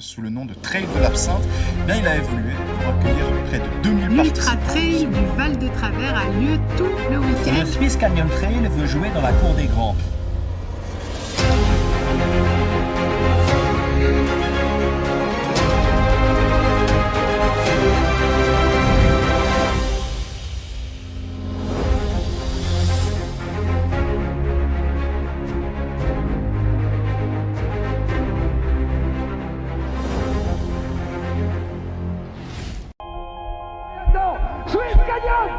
sous le nom de Trail de l'Absinthe, bien il a évolué pour accueillir près de 2000 L'Ultra participants. Trail du Val de Travers a lieu tout le week-end. Le Swiss Canyon Trail veut jouer dans la cour des grands. Swiss Canyon!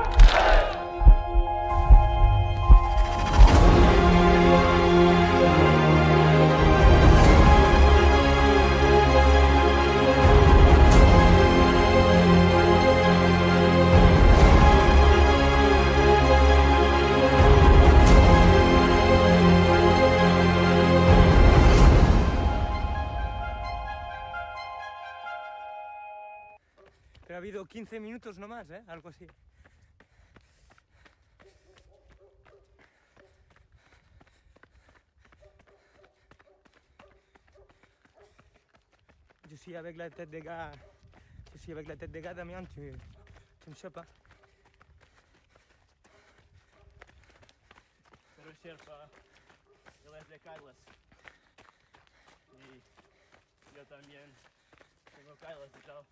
Pero ha habido 15 minutos nomás, algo así. Je suis avec la tête des gars. Je suis avec la tête des gars, Damien, tu me chopes, hein? Pero Sherpa, él es de Kailas. Y yo también tengo Kailas y tal.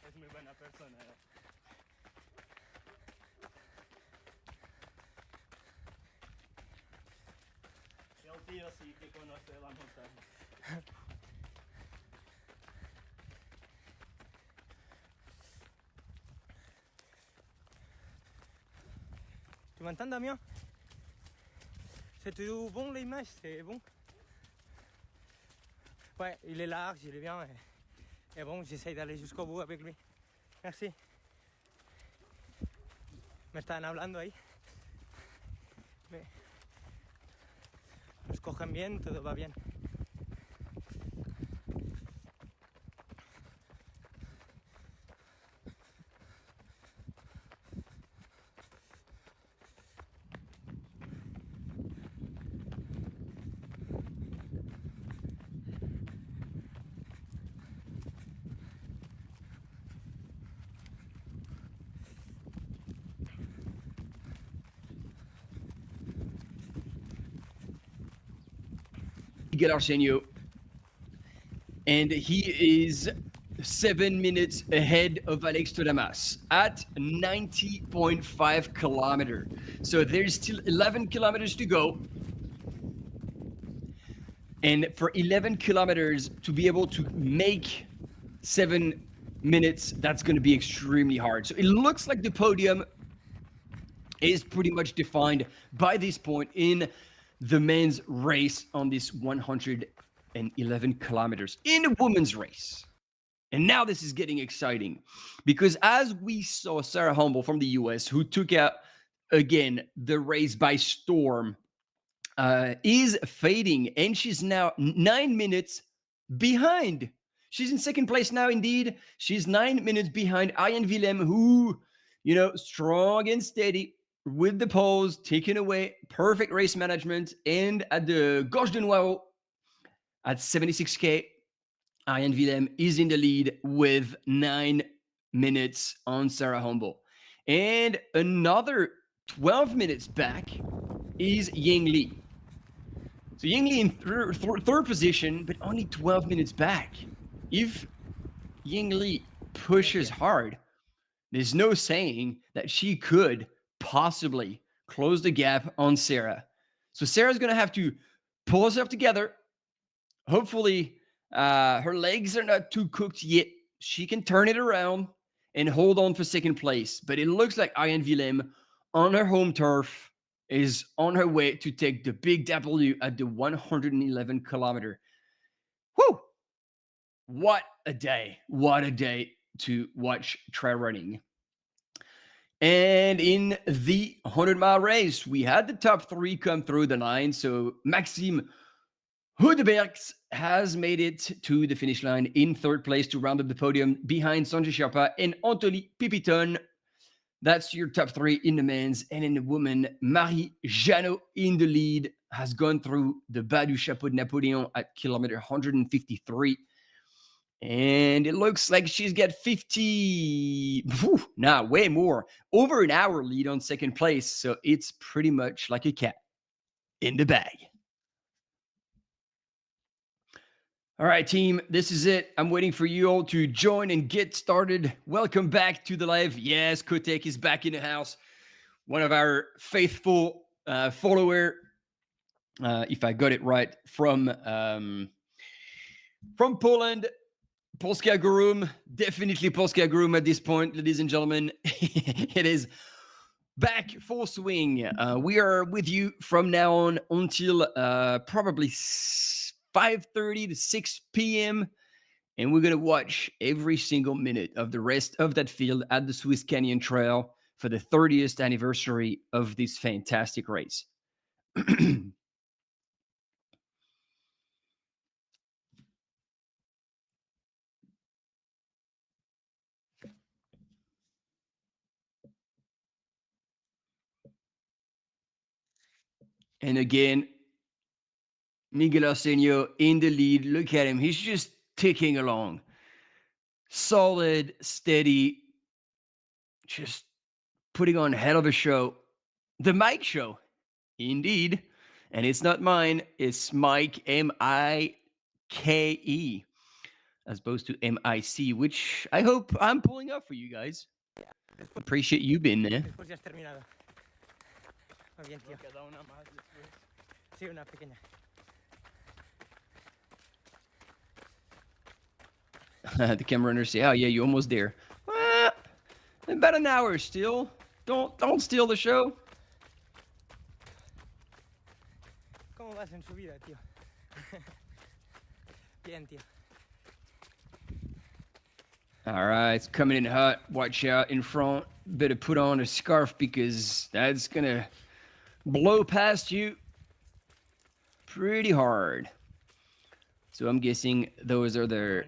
Es muy buena persona. El tío sí que conoce la montaña. Tu m'entends, Damien? C'est tout bon l'image, c'est bon? Ouais, il est large, il est bien. Et bon, j'essaye d'aller jusqu'au bout avec lui. Merci. Me están hablando ahí. Mais nos cogen bien, todo va bien. Miguel Arseno, and he is 7 minutes ahead of Alex Todamas at 90.5 kilometers. So there's still 11 kilometers to go. And for 11 kilometers to be able to make 7 minutes, that's going to be extremely hard. So it looks like the podium is pretty much defined by this point in the men's race on this 111 kilometers. In a women's race. And now this is getting exciting because as we saw Sarah Humble from the US, who took out again the race by storm, is fading, and she's now 9 minutes behind. She's in second place now, indeed. She's 9 minutes behind Arjen Willem, who, strong and steady with the poles, taking away perfect race management. And at the Gorge de Noiro, at 76K, Arjen Willem is in the lead with 9 minutes on Sarah Humble. And another 12 minutes back is Ying Li. So Ying Li in third position, but only 12 minutes back. If Ying Li pushes hard, there's no saying that she could possibly close the gap on Sarah. So Sarah's going to have to pull herself together. Hopefully, her legs are not too cooked yet. She can turn it around and hold on for second place. But it looks like Arjen Willem on her home turf is on her way to take the big W at the 111 kilometer. Woo! What a day. What a day to watch trail running. And in the 100-mile race, we had the top 3 come through the line. So Maxime Houdebergs has made it to the finish line in third place to round up the podium behind Sanjay Sherpa and Anthony Pipiton. That's your top 3 in the men's. And in the women, Marie Jeannot in the lead has gone through the Bas du Chapeau de Napoléon at kilometer 153. And it looks like she's got 50, way more, over an hour lead on second place. So it's pretty much like a cat in the bag. All right, team, this is it. I'm waiting for you all to join and get started. Welcome back to the live. Yes, Kotek is back in the house. One of our faithful follower, if I got it right, from Poland. Polska Gurum, definitely Polska Gurum at this point, ladies and gentlemen. It is back full swing. We are with you from now on until probably 5:30 to 6 p.m. And we're going to watch every single minute of the rest of that field at the Swiss Canyon Trail for the 30th anniversary of this fantastic race. And again, Miguel Arseno in the lead. Look at him. He's just ticking along. Solid, steady, just putting on a hell of a show. The Mike Show, indeed. And it's not mine. It's Mike, M-I-K-E, as opposed to M-I-C, which I hope I'm pulling up for you guys. Appreciate you being there. Después ya has terminado. Muy bien, tío. Queda una más después. Sí, una pequeña. The camera runners say, "Oh yeah, you're almost there." Well, about an hour still. Don't steal the show. ¿Cómo vas en subida, tío? Bien, tío. All right, it's coming in hot. Watch out in front. Better put on a scarf because that's gonna blow past you pretty hard. So I'm guessing those are the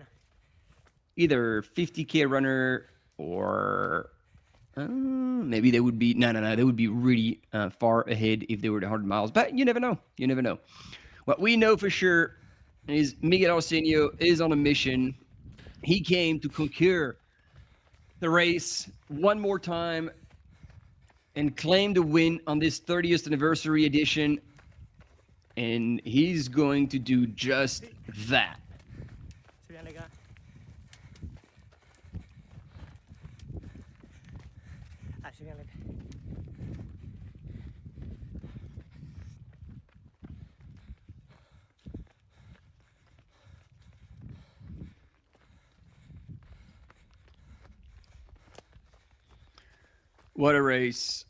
either 50K runner or maybe they would be no. They would be really far ahead if they were 100 miles. But you never know. You never know. What we know for sure is Miguel Arseno is on a mission. He came to conquer the race one more time and claim the win on this 30th anniversary edition. And he's going to do just that. Sí, bien, legal. Así, bien, legal. What a race.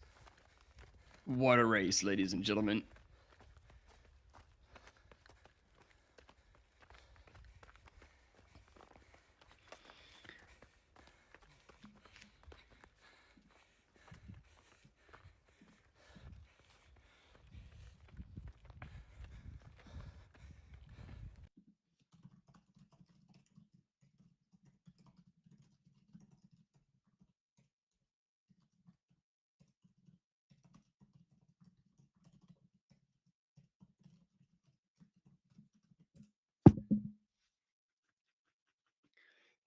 What a race, ladies and gentlemen.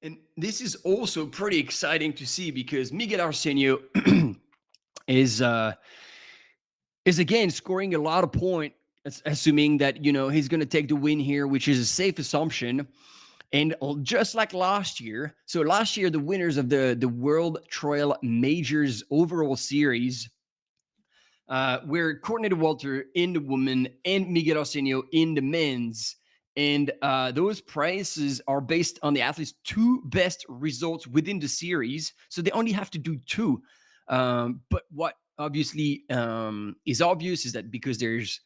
And this is also pretty exciting to see because Miguel Arseno is again scoring a lot of points, assuming that he's going to take the win here, which is a safe assumption. And just like last year, so last year the winners of the World Trail Majors overall series were Courtney Walter in the women and Miguel Arseno in the men's. And those prizes are based on the athletes' two best results within the series. So they only have to do two. But what obviously is obvious is that because there's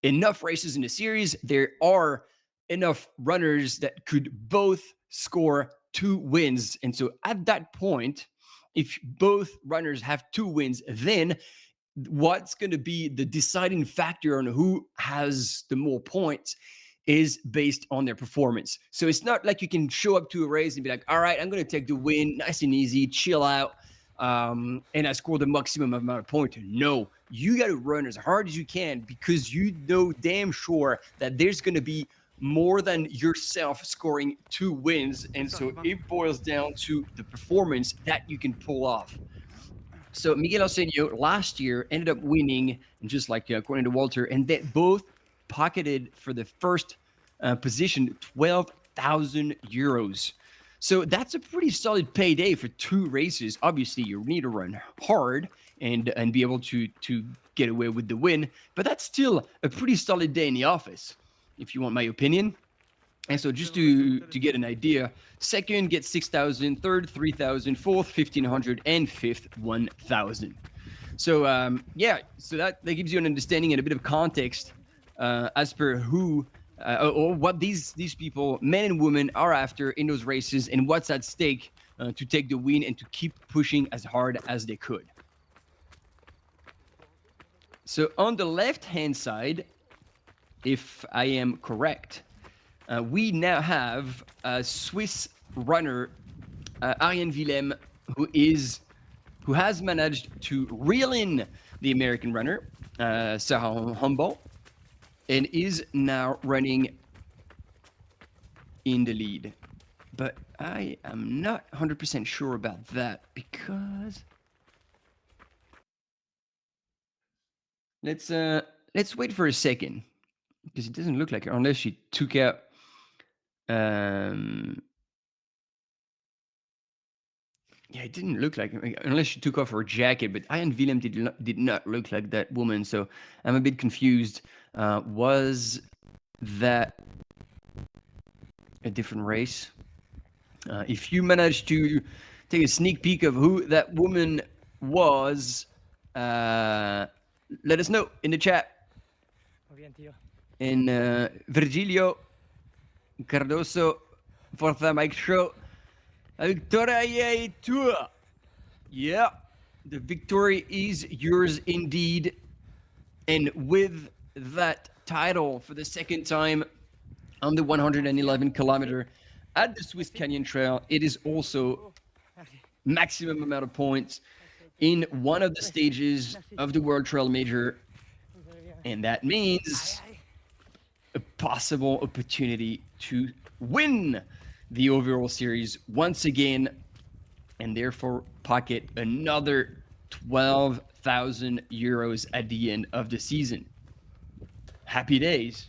enough races in the series, there are enough runners that could both score two wins. And so at that point, if both runners have two wins, then what's going to be the deciding factor on who has the more points is based on their performance. So it's not like you can show up to a race and be like, all right, I'm going to take the win, nice and easy, chill out, and I score the maximum amount of points. No, you got to run as hard as you can because you know damn sure that there's going to be more than yourself scoring 2 wins. And so it boils down to the performance that you can pull off. So Miguel Arseno last year ended up winning, and just like according to Walter, and they both pocketed for the first position 12,000 euros. So that's a pretty solid payday for 2 races. Obviously, you need to run hard and be able to get away with the win, but that's still a pretty solid day in the office, if you want my opinion. And so just to get an idea, second gets 6,000, third 3,000, fourth 1,500, and fifth 1,000. So yeah, so that gives you an understanding and a bit of context as per who or what these people, men and women, are after in those races and what's at stake to take the win and to keep pushing as hard as they could. So on the left-hand side, if I am correct, we now have a Swiss runner, Ariane Willem, who has managed to reel in the American runner, Sarah Humboldt, and is now running in the lead. But I am not 100% sure about that, because let's wait for a second, because it doesn't look like her, unless she took out yeah, it didn't look like, unless she took off her jacket, but Ariane Willem did not look like that woman, so I'm a bit confused. Was that a different race? If you managed to take a sneak peek of who that woman was, let us know in the chat. And Virgilio Cardoso, Forza Mike Show, Victoria Tour. Yeah, the victory is yours indeed. And with that title for the second time on the 111 kilometer at the Swiss Canyon Trail, it is also maximum amount of points in one of the stages of the World Trail Major. And that means a possible opportunity to win the overall series once again, and therefore pocket another 12,000 euros at the end of the season. Happy days.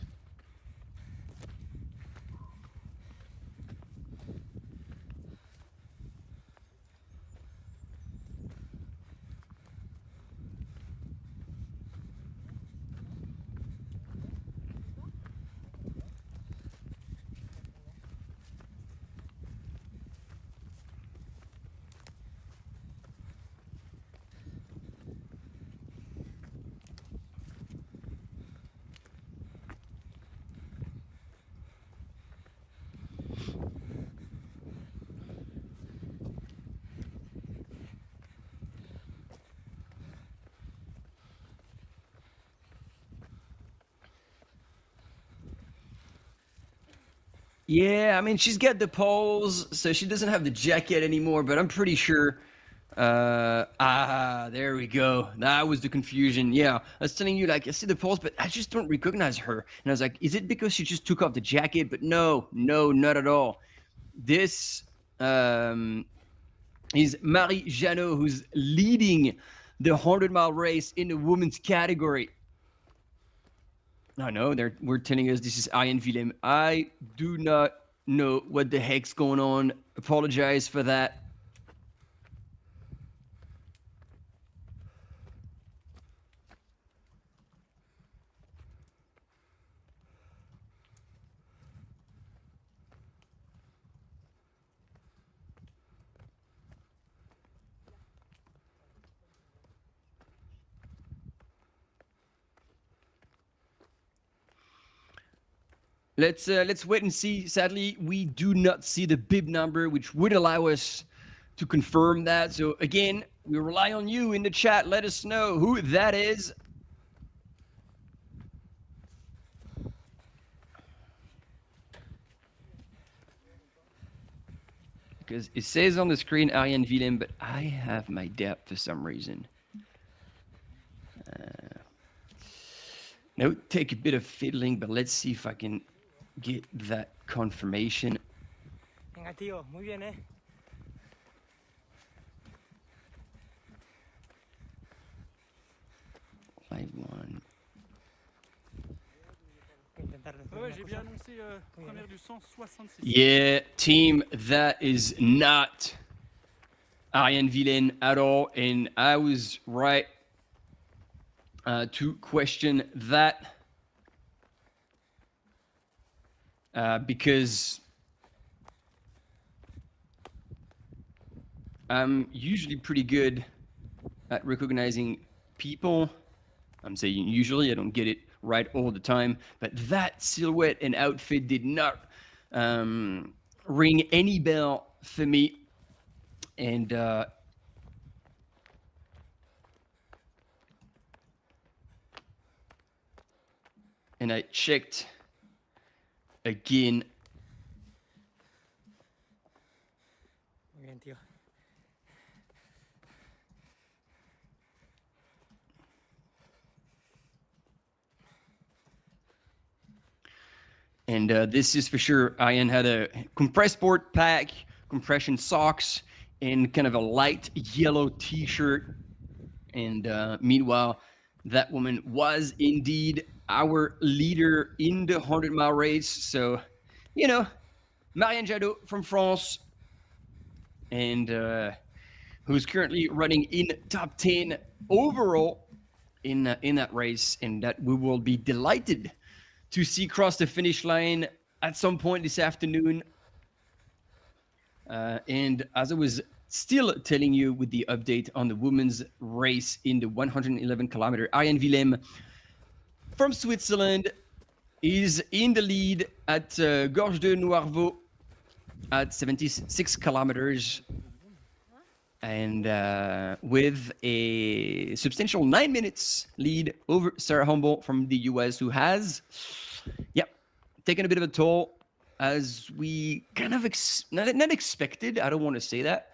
Yeah, I mean, she's got the poles, so she doesn't have the jacket anymore, but I'm pretty sure. There we go. That was the confusion. Yeah, I was telling you, like, I see the poles, but I just don't recognize her. And I was like, is it because she just took off the jacket? But no, not at all. This is Marie Janot, who's leading the 100-mile race in the women's category. I know, we're telling us this is Ariane Willem. I do not know what the heck's going on. Apologize for that. Let's wait and see. Sadly, we do not see the bib number, which would allow us to confirm that. So again, we rely on you in the chat. Let us know who that is. Because it says on the screen Ariane Willem, but I have my depth for some reason. No, take a bit of fiddling, but let's see if I can get that confirmation. Venga, tío, muy bien, ¿eh? Live one. Ouais, j'ai bien annoncé première du 166. Yeah, team, that is not Ariane Villain at all, and I was right to question that because I'm usually pretty good at recognizing people. I'm saying usually, I don't get it right all the time, but that silhouette and outfit did not ring any bell for me. And I checked again. Muy bien, tío. And this is for sure. Ian had a compressed sport pack, compression socks, and kind of a light yellow t-shirt. And meanwhile, that woman was indeed our leader in the 100-mile race. So, you know, Marianne Jadot from France, and who's currently running in top 10 overall in that race, and that we will be delighted to see cross the finish line at some point this afternoon. And as I was still telling you with the update on the women's race in the 111 kilometer, Ariane Willem from Switzerland is in the lead at Gorge de Noirvaux at 76 kilometers, and with a substantial 9 minutes lead over Sarah Humble from the US, who has, taken a bit of a toll, as we kind of not expected. I don't want to say that,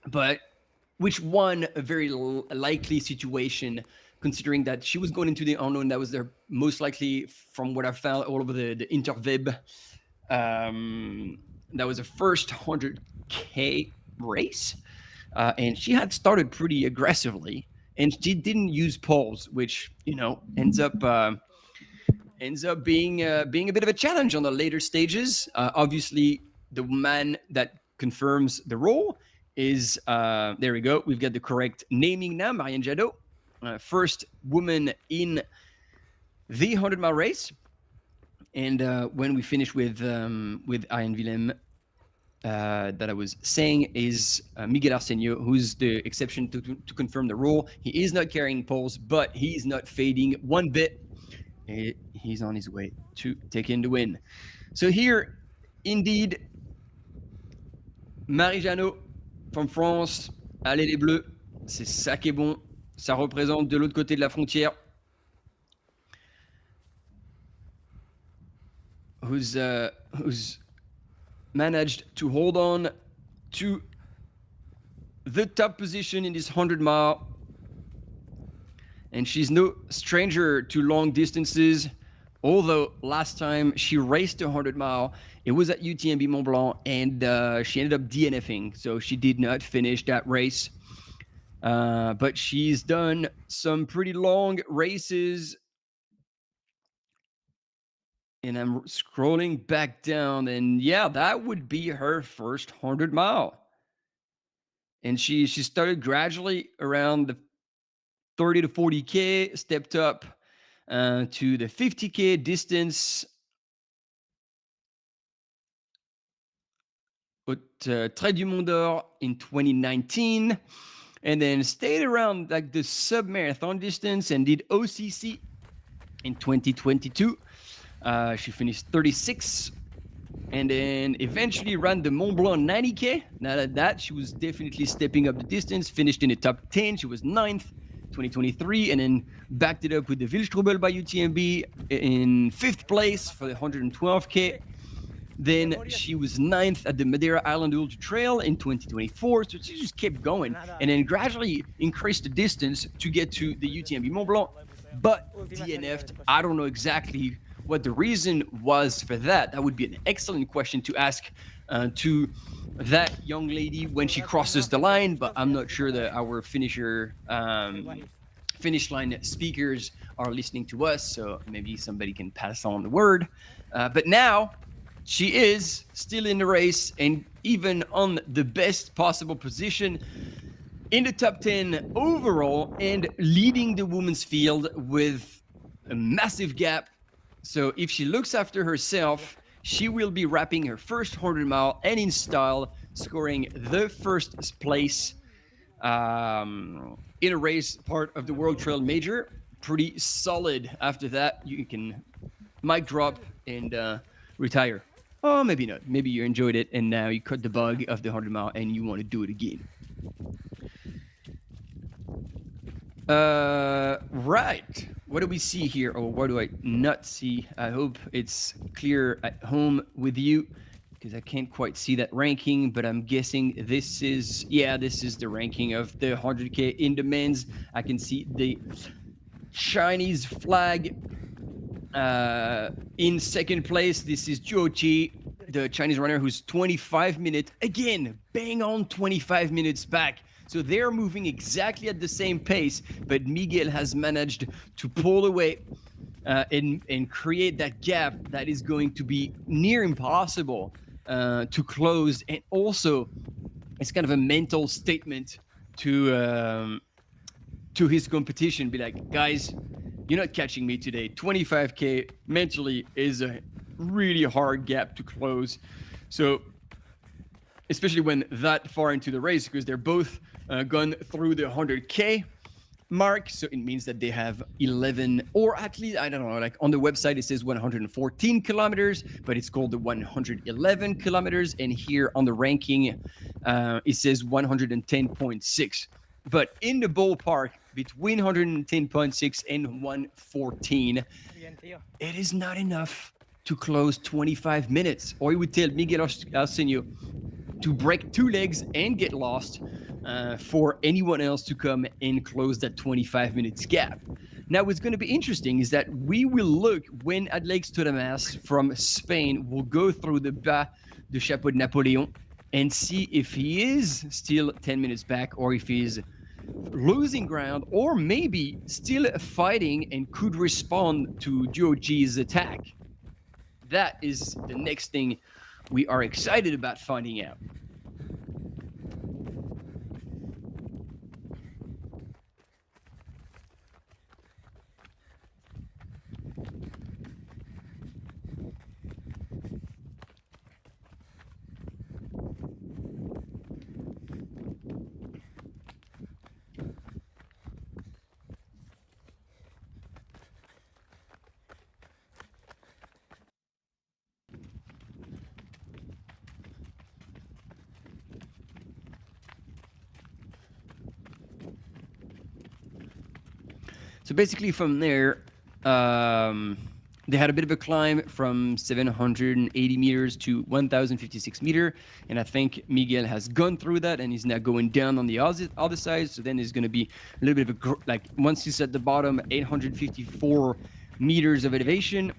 but which won a very likely situation, considering that she was going into the unknown. That was their most likely, from what I found all over the interweb. That was a first 100K race, and she had started pretty aggressively, and she didn't use poles, which ends up being a bit of a challenge on the later stages. Obviously, the man that confirms the role is there we go. We've got the correct naming now. Marianne Jadot, first woman in the 100-mile race. And when we finish with Ariane Willem, that I was saying, is Miguel Arseno, who's the exception to confirm the rule. He is not carrying poles, but he's not fading one bit. He's on his way to taking the win. So here, indeed, Marie Janot from France. Allez les Bleus, c'est ça qui est bon. Ça représente de l'autre côté de la frontière. Who's managed to hold on to the top position in this 100-mile. And she's no stranger to long distances, although last time she raced a 100-mile, it was at UTMB Mont Blanc, and she ended up DNFing, so she did not finish that race. But she's done some pretty long races. And I'm scrolling back down, and yeah, that would be her first 100-mile. And she started gradually around the 30 to 40K, stepped up to the 50K distance at Trait du Mont d'Or in 2019, and then stayed around like the sub-marathon distance and did OCC in 2022. She finished 36, and then eventually ran the Mont Blanc 90K. Now that she was definitely stepping up the distance, finished in the top 10. She was 9th, 2023, and then backed it up with the Wildstrubel by UTMB in 5th place for the 112K. Then she was 9th at the Madeira Island Ultra Trail in 2024. So she just kept going, and then gradually increased the distance to get to the UTMB Mont Blanc, but DNF'd. I don't know exactly what the reason was for that. That would be an excellent question to ask to that young lady when she crosses the line, but I'm not sure that our finish line speakers are listening to us, so maybe somebody can pass on the word. But now she is still in the race and even on the best possible position in the top 10 overall and leading the women's field with a massive gap. So if she looks after herself, she will be wrapping her first 100 mile and in style, scoring the first place in a race part of the World Trail Major. Pretty solid. After that, you can mic drop and retire. Oh, maybe not. Maybe you enjoyed it and now you cut the bug of the 100 mile and you want to do it again. Right. What do we see here? Or what do I not see? I hope it's clear at home with you because I can't quite see that ranking, but I'm guessing this is the ranking of the 100K in the men's. I can see the Chinese flag in second place. This is Zhuo Qi, the Chinese runner who's 25 minutes, again, bang on 25 minutes back. So they're moving exactly at the same pace, but Miguel has managed to pull away and create that gap that is going to be near impossible to close. And also, it's kind of a mental statement to his competition. Be like, guys, you're not catching me today. 25K mentally is a really hard gap to close. So, especially when that far into the race, because they're both gone through the 100K mark. So it means that they have 11, or at least, I don't know, like on the website, it says 114 kilometers, but it's called the 111 kilometers. And here on the ranking, it says 110.6. But in the ballpark, between 110.6 and 114, it is not enough to close 25 minutes. Or you would tell Miguel Arseno to break two legs and get lost for anyone else to come and close that 25 minutes gap. Now, what's going to be interesting is that we will look when at Lakes to the Mass from Spain will go through the Bas de Chapeau de Napoléon and see if he is still 10 minutes back or if he's losing ground or maybe still fighting and could respond to Zhuo Ji's attack. That is the next thing we are excited about finding out. So basically from there, they had a bit of a climb from 780 meters to 1,056 meters. And I think Miguel has gone through that and he's now going down on the other side. So then there's going to be a little bit of like once he's at the bottom, 854 meters of elevation.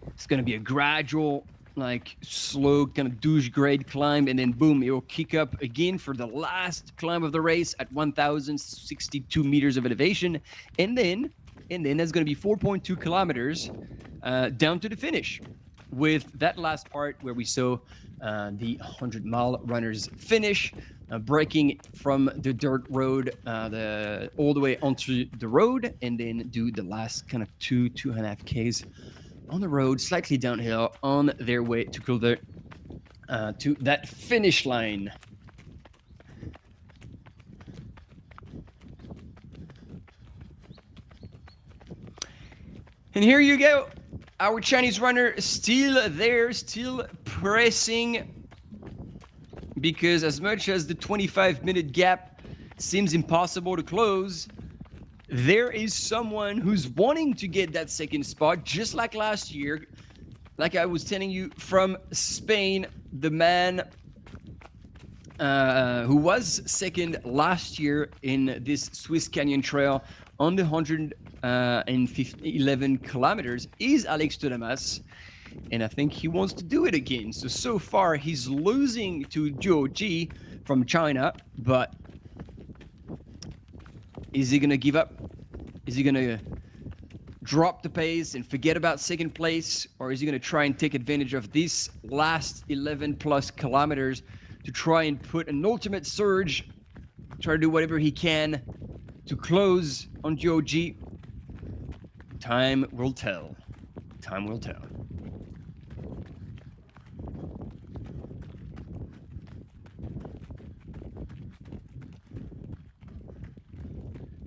It's going to be a gradual, like slow kind of douche grade climb. And then boom, it will kick up again for the last climb of the race at 1,062 meters of elevation. And then there's going to be 4.2 kilometers down to the finish with that last part where we saw the 100-mile runners finish, breaking from the dirt road all the way onto the road and then do the last kind of 2.5 Ks on the road, slightly downhill on their way to closer to that finish line. And here you go. Our Chinese runner still there, still pressing. Because as much as the 25-minute gap seems impossible to close, there is someone who's wanting to get that second spot, just like last year. Like I was telling you, from Spain, the man who was second last year in this Swiss Canyon Trail on the 111 kilometers is Alex Thomas, and I think he wants to do it again. So far he's losing to Zhou Ji from China, but is he gonna give up? Is he gonna drop the pace and forget about second place, or is he gonna try and take advantage of this last 11 plus kilometers to try and put an ultimate surge, try to do whatever he can to close on Zhou Ji? Time will tell. Time will tell.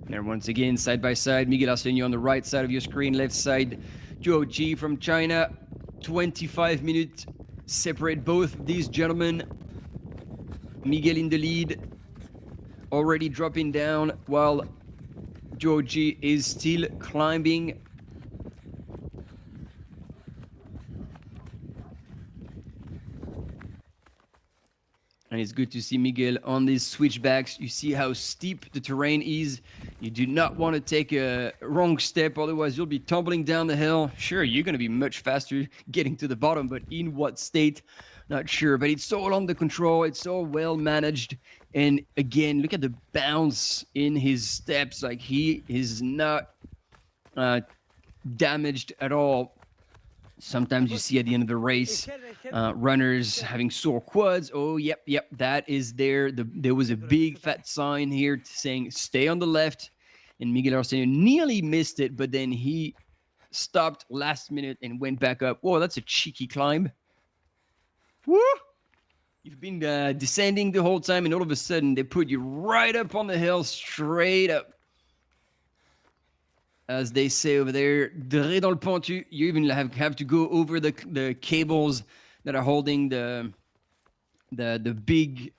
There once again, side by side, Miguel Arseno on the right side of your screen, left side, Zhou Ji from China. 25 minutes separate both these gentlemen. Miguel in the lead, already dropping down, while Zhou Ji is still climbing. And it's good to see Miguel on these switchbacks. You see how steep the terrain is. You do not want to take a wrong step, otherwise you'll be tumbling down the hill. Sure, you're going to be much faster getting to the bottom, but in what state? Not sure. But it's all under control. It's all well managed. And again, look at the bounce in his steps. Like, he is not damaged at all. Sometimes you see at the end of the race, runners having sore quads. Oh, yep, that is there. There was a big fat sign here saying, stay on the left. And Miguel Arseno nearly missed it, but then he stopped last minute and went back up. Whoa, that's a cheeky climb. Woo! You've been descending the whole time, and all of a sudden, they put you right up on the hill, straight up. As they say over there, droit dans le pentu. You even have to go over the cables that are holding the big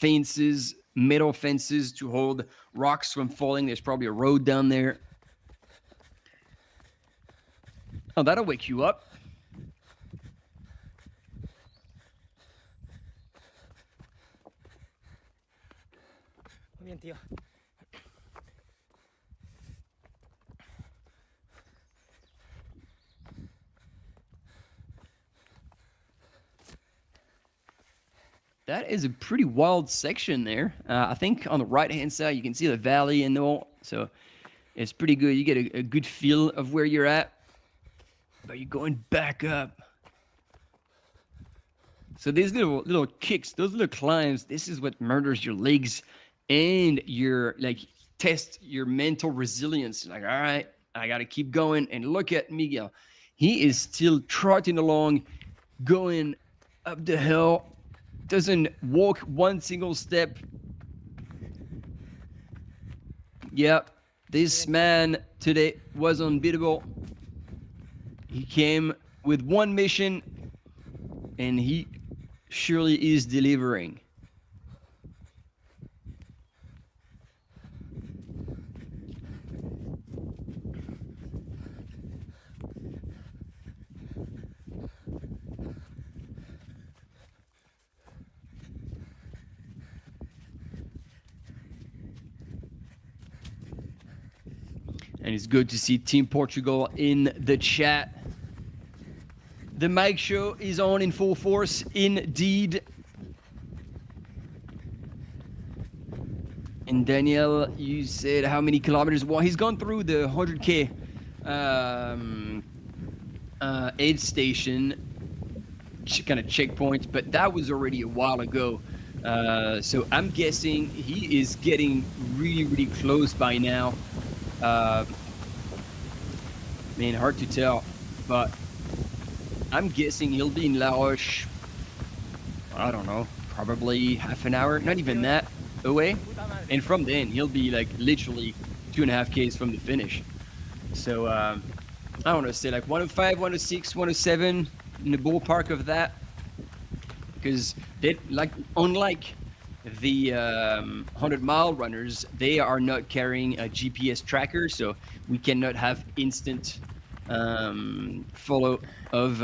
fences, metal fences to hold rocks from falling. There's probably a road down there. Oh, that'll wake you up. Muy bien, tío. That is a pretty wild section there. I think on the right-hand side, you can see the valley and all. So it's pretty good. You get a good feel of where you're at. But you're going back up. So these little kicks, those little climbs, this is what murders your legs and your, like, test your mental resilience. Like, all right, I got to keep going. And look at Miguel. He is still trotting along, going up the hill. Doesn't walk one single step. Yep, this man today was unbeatable. He came with one mission, and he surely is delivering. And it's good to see Team Portugal in the chat. The mic show is on in full force, indeed. And Daniel, you said how many kilometers? Well, he's gone through the 100K aid station kind of checkpoint, but that was already a while ago. So I'm guessing he is getting really, really close by now. Man, hard to tell, but I'm guessing he'll be in La Roche, I don't know, probably half an hour, not even that away. And from then, he'll be like literally 2.5 Ks from the finish. So I want to say like 105, 106, 107 in the ballpark of that. Because they, like, unlike the 100-mile runners, they are not carrying a GPS tracker, so we cannot have instant follow of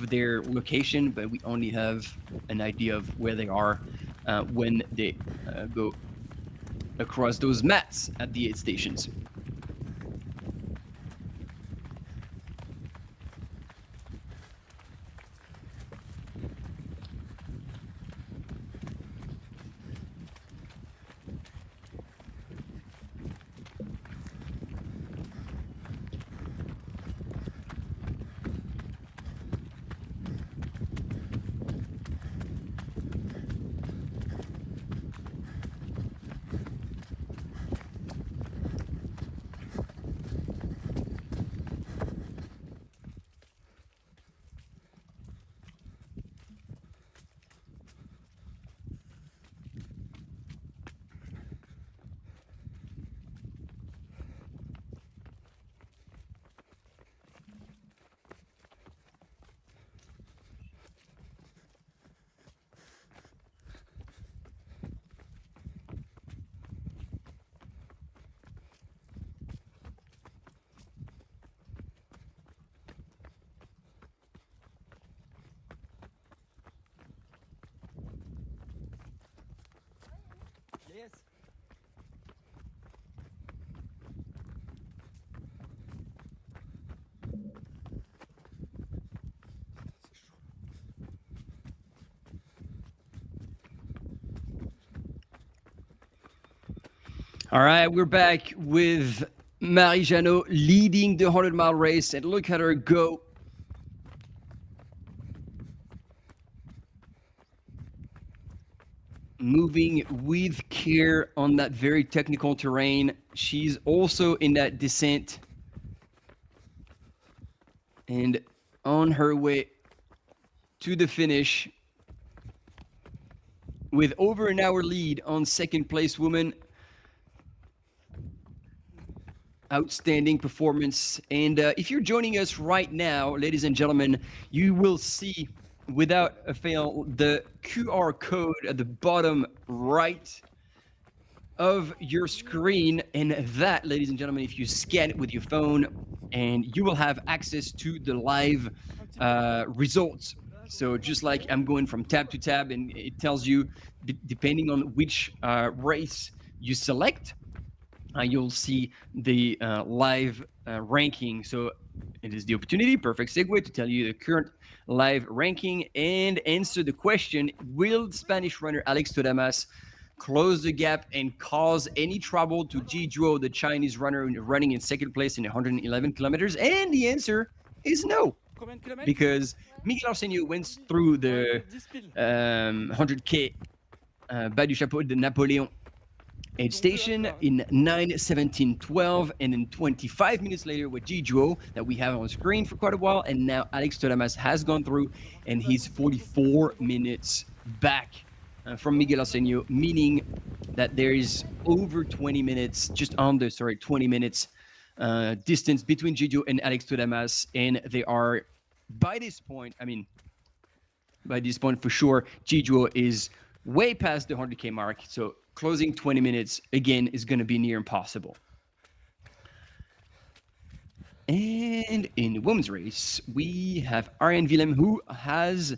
their location, but we only have an idea of where they are when they go across those mats at the aid stations. All right, we're back with Marie Janot leading the 100-mile race, and look at her go. Moving with care on that very technical terrain. She's also in that descent and on her way to the finish with over an hour lead on second place woman. Outstanding performance. And if you're joining us right now, ladies and gentlemen, you will see without a fail the QR code at the bottom right of your screen. And that, ladies and gentlemen, if you scan it with your phone, and you will have access to the live results. So just like I'm going from tab to tab, and it tells you, depending on which race you select, you'll see the live ranking. So it is the opportunity, perfect segue, to tell you the current live ranking and answer the question: will Spanish runner Alex Todamas close the gap and cause any trouble to Ji Zhuo, the Chinese runner running in second place in 111 kilometers? And the answer is no, because Miguel Arseno went through the 100K Bas du Chapeau de Napoléon aid station in 9:17:12, and then 25 minutes later with Ji Zhuo that we have on screen for quite a while, and now Alex Todamas has gone through, and he's 44 minutes back from Miguel Arseno, meaning that there is over 20 minutes, just under, 20 minutes distance between Ji Zhuo and Alex Todamas, and they are, by this point for sure, Ji Zhuo is way past the 100K mark, so closing 20 minutes, again, is going to be near impossible. And in the women's race, we have Ariane Willem, who has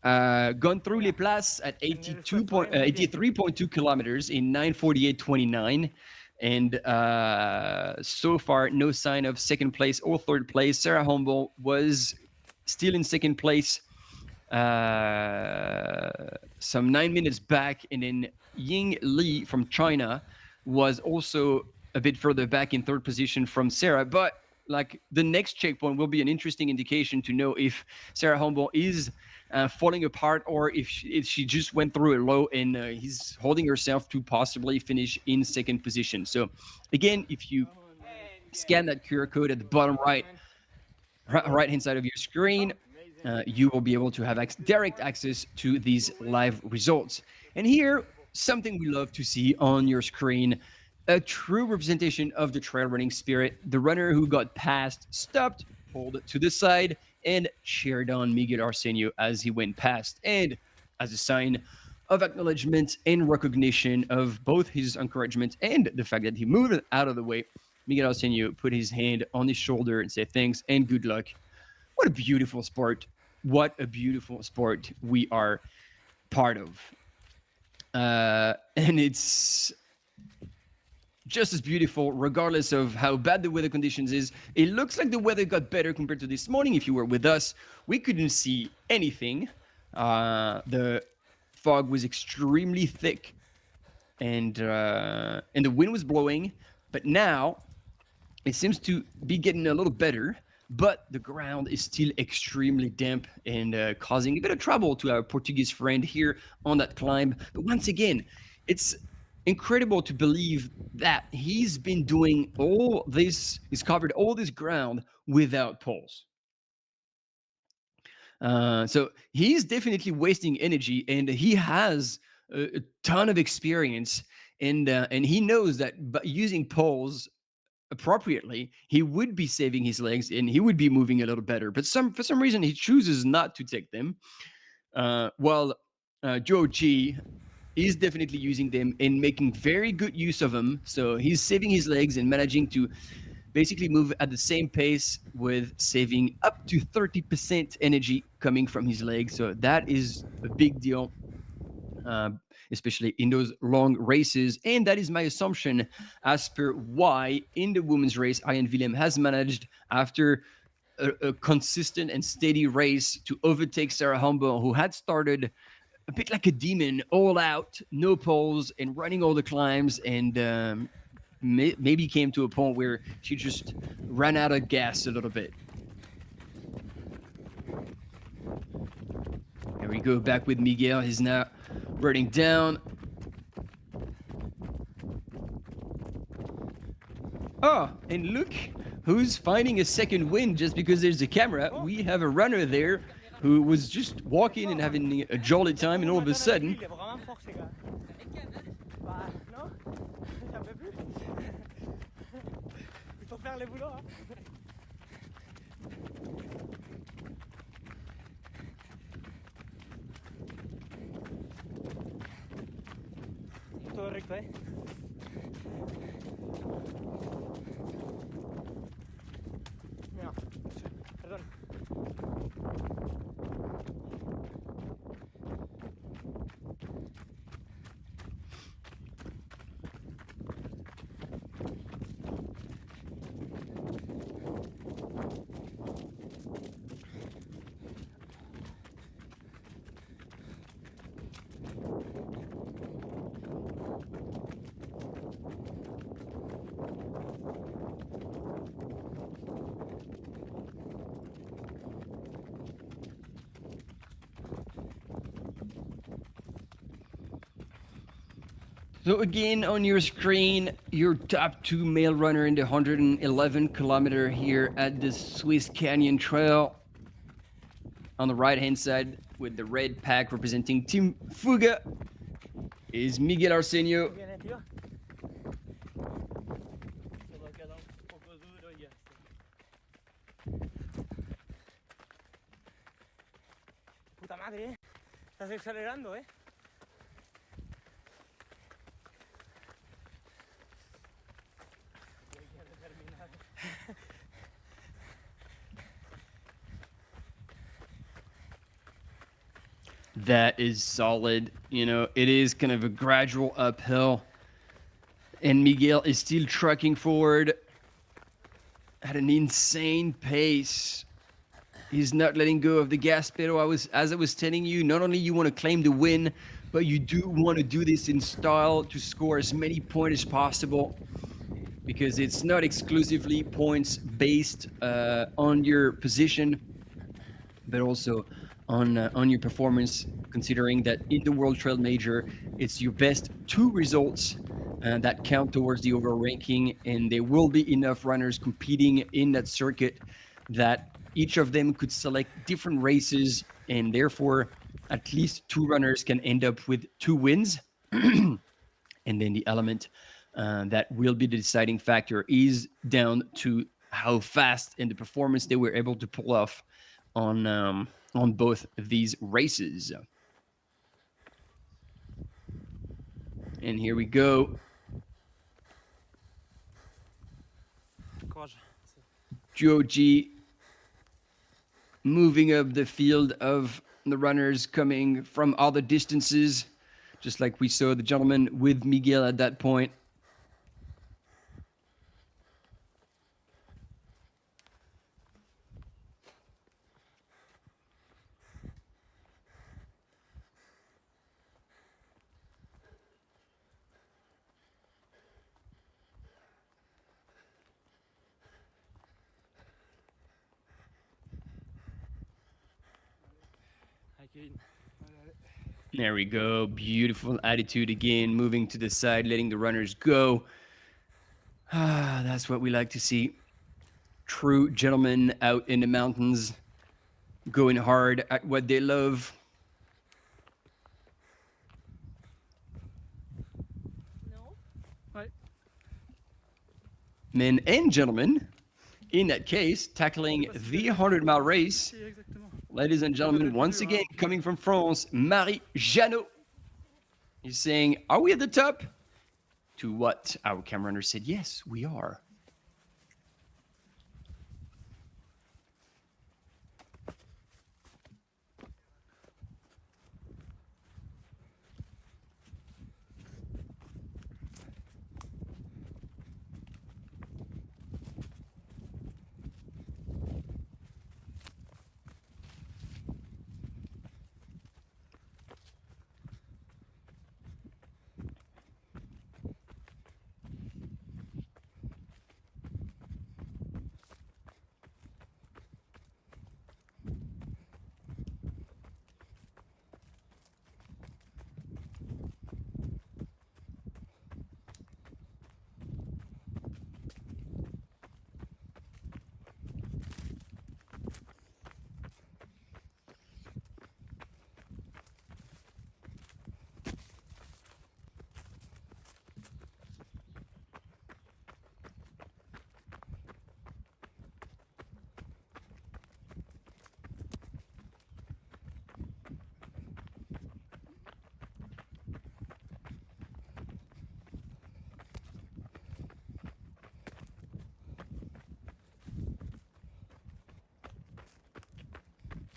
gone through Les Places at 83.2 kilometers in 9:48:29. And so far, no sign of second place or third place. Sarah Humboldt was still in second place, some 9 minutes back, and then Ying Li from China was also a bit further back in third position from Sarah. But like, the next checkpoint will be an interesting indication to know if Sarah Humboldt is falling apart, or if she just went through a low and he's holding herself to possibly finish in second position. So again, if you scan that QR code at the bottom right hand side of your screen, you will be able to have direct access to these live results. And here, something we love to see on your screen: a true representation of the trail running spirit. The runner who got passed stopped, pulled to the side, and cheered on Miguel Arseno as he went past. And as a sign of acknowledgement and recognition of both his encouragement and the fact that he moved out of the way, Miguel Arseno put his hand on his shoulder and said thanks and good luck. What a beautiful sport. What a beautiful sport we are part of. And it's just as beautiful regardless of how bad the weather conditions is. It looks like the weather got better compared to this morning. If you were with us, we couldn't see anything. The fog was extremely thick, and the wind was blowing, but now it seems to be getting a little better, but the ground is still extremely damp and causing a bit of trouble to our Portuguese friend here on that climb. But once again, it's incredible to believe that he's been doing all this, he's covered all this ground without poles. So he's definitely wasting energy, and he has a ton of experience, and he knows that by using poles appropriately, he would be saving his legs and he would be moving a little better. But for some reason, he chooses not to take them. While Joe G is definitely using them and making very good use of them. So he's saving his legs and managing to basically move at the same pace with saving up to 30% energy coming from his legs. So that is a big deal, especially in those long races. And that is my assumption as per why in the women's race, Ariane Willem has managed, after a consistent and steady race, to overtake Sarah Humboldt, who had started a bit like a demon, all out, no poles, and running all the climbs, and maybe came to a point where she just ran out of gas a little bit. Here we go, back with Miguel. He's now running down. Oh, and look who's finding a second win just because there's a camera. We have a runner there who was just walking and having a jolly time, and all of a sudden, Il est vraiment fort, ces gars. Bah, non, j'en peux plus. Il faut faire le boulot, hein. Todo recto, ¿eh? Mira, perdón. so again, on your screen, your top 2 male runner in the 111 kilometer here at the Swiss Canyon Trail. On the right-hand side, with the red pack representing Team Fuga, is Miguel Arseno. Viene, tío. Se lo queda un poco duro y esto. Puta madre, ¿eh? Estás acelerando, ¿eh? That is solid. You know, it is kind of a gradual uphill. And Miguel is still trucking forward at an insane pace. He's not letting go of the gas pedal. As I was telling you, not only you want to claim the win, but you do want to do this in style to score as many points as possible, because it's not exclusively points based on your position, but also on your performance, considering that in the World Trail Major, it's your best 2 results that count towards the overall ranking, and there will be enough runners competing in that circuit that each of them could select different races, and therefore at least 2 runners can end up with 2 wins. And then the element that will be the deciding factor is down to how fast and the performance they were able to pull off on both of these races. And here we go. Courage. Joji moving up the field of the runners coming from all the distances, just like we saw the gentleman with Miguel at that point. There we go. Beautiful attitude again, moving to the side, letting the runners go. That's what we like to see. True gentlemen out in the mountains, going hard at what they love. Men and gentlemen, in that case, tackling the 100-mile race. Ladies and gentlemen, once again, coming from France, Marie Jeannot. He's saying, are we at the top? To what our camera runner said, yes, we are.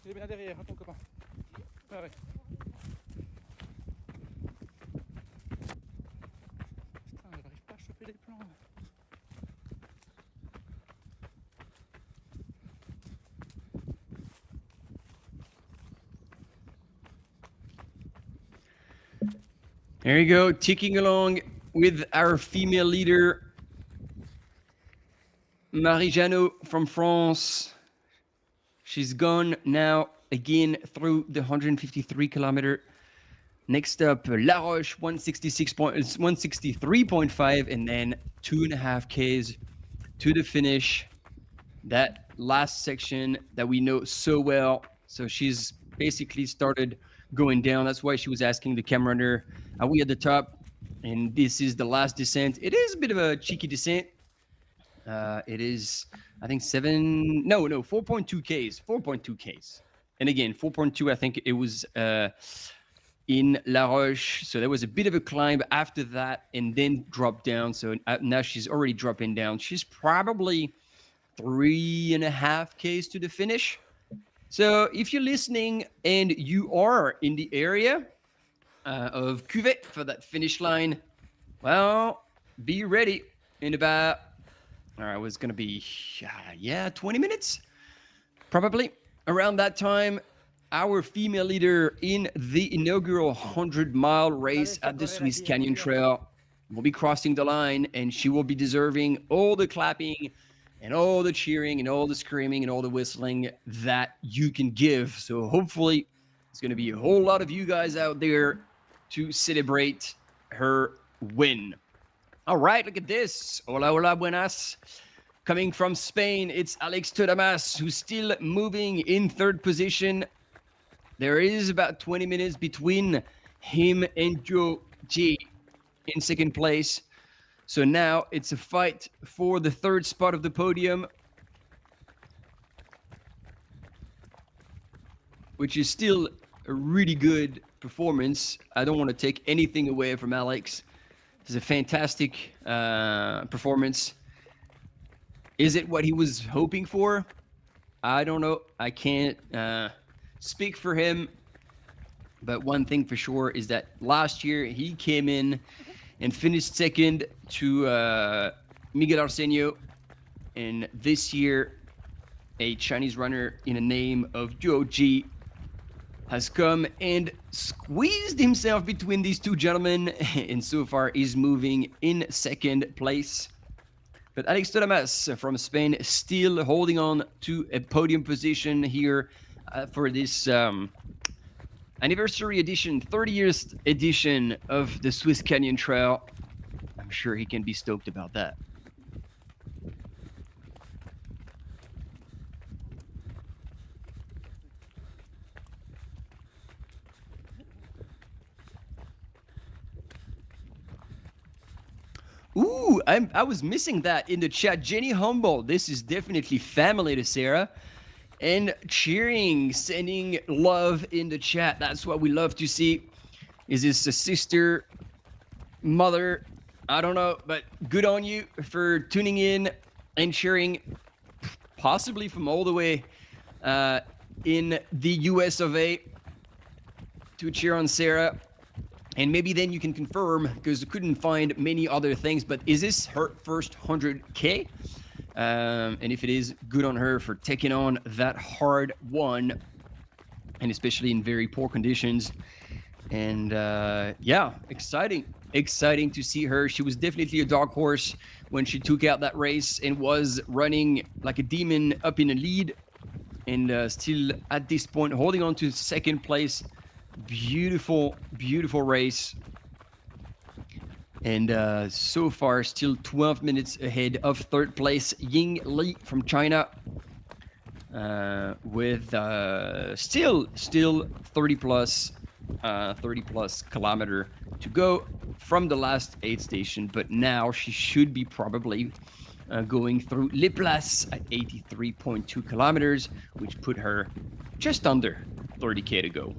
Il est bien derrière, hein, ton copain. Ah ouais. Putain, j'arrive pas à choper les plans. There you go, ticking along with our female leader, Marie Janot from France. She's gone now again through the 153 kilometer. Next up, La Roche, 163.5, and then 2.5 Ks to the finish. That last section that we know so well. So she's basically started going down. That's why she was asking the camera runner, are we at the top? And this is the last descent. It is a bit of a cheeky descent. It is, I think 4.2 Ks, 4.2 Ks. And again, 4.2, I think it was in La Roche. So there was a bit of a climb after that and then dropped down. So now she's already dropping down. She's probably 3.5 Ks to the finish. So if you're listening and you are in the area of Cuvette for that finish line, well, be ready in about, it was going to be, 20 minutes, probably. Around that time, our female leader in the inaugural 100-mile race at the Swiss Canyon Trail will be crossing the line, and she will be deserving all the clapping and all the cheering and all the screaming and all the whistling that you can give. So hopefully there's going to be a whole lot of you guys out there to celebrate her win. All right, look at this. Hola, hola, buenas. Coming from Spain, it's Alex Todamas, who's still moving in third position. There is about 20 minutes between him and Joe G in second place. So now it's a fight for the third spot of the podium, which is still a really good performance. I don't want to take anything away from Alex. It's a fantastic performance. Is it what he was hoping for? I don't know. I can't speak for him. But one thing for sure is that last year he came in and finished second to Miguel Arseno. And this year, a Chinese runner in the name of Zhou Ji has come and squeezed himself between these two gentlemen, and so far is moving in second place. But Alex Todamas from Spain still holding on to a podium position here for this anniversary edition, 30 years edition of the Swiss Canyon Trail. I'm sure he can be stoked about that. Ooh, I was missing that in the chat. Jenny Humboldt, this is definitely family to Sarah. And cheering, sending love in the chat. That's what we love to see. Is this a sister, mother? I don't know, but good on you for tuning in and cheering, possibly from all the way in the US of A to cheer on Sarah. And maybe then you can confirm, because I couldn't find many other things, but is this her first 100K? And if it is, good on her for taking on that hard one, and especially in very poor conditions. And yeah, exciting to see her. She was definitely a dark horse when she took out that race and was running like a demon up in the lead, and still at this point holding on to second place. Beautiful race. And so far still 12 minutes ahead of third place Ying Li from China, with still 30 plus kilometer to go from the last aid station. But now she should be probably going through Les Places at 83.2 kilometers, which put her just under 30K to go.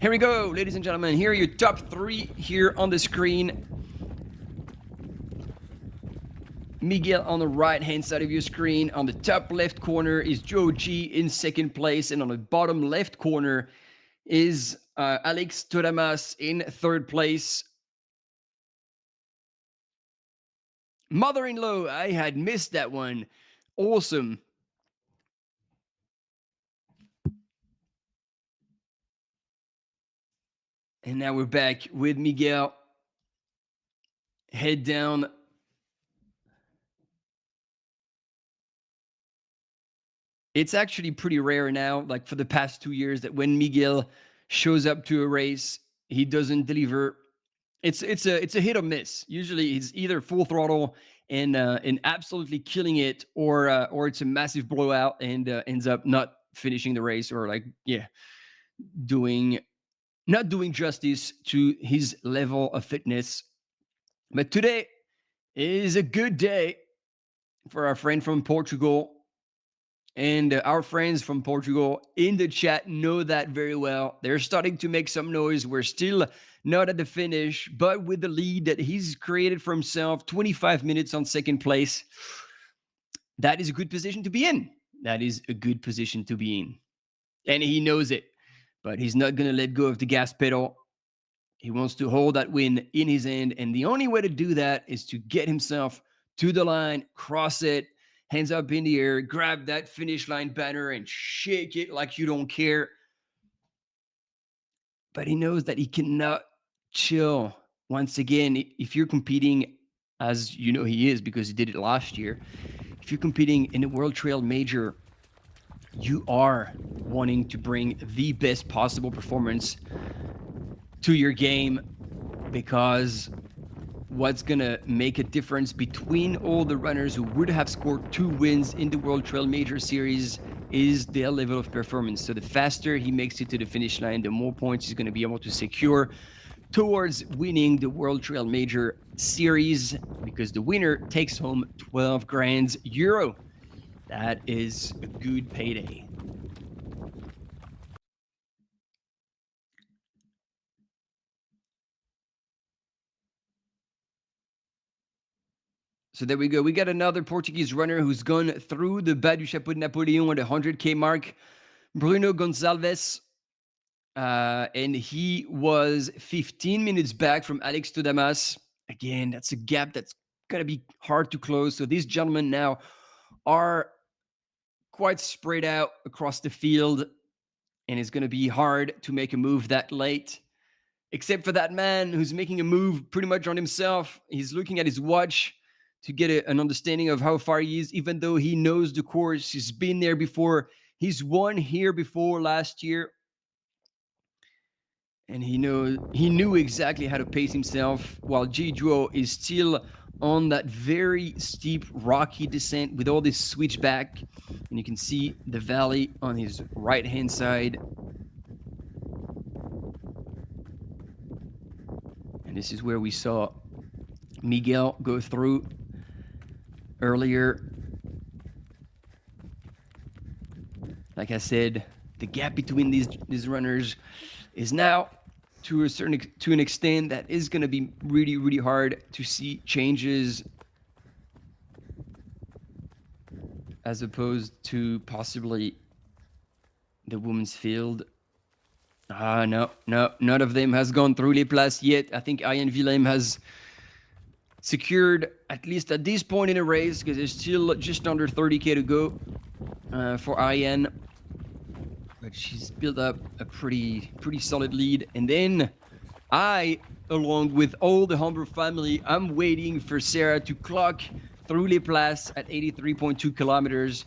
Here we go, ladies and gentlemen. Here are your top three here on the screen. Miguel on the right-hand side of your screen. On the top left corner is Joe G in second place. And on the bottom left corner is Alex Todamas in third place. Mother-in-law, I had missed that one. Awesome. And now we're back with Miguel. Head down. It's actually pretty rare now, like for the past 2 years, that when Miguel shows up to a race, he doesn't deliver. It's a hit or miss. Usually, he's either full throttle and absolutely killing it, or it's a massive blowout and ends up not finishing the race, or not doing justice to his level of fitness. But today is a good day for our friend from Portugal. And our friends from Portugal in the chat know that very well. They're starting to make some noise. We're still not at the finish, but with the lead that he's created for himself, 25 minutes on second place, that is a good position to be in. That is a good position to be in. And he knows it, but he's not going to let go of the gas pedal. He wants to hold that win in his hand. And the only way to do that is to get himself to the line, cross it, hands up in the air, grab that finish line banner and shake it like you don't care. But he knows that he cannot chill. Once again, if you're competing, as you know he is because he did it last year, if you're competing in a World Trail Major, you are wanting to bring the best possible performance to your game, because what's going to make a difference between all the runners who would have scored 2 wins in the World Trail Major Series is their level of performance. So the faster he makes it to the finish line, the more points he's going to be able to secure towards winning the World Trail Major Series, because the winner takes home 12 grand euro. That is a good payday. So there we go. We got another Portuguese runner who's gone through the Bas du Chapeau de Napoléon at the 100K mark, Bruno Gonçalves. And he was 15 minutes back from Alex Todamas. Again, that's a gap that's going to be hard to close. So these gentlemen now are quite spread out across the field, and it's going to be hard to make a move that late. Except for that man who's making a move pretty much on himself. He's looking at his watch to get an understanding of how far he is, even though he knows the course. He's been there before. He's won here before last year. And he knew exactly how to pace himself, while Gidro is still on that very steep, rocky descent with all this switchback. And you can see the valley on his right-hand side. And this is where we saw Miguel go through earlier. Like I said, the gap between these runners is now to an extent that is going to be really, really hard to see changes, as opposed to possibly the women's field. No, none of them has gone through Les Places yet. I think Ian Willem has secured, at least at this point in the race, because there's still just under 30K to go for Ian. But she's built up a pretty solid lead. And then I, along with all the Humber family, I'm waiting for Sarah to clock through Les Places at 83.2 kilometers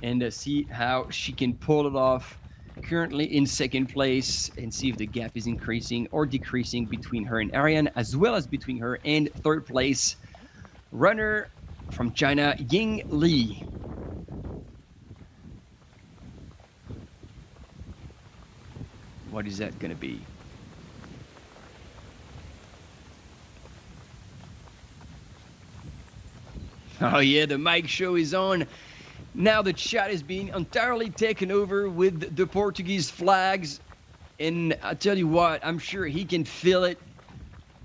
and see how she can pull it off. Currently in second place, and see if the gap is increasing or decreasing between her and Ariane, as well as between her and third place runner from China, Ying Li. What is that going to be? Oh yeah, the mic show is on. Now the chat is being entirely taken over with the Portuguese flags. And I tell you what, I'm sure he can feel it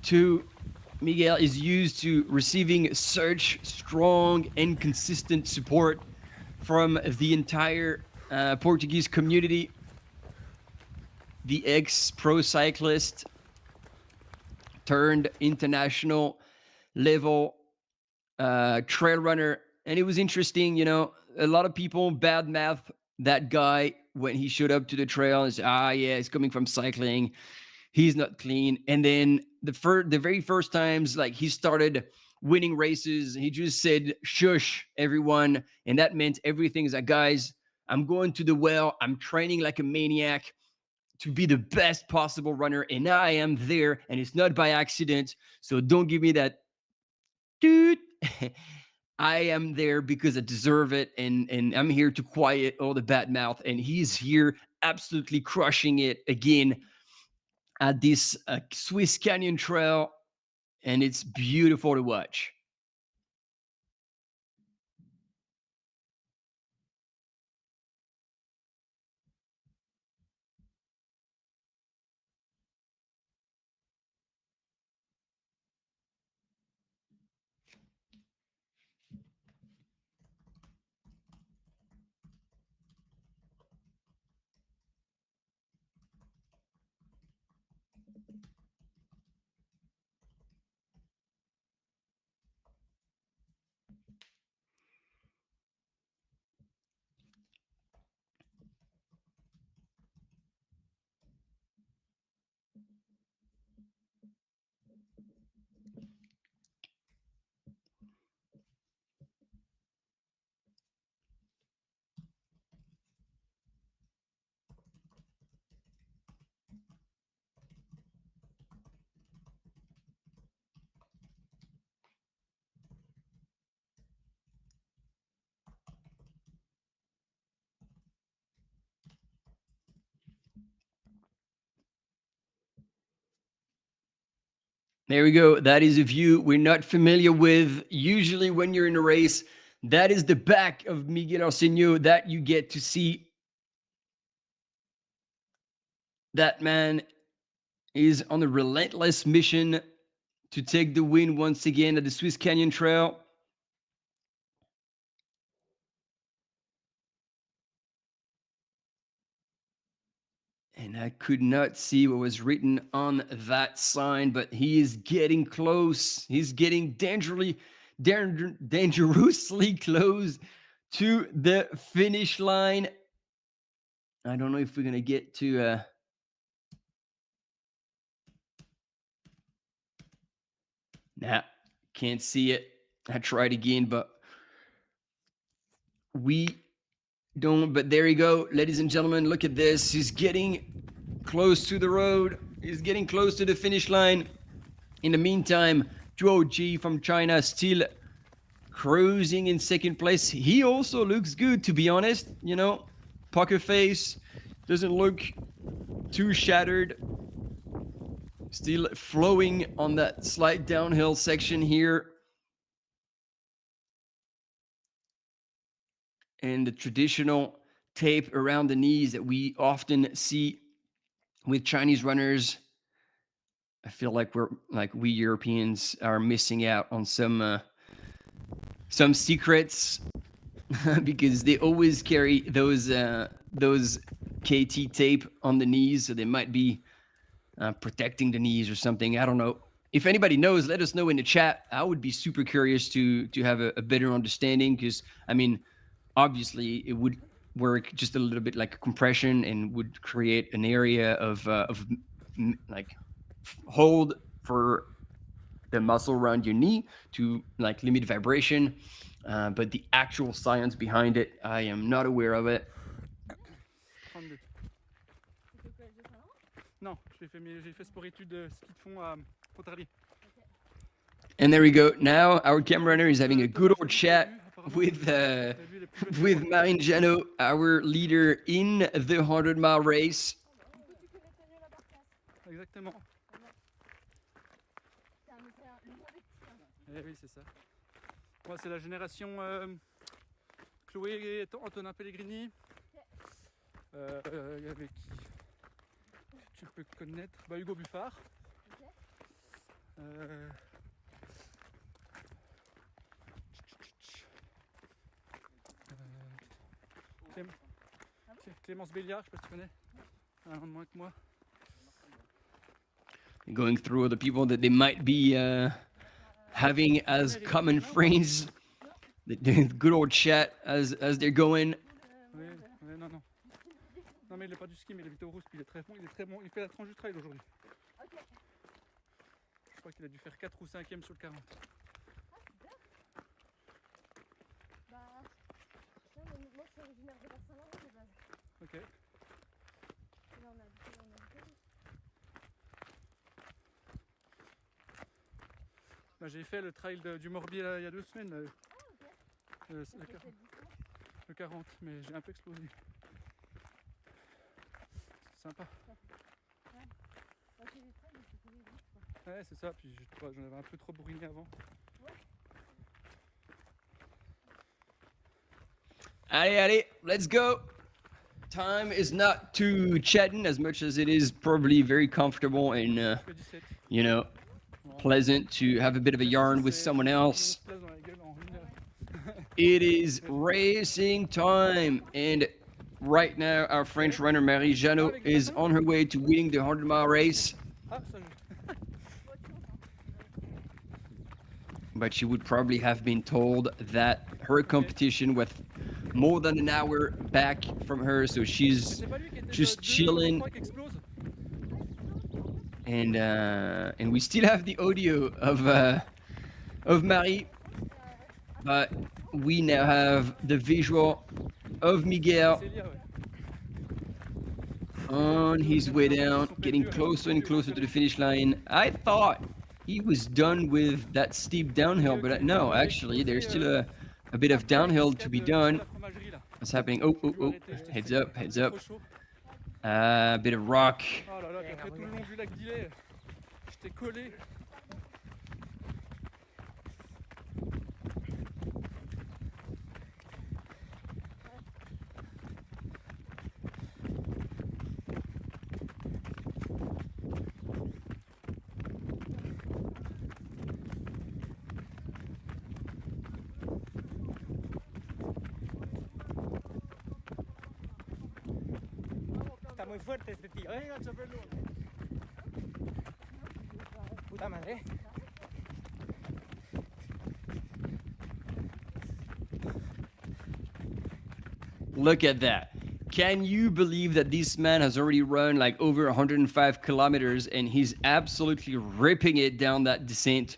to Miguel is used to receiving such strong and consistent support from the entire Portuguese community. The ex-pro cyclist turned international level trail runner. And it was interesting, you know, a lot of people bad math that guy when he showed up to the trail and said, yeah, he's coming from cycling. He's not clean. And then the very first times, like he started winning races, he just said, shush, everyone. And that meant everything is like, guys, I'm going to the well. I'm training like a maniac to be the best possible runner. And I am there. And it's not by accident. So don't give me that, dude. I am there because I deserve it, and I'm here to quiet all the bad mouth. And he's here absolutely crushing it again at this Swiss Canyon Trail, and it's beautiful to watch. There we go. That is a view we're not familiar with. Usually when you're in a race, that is the back of Miguel Arseno that you get to see. That man is on a relentless mission to take the win once again at the Swiss Canyon Trail. And I could not see what was written on that sign, but he is getting close. He's getting dangerously close to the finish line. I don't know if we're going to get to... Nah, can't see it. I tried again, but we don't. But there you go, ladies and gentlemen. Look at this. He's getting close to the road. He's getting close to the finish line. In the meantime, Zhuo Ji from China still cruising in second place. He also looks good, to be honest. You know, poker face, doesn't look too shattered. Still flowing on that slight downhill section here. And the traditional tape around the knees that we often see with Chinese runners. I feel like we Europeans are missing out on some secrets because they always carry those KT tape on the knees, so they might be protecting the knees or something. I don't know. If anybody knows, let us know in the chat. I would be super curious to have a better understanding, because I mean, obviously it would work just a little bit like a compression and would create an area of like hold for the muscle around your knee to like limit vibration. But the actual science behind it, I am not aware of it. 32. Non, j'ai fait sport études ski de fond à Pontarlier. And there we go. Now our camera runner is having a good old chat with Marine Jeannot, our leader in the 100-mile race. Exactement. Eh oui, c'est ça. Moi, c'est la génération Chloé et Antonin Pellegrini. Il y avait qui tu peux connaître, Hugo Buffard. Clémence Béliard, je sais pas si tu connais. Un an de moins que moi. Going through the people that they might be having as common friends. Good old chat as they're going. Oui, oui, non. Non, mais il n'est pas du ski, mais il habite au Rousse, puis il est très bon. Il fait la tranche du trail aujourd'hui. Je crois qu'il a dû faire 4 ou 5e sur le 40. Moi, je suis originaire de Barcelone de base. Ok. Là, on a habité. Bah, j'ai fait le trail du Morbier là, il y a 2 semaines. Là. Le 40, mais j'ai un peu explosé. C'est sympa. Ouais, c'est ça, puis j'en avais un peu trop bourriné avant. Allez, let's go. Time is not too chatting as much as it is probably very comfortable and, you know, pleasant to have a bit of a yarn with someone else. It is racing time, and right now our French runner Marie Janot is on her way to winning the 100-mile race. But she would probably have been told that her competition with more than an hour back from her, so she's just chilling. And we still have the audio of Marie, but we now have the visual of Miguel on his way down, getting closer and closer to the finish line. I thought he was done with that steep downhill, but no, actually, there's still a bit of downhill to be done. What's happening? Oh, heads up. A bit of rock. Oh là là, t'as fait tout le long du lac d'Illet. Je t'ai collé. Está muy fuerte este tío, ¿eh? Puta madre. Look at that. Can you believe that this man has already run like over 105 kilometers and he's absolutely ripping it down that descent?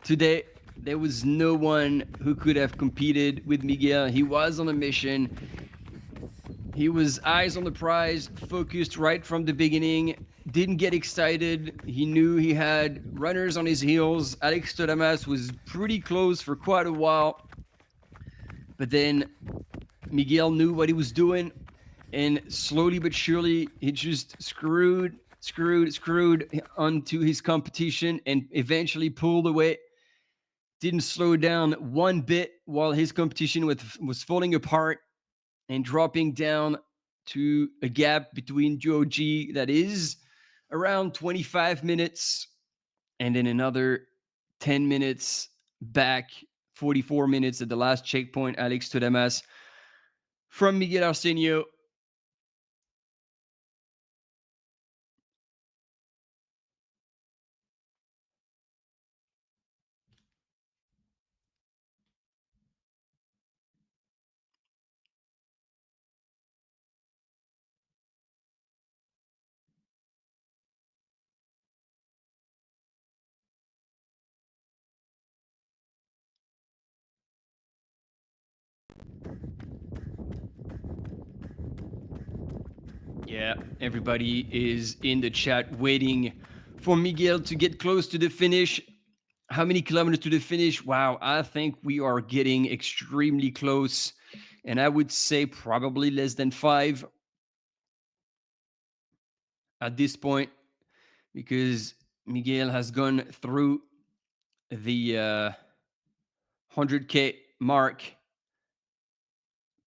Today, there was no one who could have competed with Miguel. He was on a mission. He was eyes on the prize, focused right from the beginning, didn't get excited. He knew he had runners on his heels. Alex Todamas was pretty close for quite a while. But then Miguel knew what he was doing, and slowly but surely, he just screwed onto his competition and eventually pulled away. Didn't slow down one bit while his competition was falling apart and dropping down to a gap between Duo G that is around 25 minutes and then another 10 minutes back, 44 minutes at the last checkpoint, Alex Todamas from Miguel Arseno. Yeah, everybody is in the chat waiting for Miguel to get close to the finish. How many kilometers to the finish? Wow, I think we are getting extremely close. And I would say probably less than 5 at this point, because Miguel has gone through the 100K mark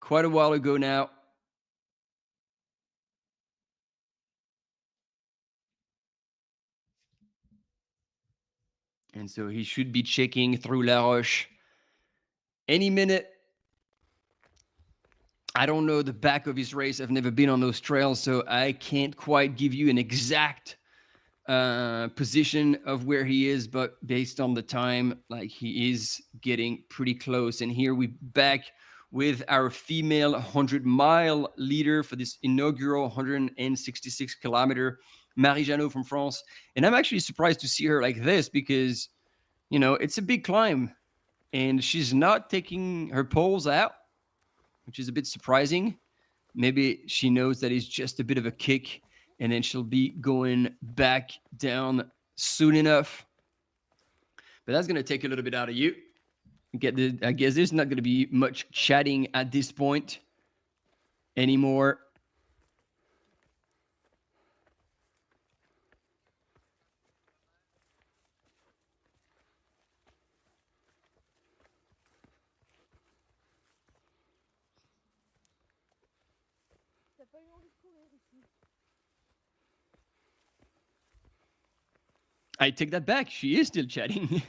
quite a while ago now. And so he should be checking through La Roche any minute. I don't know the back of his race. I've never been on those trails, so I can't quite give you an exact position of where he is, but based on the time, like, he is getting pretty close. And here we back with our female 100-mile leader for this inaugural 166 kilometer, Marie Janot from France. And I'm actually surprised to see her like this because, you know, it's a big climb and she's not taking her poles out, which is a bit surprising. Maybe she knows that it's just a bit of a kick and then she'll be going back down soon enough. But that's going to take a little bit out of you. I guess there's not going to be much chatting at this point anymore. T'as pas eu envie de courir ici. I take that back. She is still chatting.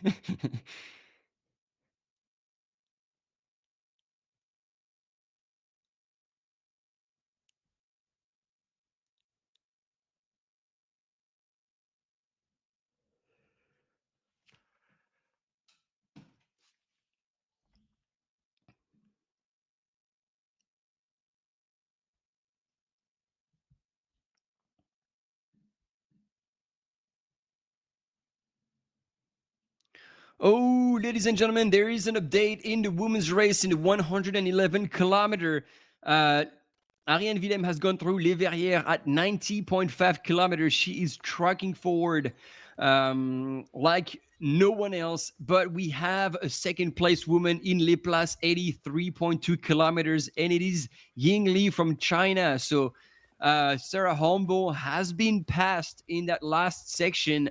Oh, ladies and gentlemen, there is an update in the women's race in the 111 kilometer. Ariane Willem has gone through Les Verrières at 90.5 kilometers. She is trucking forward like no one else, but we have a second place woman in Les Places, 83.2 kilometers, and it is Ying Li from China. So Sarah Hombo has been passed in that last section,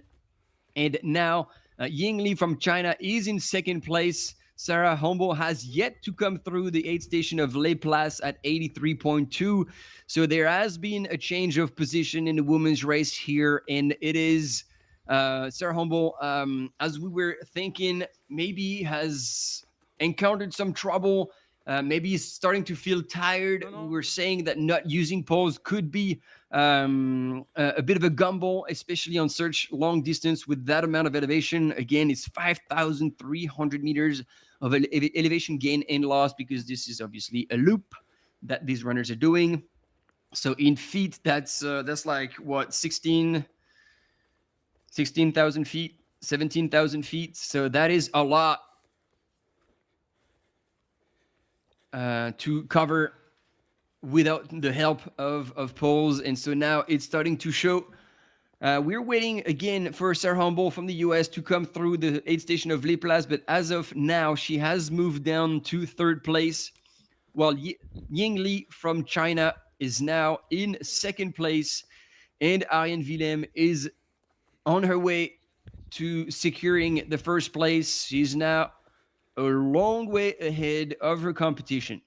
and now Ying Li from China is in second place. Sarah Hombo has yet to come through the aid station of Les Places at 83.2. So there has been a change of position in the women's race here, and it is Sarah Hombo, as we were thinking, maybe has encountered some trouble. Maybe he's starting to feel tired. We were saying that not using poles could be a bit of a gamble, especially on such long distance with that amount of elevation. Again, it's 5,300 meters of elevation gain and loss, because this is obviously a loop that these runners are doing. So in feet, that's like what, 16,000 feet, 17,000 feet. So that is a lot to cover without the help of poles. And so now it's starting to show. We're waiting again for Sarah Humble from the US to come through the aid station of Les Places, but as of now, she has moved down to third place, while Ying Li from China is now in second place, and Ariane Willem is on her way to securing the first place. She's now a long way ahead of her competition.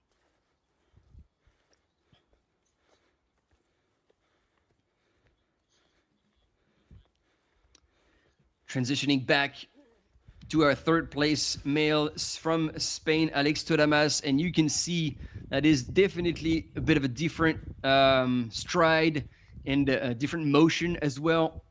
Transitioning back to our third place male from Spain, Alex Todamas, and you can see that is definitely a bit of a different stride and a different motion as well.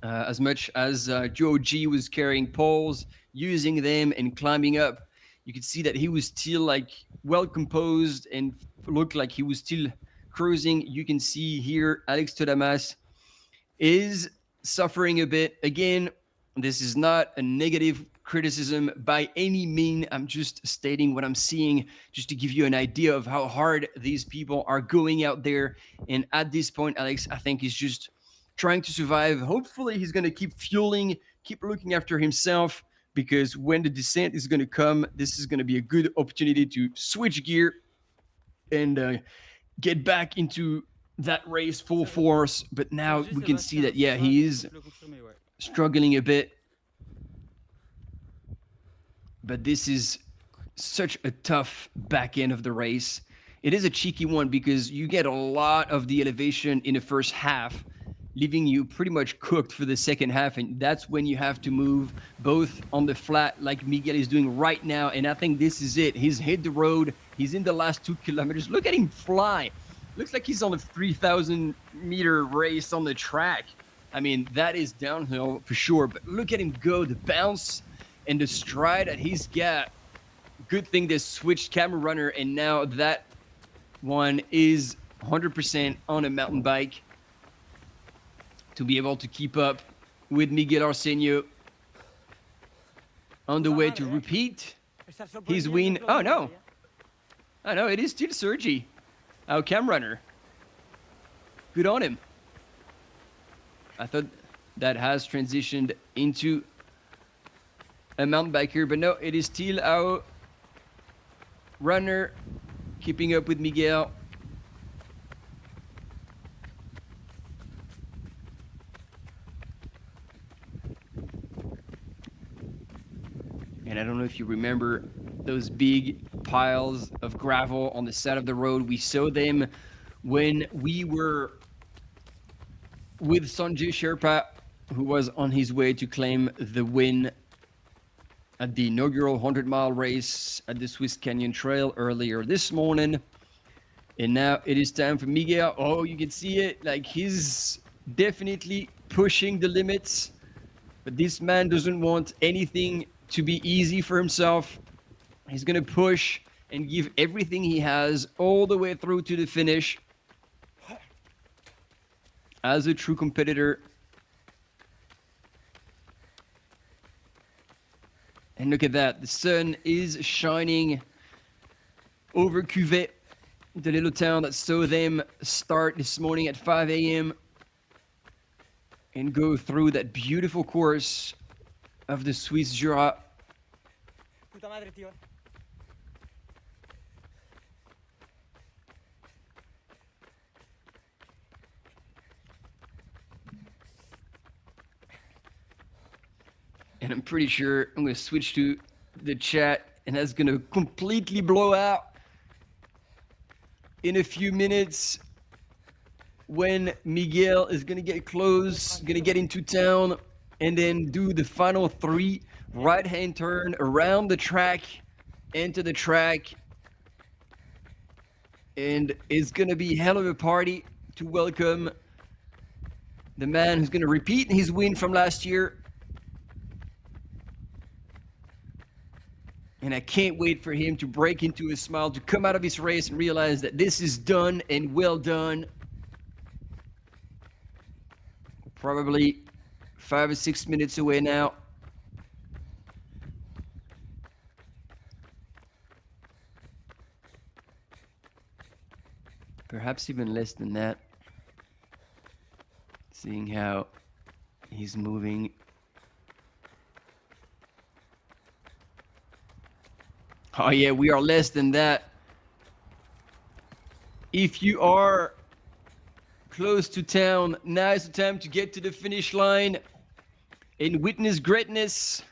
As much as Joe G was carrying poles, using them and climbing up, you could see that he was still like well composed and looked like he was still cruising. You can see here Alex Todamas is suffering a bit. Again, this is not a negative criticism by any mean. I'm just stating what I'm seeing, just to give you an idea of how hard these people are going out there. And at this point, Alex, I think, is just trying to survive. Hopefully he's going to keep fueling, keep looking after himself, because when the descent is going to come, this is going to be a good opportunity to switch gear and get back into that race full force. But now we can see that, yeah, he is struggling a bit. But this is such a tough back end of the race. It is a cheeky one because you get a lot of the elevation in the first half. leaving you pretty much cooked for the second half. And that's when you have to move both on the flat like Miguel is doing right now. And I think this is it. He's hit the road. He's in the last 2 kilometers. Look at him fly. Looks like he's on a 3,000-meter race on the track. I mean, that is downhill for sure. But look at him go, the bounce and the stride that he's got. Good thing they switched camera runner, and now that one is 100% on a mountain bike to be able to keep up with Miguel Arseno on the way to repeat his win. Oh, no. Oh, no, it is still Sergi, our cam runner. Good on him. I thought that has transitioned into a mountain biker, but no, it is still our runner keeping up with Miguel. And I don't know if you remember those big piles of gravel on the side of the road. We saw them when we were with Sanjay Sherpa, who was on his way to claim the win at the inaugural 100-mile race at the Swiss Canyon Trail earlier this morning. And now it is time for Miguel. Oh, you can see it. Like, he's definitely pushing the limits. But this man doesn't want anything to be easy for himself. He's going to push and give everything he has all the way through to the finish. As a true competitor. And look at that. The sun is shining over Cuvette, the little town that saw them start this morning at 5 a.m. and go through that beautiful course of the Swiss Jura. Puta madre, tío. And I'm pretty sure I'm going to switch to the chat, and that's going to completely blow out in a few minutes when Miguel is going to get close, going to get into town, and then do the final 3 right-hand turn around the track, into the track. And it's going to be hell of a party to welcome the man who's going to repeat his win from last year. And I can't wait for him to break into a smile, to come out of his race and realize that this is done and well done. Probably 5 or 6 minutes away now. Perhaps even less than that. Seeing how he's moving. Oh yeah, we are less than that. If you are close to town, now is the time to get to the finish line and witness greatness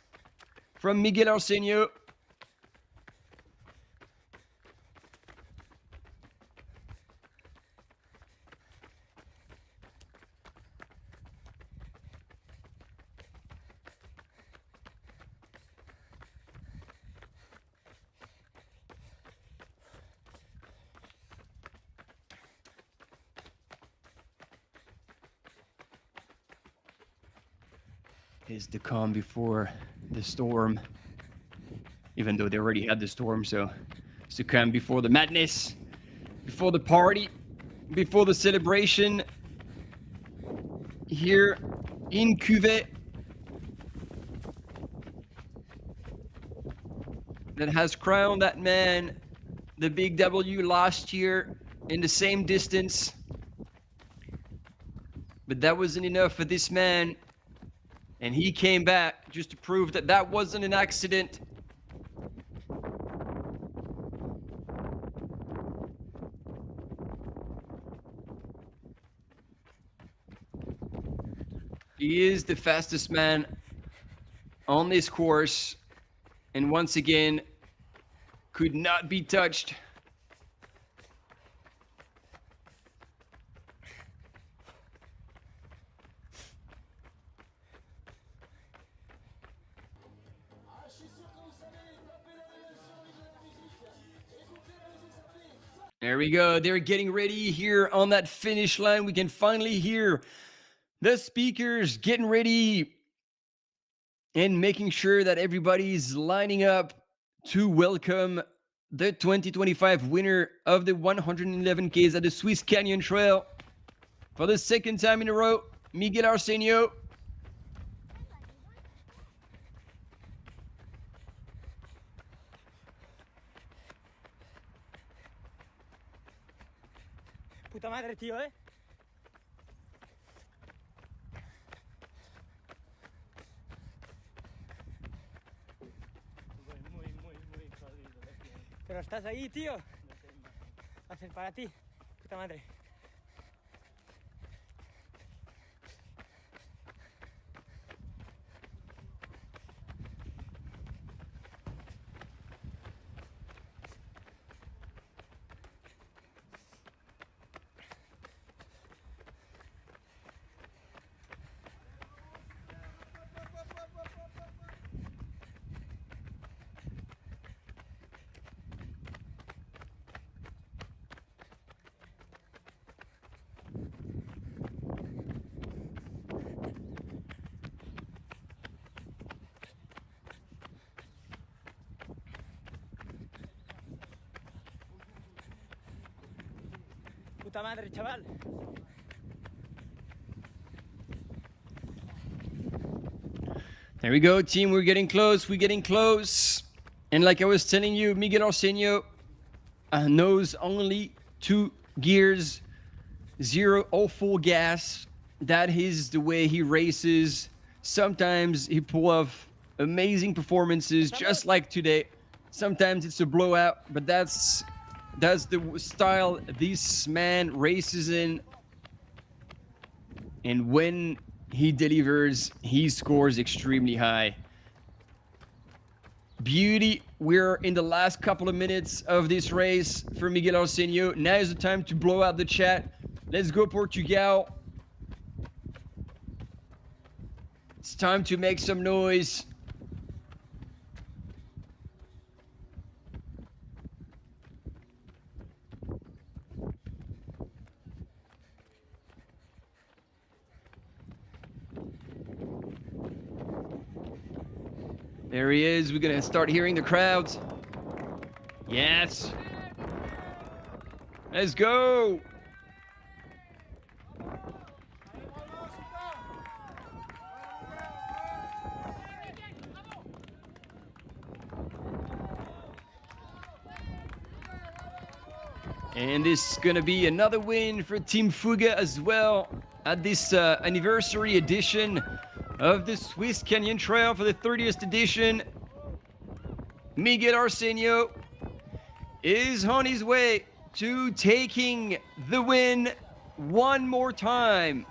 from Miguel Arseno. Is the calm before the storm, even though they already had the storm. So it's the calm before the madness, before the party, before the celebration here in Cuvette that has crowned that man the big W last year in the same distance. But that wasn't enough for this man. And he came back just to prove that that wasn't an accident. He is the fastest man on this course. And once again, could not be touched. There we go. They're getting ready here on that finish line. We can finally hear the speakers getting ready and making sure that everybody's lining up to welcome the 2025 winner of the 111Ks at the Swiss Canyon Trail for the second time in a row, Miguel Arseno. Puta madre, tío, ¿eh? Pero estás ahí, tío. Va a ser para ti, puta madre. Puta madre, chaval. There we go, team. We're getting close. We're getting close. And like I was telling you, Miguel Arseno knows only 2 gears, 0 or full gas. That is the way he races. Sometimes he pull off amazing performances, just like today. Sometimes it's a blowout, but that's the style this man races in. And when he delivers, he scores extremely high. Beauty. We're in the last couple of minutes of this race for Miguel Arseno. Now is the time to blow out the chat. Let's go, Portugal. It's time to make some noise. There he is. We're gonna start hearing the crowds. Yes. Let's go. And this is gonna be another win for Team Fuga as well at this anniversary edition of the Swiss Canyon Trail for the 30th edition. Miguel Arseno is on his way to taking the win one more time.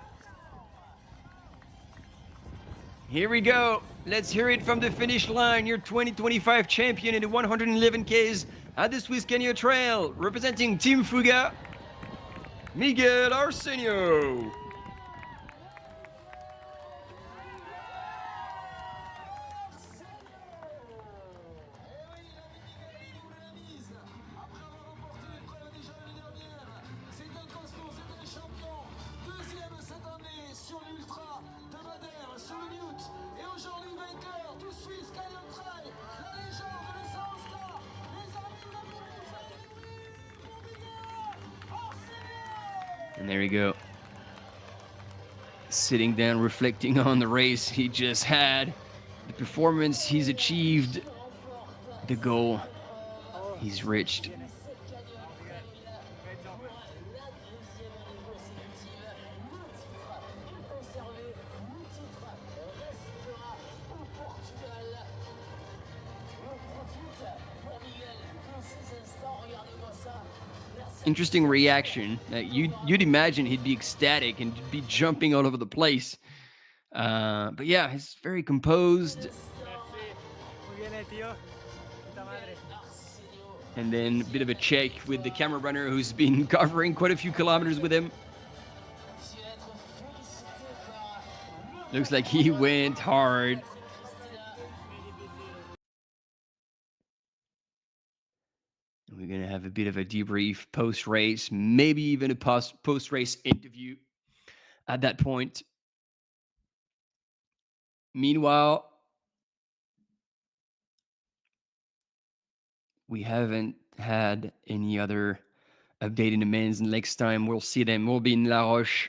Here we go. Let's hear it from the finish line. Your 2025 champion in the 111Ks at the Swiss Canyon Trail, representing Team Fuga, Miguel Arseno. And there we go. Sitting down, reflecting on the race he just had, the performance he's achieved, the goal he's reached. Interesting reaction. You'd imagine he'd be ecstatic and be jumping all over the place. But yeah, he's very composed. And then a bit of a check with the camera runner who's been covering quite a few kilometers with him. Looks like he went hard. We're going to have a bit of a debrief post-race, maybe even a post-race interview at that point. Meanwhile, we haven't had any other update in the men's, and next time we'll see them. We'll be in La Roche.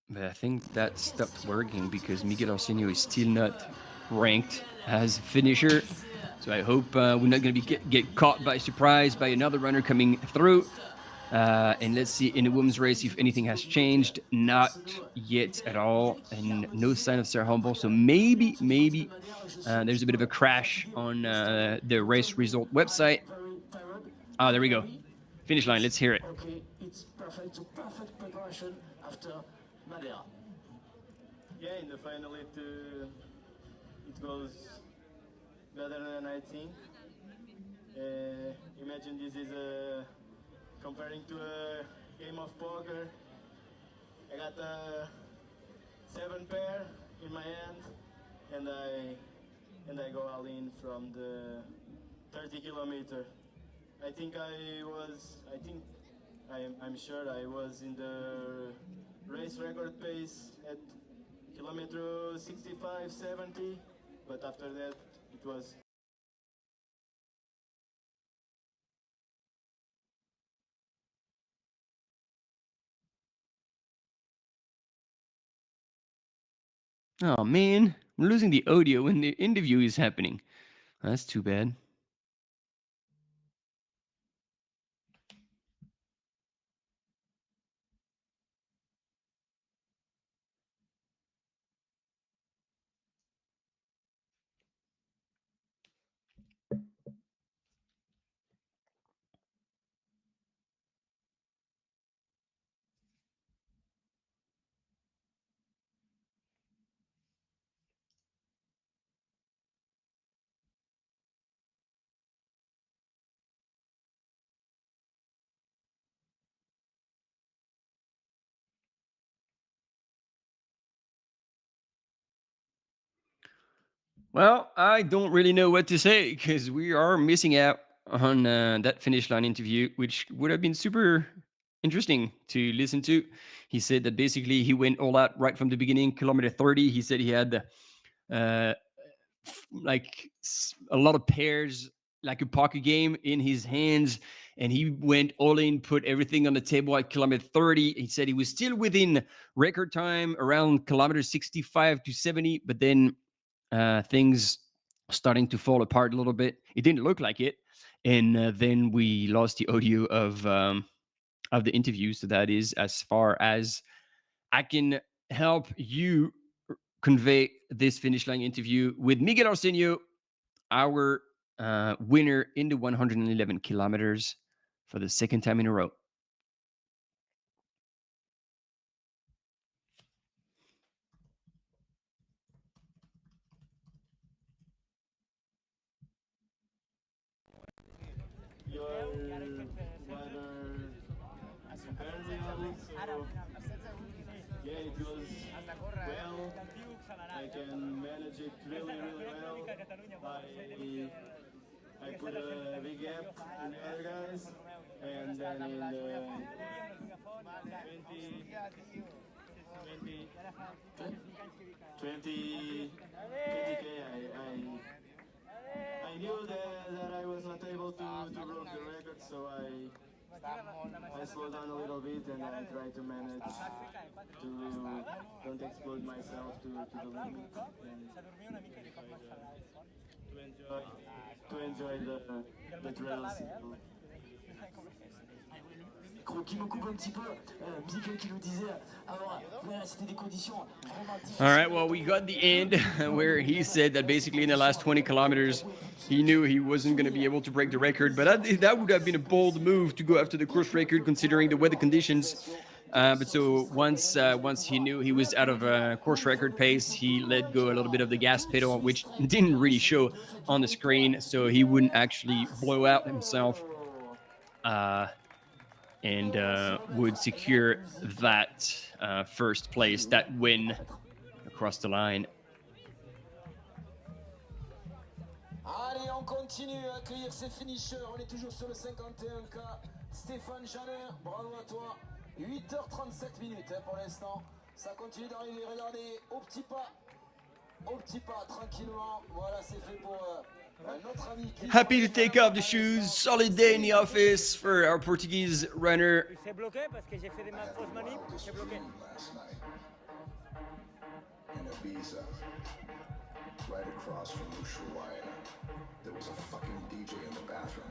But I think that stopped working because Miguel Arseno is still not ranked as finisher. So I hope we're not going to get caught by surprise by another runner coming through. And let's see in the women's race if anything has changed. Not yet at all, and no sign of Sarah Humble. So maybe there's a bit of a crash on the race result website. Ah, there we go. Finish line. Let's hear it. Okay, it's perfect. So perfect preparation after Madeira. Yeah, in the final it goes better than I think. Imagine this is comparing to a game of poker. I got a 7 pair in my hand, and I go all in from the 30 kilometer. I'm sure I was in the race record pace at kilometer 65, 70, but after that it was. Oh man, I'm losing the audio when the interview is happening. That's too bad. Well, I don't really know what to say because we are missing out on that finish line interview, which would have been super interesting to listen to. He said that basically he went all out right from the beginning, kilometer 30. He said he had like a lot of pairs, like a poker game in his hands, and he went all in, put everything on the table at kilometer 30. He said he was still within record time around kilometer 65 to 70, but then things starting to fall apart a little bit. It didn't look like it, and then we lost the audio of the interview. So that is as far as I can help you convey this finish line interview with Miguel Arseno, our winner in the 111 kilometers for the second time in a row. Yeah, it goes well. I can manage it really well. I put a big gap in the other guys, and then in the 20K, I knew that I was not able to break the record, so I slowed down a little bit and I try to manage to don't explode myself to the limit and to enjoy the trails. Qui me coupe un petit peu, Miguel qui nous disait avant, voilà, c'était des conditions vraiment difficiles. All right, well, we got the end where he said that basically in the last 20 kilometers, he knew he wasn't going to be able to break the record, but that would have been a bold move to go after the course record considering the weather conditions. But so once he knew he was out of course record pace, he let go a little bit of the gas pedal, which didn't really show on the screen, so he wouldn't actually blow out himself. And would secure that first place, that win across the line. Allez, on continue à accueillir ces finishers. On est toujours sur le 51K. Stéphane Janin, bravo à toi. 8h37 minutes pour l'instant. Ça continue d'arriver. Regardez, au petit pas, tranquillement. Voilà, c'est fait pour notre ami. Happy to take off the shoes. Solid day in the office for our Portuguese runner. C'est bloqué parce que j'ai fait des fausses manips. C'est bloqué. In Ibiza, right across from Ushuaia, there was a fucking DJ in the bathroom.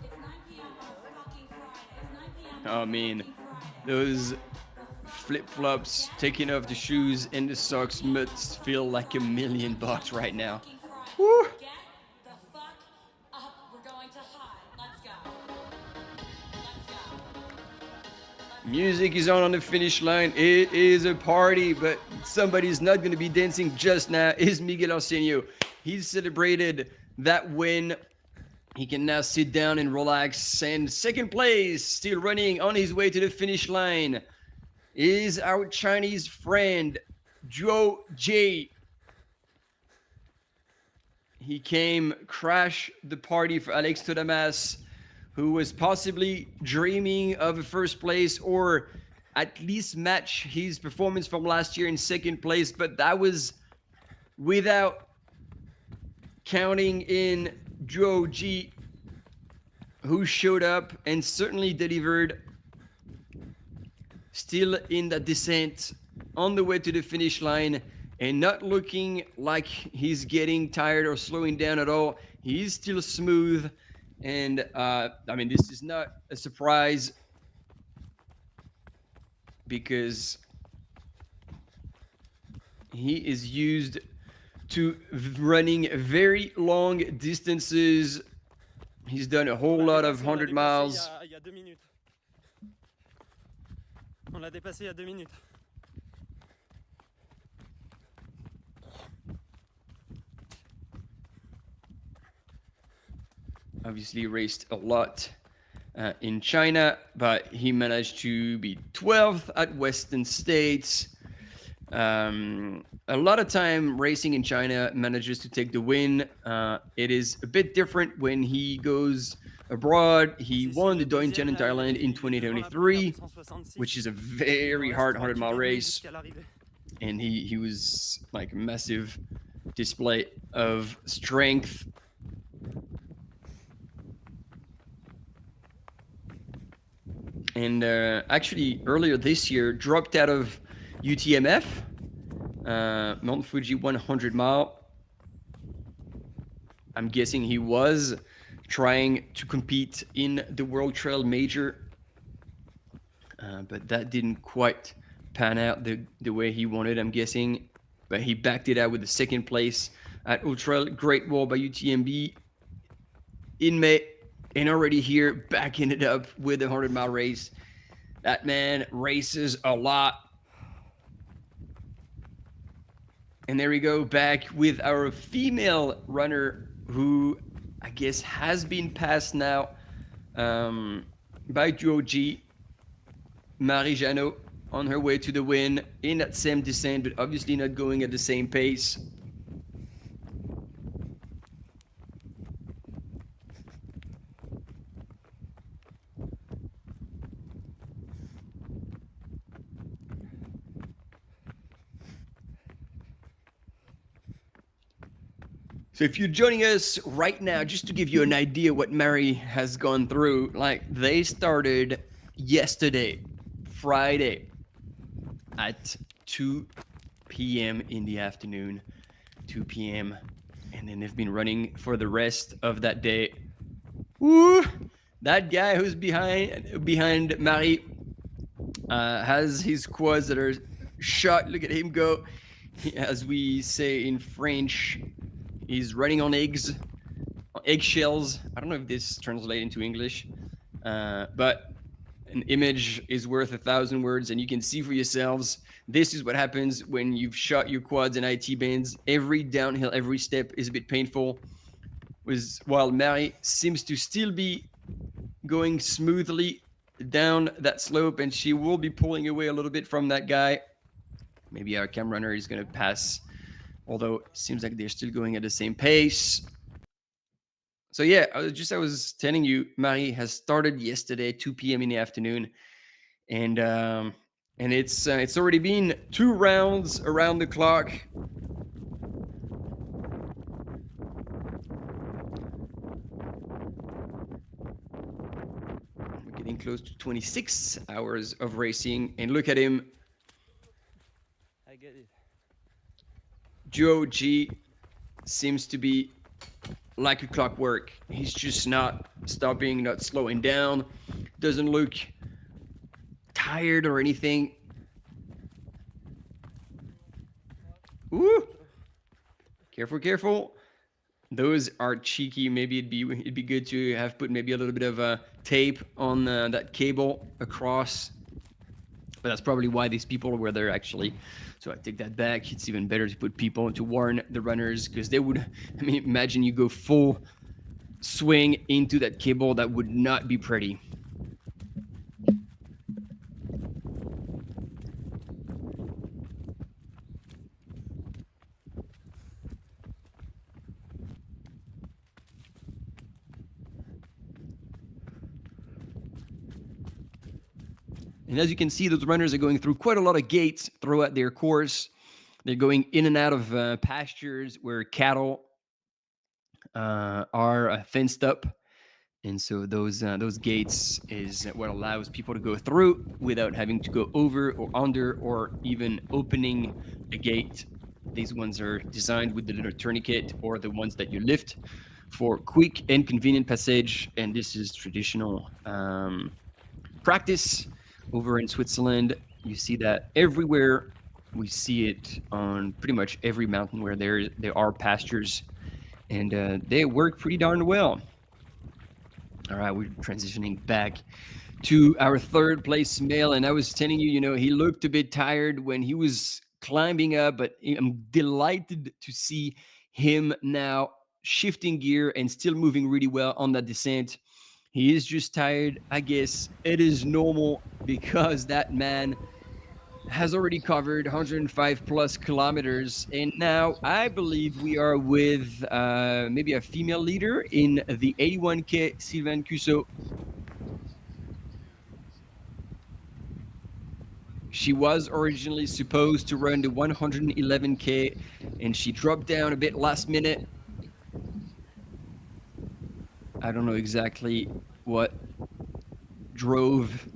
It's 9 p.m. on fucking Friday. It's 9 p.m. Oh, man. Those flip-flops, taking off the shoes and the socks must feel like $1 million right now. Woo! Get the fuck up. We're going to high. Let's go. Let's go. Music is on the finish line. It is a party, but somebody's not going to be dancing just now is Miguel Arseno. He's celebrated that win. He can now sit down and relax. And second place, still running on his way to the finish line, is our Chinese friend, Zhou Jie. He came crash the party for Alex Todamas, who was possibly dreaming of a first place or at least match his performance from last year in second place, but that was without counting in Zhou Jie, who showed up and certainly delivered, still in the descent on the way to the finish line and not looking like he's getting tired or slowing down at all. He's still smooth. And I mean, this is not a surprise because he is used to running very long distances. He's done a whole lot of 100 miles. Il y a 2 minutes. On l'a dépassé il y a 2 minutes. Obviously raced a lot in China, but he managed to be 12th at Western States. A lot of time racing in China manages to take the win. It is a bit different when he goes abroad. He won the Dointian in Thailand in 2023, which is a very hard 100-mile race. And he was like a massive display of strength. And actually earlier this year dropped out of UTMF, Mount Fuji 100 mile. I'm guessing he was trying to compete in the World Trail Major, but that didn't quite pan out the way he wanted, I'm guessing. But he backed it out with the second place at Ultra Great Wall by UTMB in May. And already here, backing it up with the 100-mile race. That man races a lot. And there we go, back with our female runner who I guess has been passed now by Zhou Jie, Marie Janot, on her way to the win in that same descent, but obviously not going at the same pace. So if you're joining us right now, just to give you an idea what Mary has gone through, like they started yesterday, Friday, at 2 p.m. in the afternoon, 2 p.m. And then they've been running for the rest of that day. Woo! That guy who's behind Mary has his quads that are shot. Look at him go. As we say in French, he's running on eggshells. I don't know if this translates into English, but an image is worth 1,000 words, and you can see for yourselves. This is what happens when you've shot your quads and IT bands. Every downhill, every step is a bit painful. While Mary seems to still be going smoothly down that slope, and she will be pulling away a little bit from that guy. Maybe our cam runner is going to pass, although it seems like they're still going at the same pace. So yeah, I was telling you, Marie has started yesterday, 2 p.m. in the afternoon, and it's already been 2 rounds around the clock. We're getting close to 26 hours of racing, and look at him. I get it. Joe G seems to be like a clockwork. He's just not stopping, not slowing down. Doesn't look tired or anything. Ooh! Careful, careful. Those are cheeky. Maybe it'd be good to have put maybe a little bit of tape on that cable across. But that's probably why these people were there, actually. So I take that back. It's even better to put people to warn the runners, because they would, I mean, imagine you go full swing into that cable. That would not be pretty. And as you can see, those runners are going through quite a lot of gates throughout their course. They're going in and out of pastures where cattle are fenced up. And so those gates is what allows people to go through without having to go over or under or even opening a gate. These ones are designed with the little tourniquet or the ones that you lift for quick and convenient passage. And this is traditional practice over in Switzerland. You see that everywhere. We see it on pretty much every mountain where there are pastures, and they work pretty darn well. All right, we're transitioning back to our third place male, and I was telling you, he looked a bit tired when he was climbing up, but I'm delighted to see him now shifting gear and still moving really well on that descent. He is just tired. I guess it is normal, because that man has already covered 105 plus kilometers. And now I believe we are with maybe a female leader in the 81K, Sylvain Cusso. She was originally supposed to run the 111K, and she dropped down a bit last minute. I don't know exactly what drove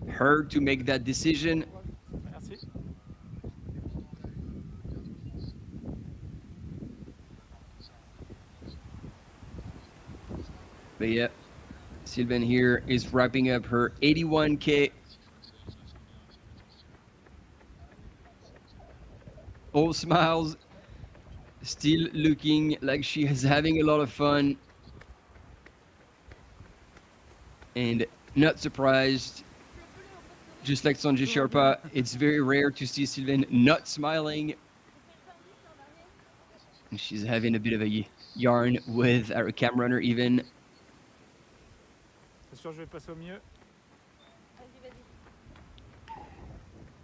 her to make that decision. Merci. But yeah, Sylvain here is wrapping up her 81K. All smiles, still looking like she is having a lot of fun. And not surprised, just like Sanjay Sherpa, it's very rare to see Sylvain not smiling. And she's having a bit of a yarn with our cam runner even. C'est sûr, je vais passer au milieu.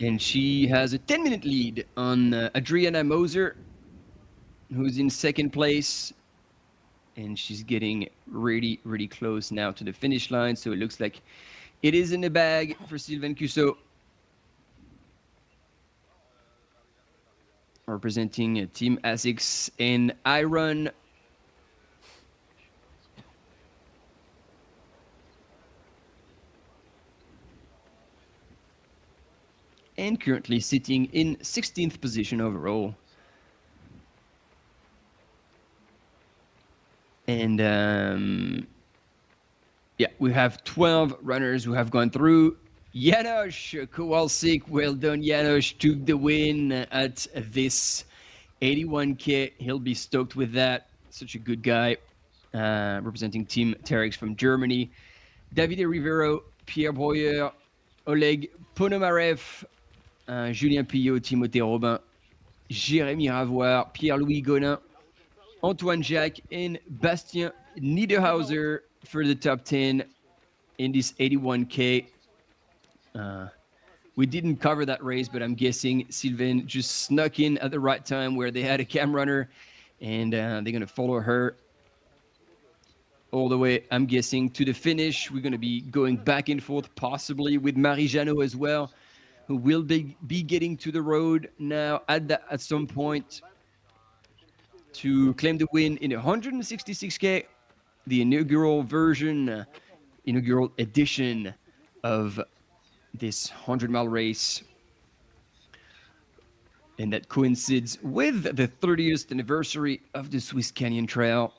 And she has a 10-minute lead on Adriana Moser, who's in second place. And she's getting really, really close now to the finish line. So it looks like it is in the bag for Sylvain Cusso. Representing Team ASICS in Iron. And currently sitting in 16th position overall. And yeah, we have 12 runners who have gone through. Janos Kowalczyk, well done, Janos, took the win at this 81K. He'll be stoked with that. Such a good guy, representing Team Terex from Germany. Davide Rivero, Pierre Boyer, Oleg Ponomarev, Julien Pillot, Timothée Robin, Jérémy Ravoire, Pierre-Louis Gonin, Antoine Jacques, and Bastien Niederhauser for the top 10 in this 81K. We didn't cover that race, but I'm guessing Sylvain just snuck in at the right time where they had a cam runner, and they're going to follow her. all the way, I'm guessing, to the finish. We're going to be going back and forth, possibly with Marie Janot as well, who will be getting to the road now at some point to claim the win in 166K, the inaugural version, inaugural edition of this 100-mile race. And that coincides with the 30th anniversary of the Swiss Canyon Trail.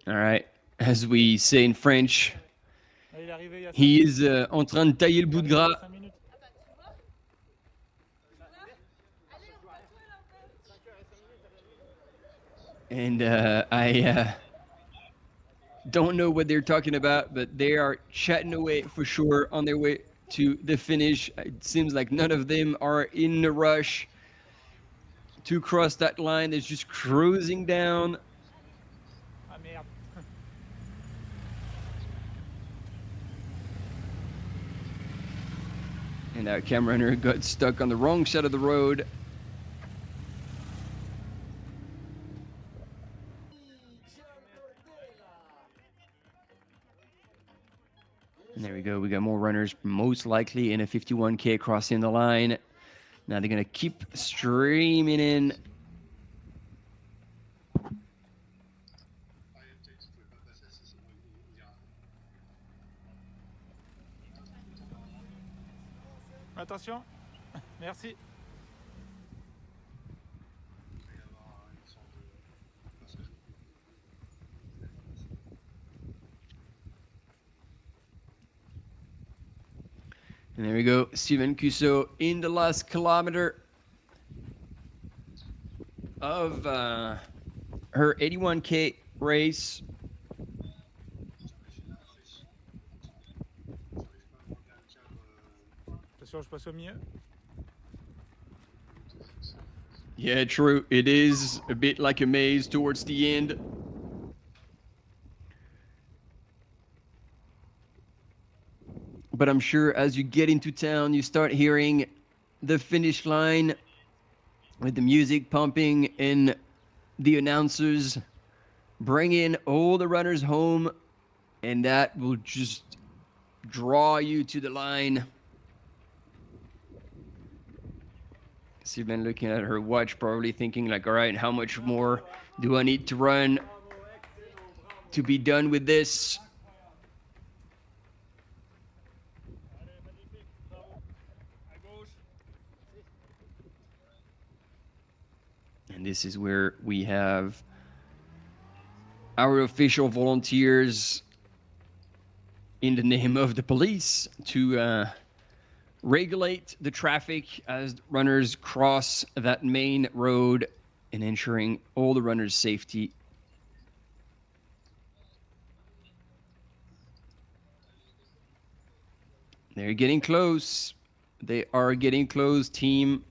All right, as we say in French, he is en train de tailler le bout de gras. And I don't know what they're talking about, but they are chatting away for sure on their way to the finish. It seems like none of them are in a rush to cross that line. They're just cruising down. And our camera runner got stuck on the wrong side of the road. And there we go. We got more runners, most likely in a 51K crossing the line. Now they're going to keep streaming in. Attention. Merci. And there we go, Sylvain Cusso in the last kilometer of her 81K race. Attention, je passe au milieu. Yeah, true. It is a bit like a maze towards the end. But I'm sure as you get into town, you start hearing the finish line with the music pumping and the announcers bringing all the runners home, and that will just draw you to the line. Sylvain looking at her watch, probably thinking like, all right, how much more do I need to run to be done with this? And this is where we have our official volunteers in the name of the police to regulate the traffic as runners cross that main road and ensuring all the runners' safety. They're getting close. They are getting close, team.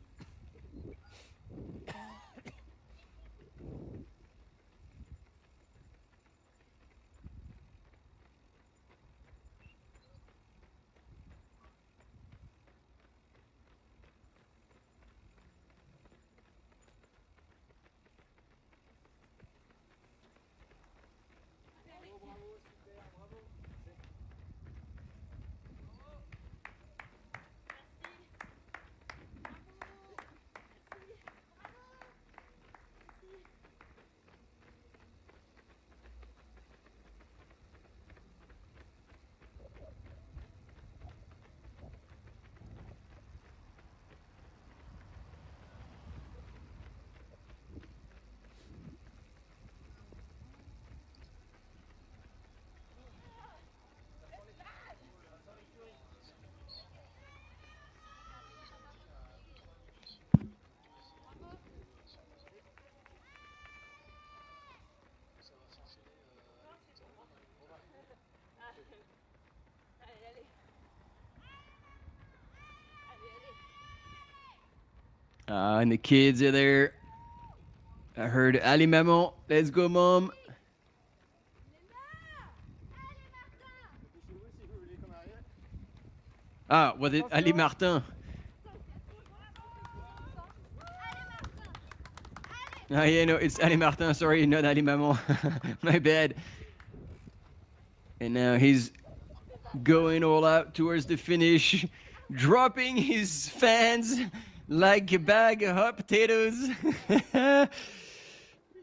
And the kids are there. I heard Allez maman, let's go mom. Ah, was it Ali Martin? Ah, yeah, no, it's Ali Martin. Sorry, not Ali Maman. My bad. And now he's going all out towards the finish, dropping his fans like a bag of hot potatoes.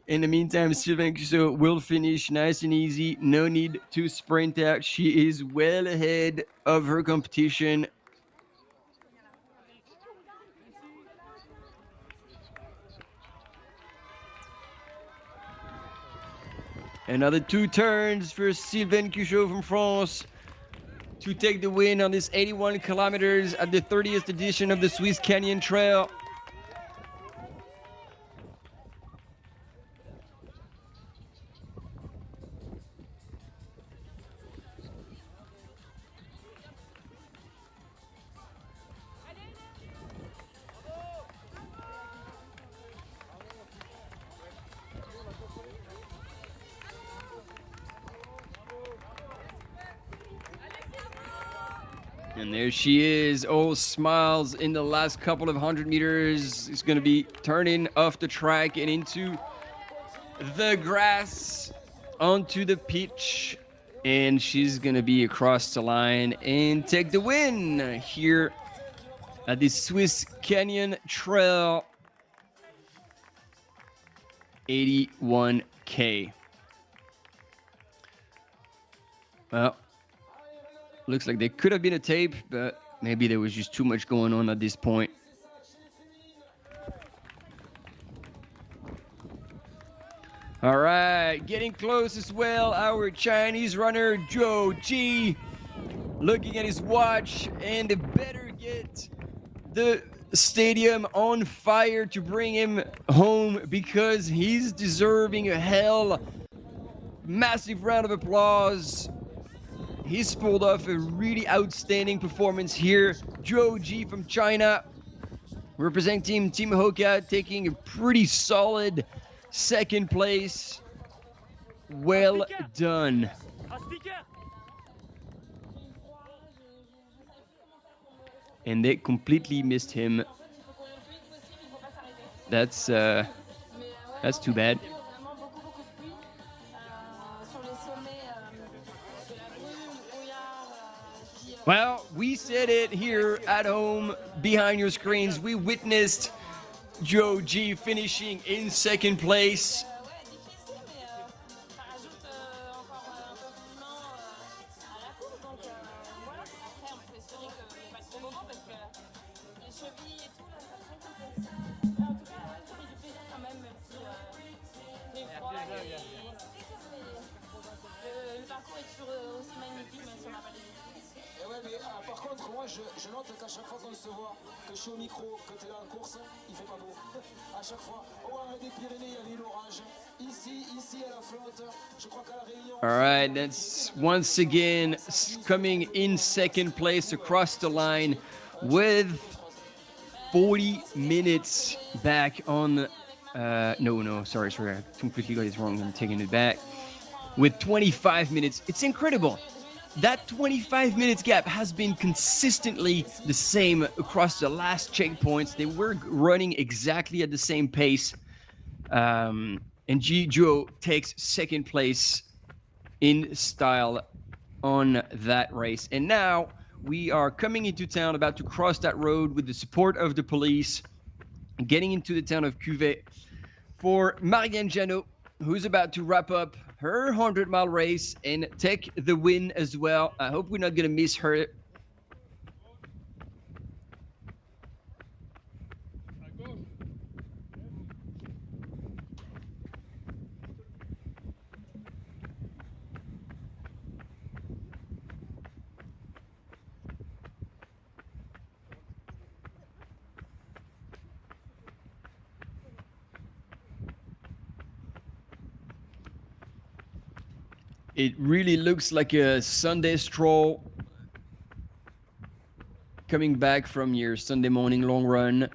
In the meantime, Sylvain Cussot will finish nice and easy. No need to sprint out. She is well ahead of her competition. Another 2 turns for Sylvain Cussot from France to take the win on this 81 kilometers at the 30th edition of the Swiss Canyon Trail. And there she is, all smiles in the last couple of 100 meters. It's going to be turning off the track and into the grass, onto the pitch. And she's going to be across the line and take the win here at the Swiss Canyon Trail. 81K. Well, looks like there could have been a tape, but maybe there was just too much going on at this point. All right, getting close as well. Our Chinese runner, Zhou Ji, looking at his watch and better get the stadium on fire to bring him home because he's deserving a hell. Massive round of applause. He's pulled off a really outstanding performance here. Zhou Ji from China, representing Team Hoka, taking a pretty solid second place. Well done. And they completely missed him. That's too bad. Well, we said it here at home, behind your screens. We witnessed Zhou Ji finishing in second place. Je note qu'à chaque fois qu'on se voit, que je suis au micro, que tu es là en course, il fait pas beau. À chaque fois, au Arrêt des Pyrénées, il y avait l'orage. Ici, à la flotte, je crois qu'à la Réunion. All right, that's once again coming in second place across the line with 40 minutes back on. Sorry, I completely got it wrong. I'm taking it back. With 25 minutes, it's incredible. That 25 minutes gap has been consistently the same across the last checkpoints. They were running exactly at the same pace. And Zhou takes second place in style on that race. And now we are coming into town, about to cross that road with the support of the police, getting into the town of Cuvée for Marianne Janot, who's about to wrap up her 100-mile race and take the win as well. I hope we're not going to miss her. It really looks like a Sunday stroll coming back from your Sunday morning long run.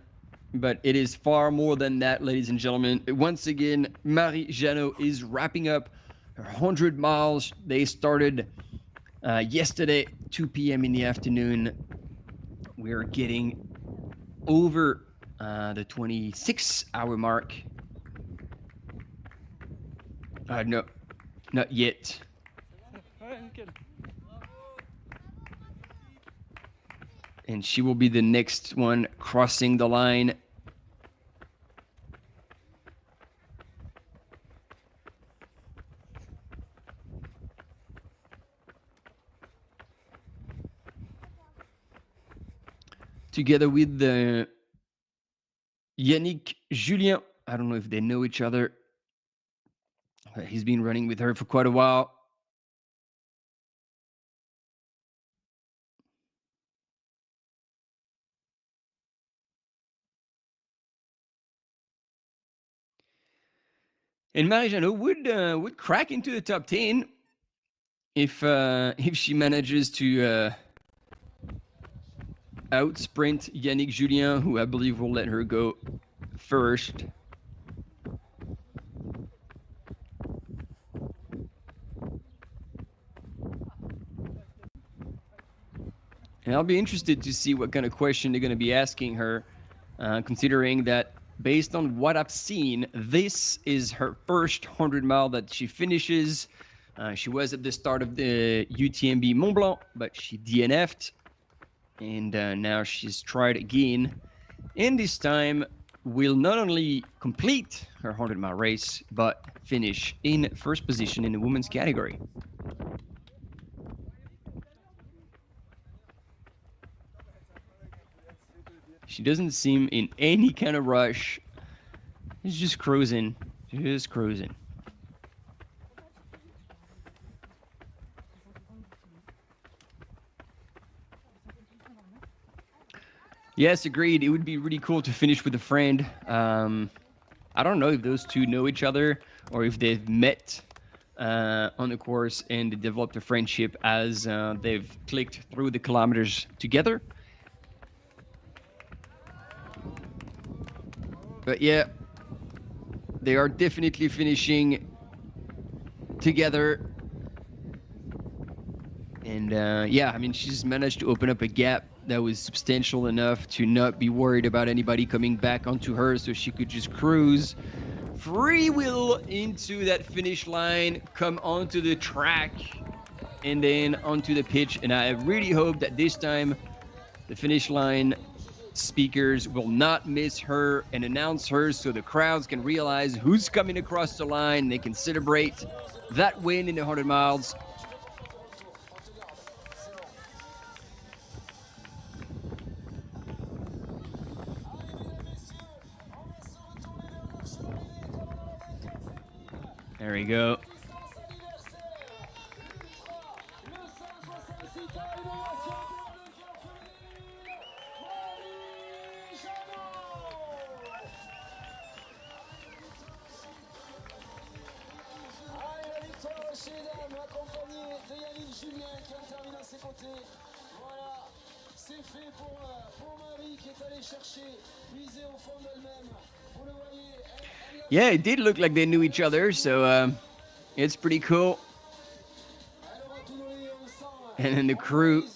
but it is far more than that, ladies and gentlemen. Once again, Marie Jeannot is wrapping up her 100 miles. They started yesterday, 2 p.m. in the afternoon. We're getting over the 26-hour mark. No, not yet. And she will be the next one crossing the line. Together with Yannick Julien. I don't know if they know each other. He's been running with her for quite a while. And Marie Jeannot would crack into the top 10 if she manages to out-sprint Yannick Julien, who I believe will let her go first. And I'll be interested to see what kind of question they're going to be asking her, considering that based on what I've seen, this is her first 100 mile that she finishes. She was at the start of the UTMB Mont Blanc, but she DNF'd. And now she's tried again. And this time will not only complete her 100-mile race, but finish in first position in the women's category. She doesn't seem in any kind of rush. She's just cruising. Just cruising. Yes, agreed. It would be really cool to finish with a friend. I don't know if those two know each other or if they've met on the course and they developed a friendship as they've clicked through the kilometers together. But yeah, they are definitely finishing together. And yeah, I mean, she's managed to open up a gap that was substantial enough to not be worried about anybody coming back onto her, so she could just cruise free wheel into that finish line, come onto the track, and then onto the pitch. And I really hope that this time the finish line speakers will not miss her and announce her so the crowds can realize who's coming across the line. They can celebrate that win in the 100 miles. There we go. Yeah, it did look like they knew each other, so it's pretty cool. And then the crew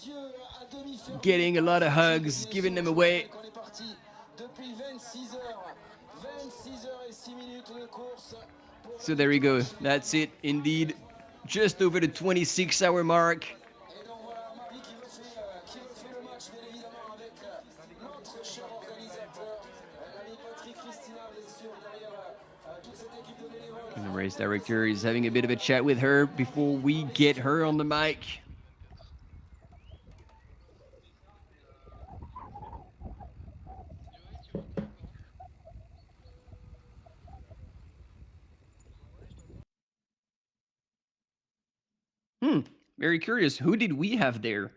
getting a lot of hugs, giving them away. So there we go. That's it, indeed. Just over the 26-hour mark. And the race director is having a bit of a chat with her before we get her on the mic. Very curious. Who did we have there?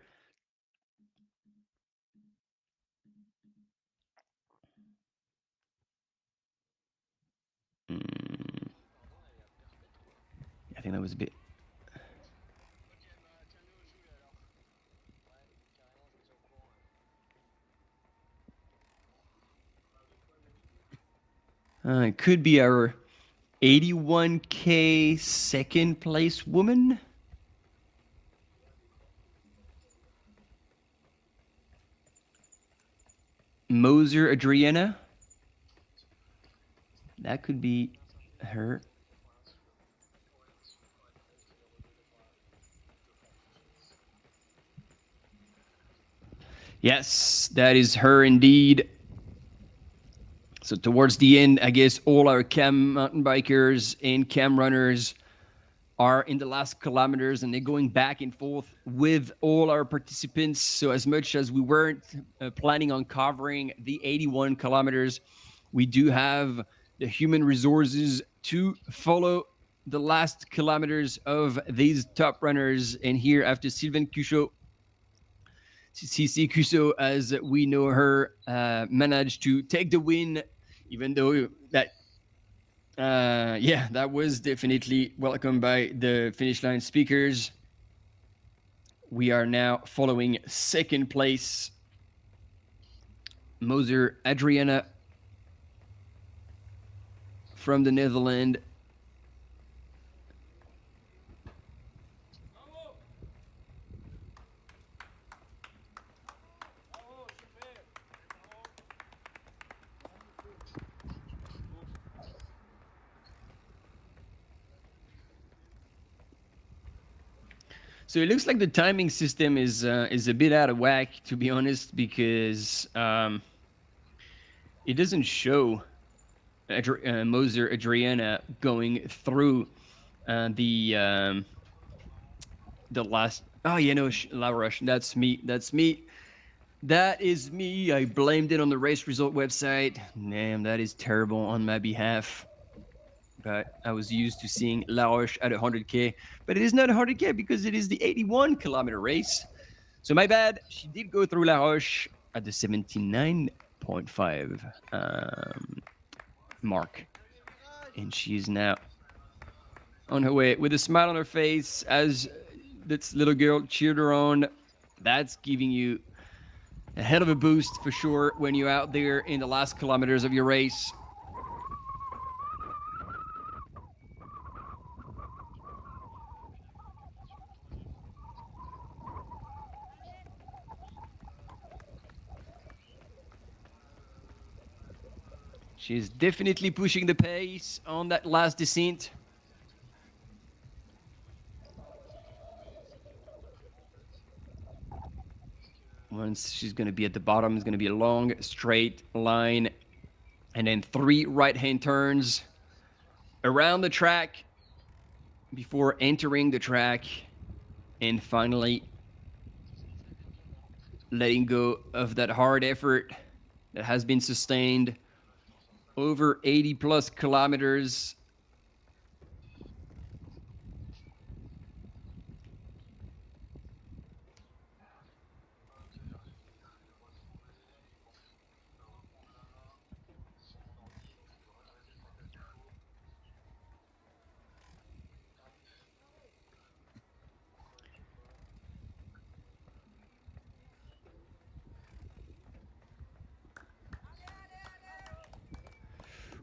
I think that was a bit... It could be our 81K second place woman. Moser Adriana. That could be her. Yes, that is her indeed. So towards the end, I guess all our cam mountain bikers and cam runners are in the last kilometers, and they're going back and forth with all our participants. So as much as we weren't planning on covering the 81 kilometers, we do have the human resources to follow the last kilometers of these top runners. And here, after Sylvain Cuchot, Cici Cuso, as we know her, managed to take the win, even though that, that was definitely welcomed by the finish line speakers. We are now following second place, Moser Adriana from the Netherlands. So it looks like the timing system is a bit out of whack, to be honest, because it doesn't show Moser Adriana going through the last. Oh, yeah, no, La Roche. That's me. That is me. I blamed it on the race result website. Damn, that is terrible on my behalf. But I was used to seeing La Roche at 100K. But it is not 100K because it is the 81-kilometer race. So my bad. She did go through La Roche at the 79.5 mark. And she is now on her way with a smile on her face as this little girl cheered her on. That's giving you a hell of a boost for sure when you're out there in the last kilometers of your race. She's definitely pushing the pace on that last descent. Once she's going to be at the bottom, it's going to be a long, straight line. And then 3 right-hand turns around the track before entering the track. And finally, letting go of that hard effort that has been sustained over 80-plus kilometers.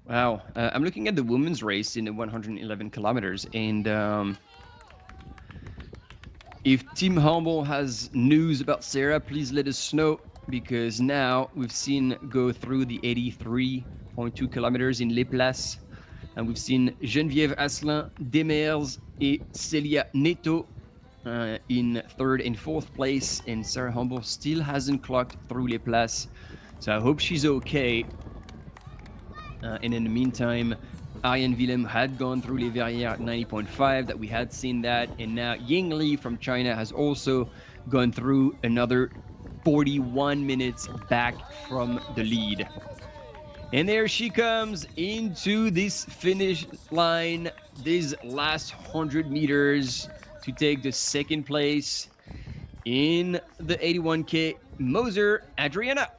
Wow. I'm looking at the women's race in the 111 kilometers, and if Team Humble has news about Sarah, please let us know, because now we've seen go through the 83.2 kilometers in Les Places, and we've seen Geneviève Asselin, Demers, et Celia Neto in 3rd and 4th place, and Sarah Humble still hasn't clocked through Les Places, so I hope she's okay. And in the meantime, Ariane Willem had gone through Les Verrières at 90.5, that we had seen that, and now Ying Li from China has also gone through another 41 minutes back from the lead. And there she comes into this finish line, these last 100 meters to take the 2nd place in the 81K, Moser Adriana.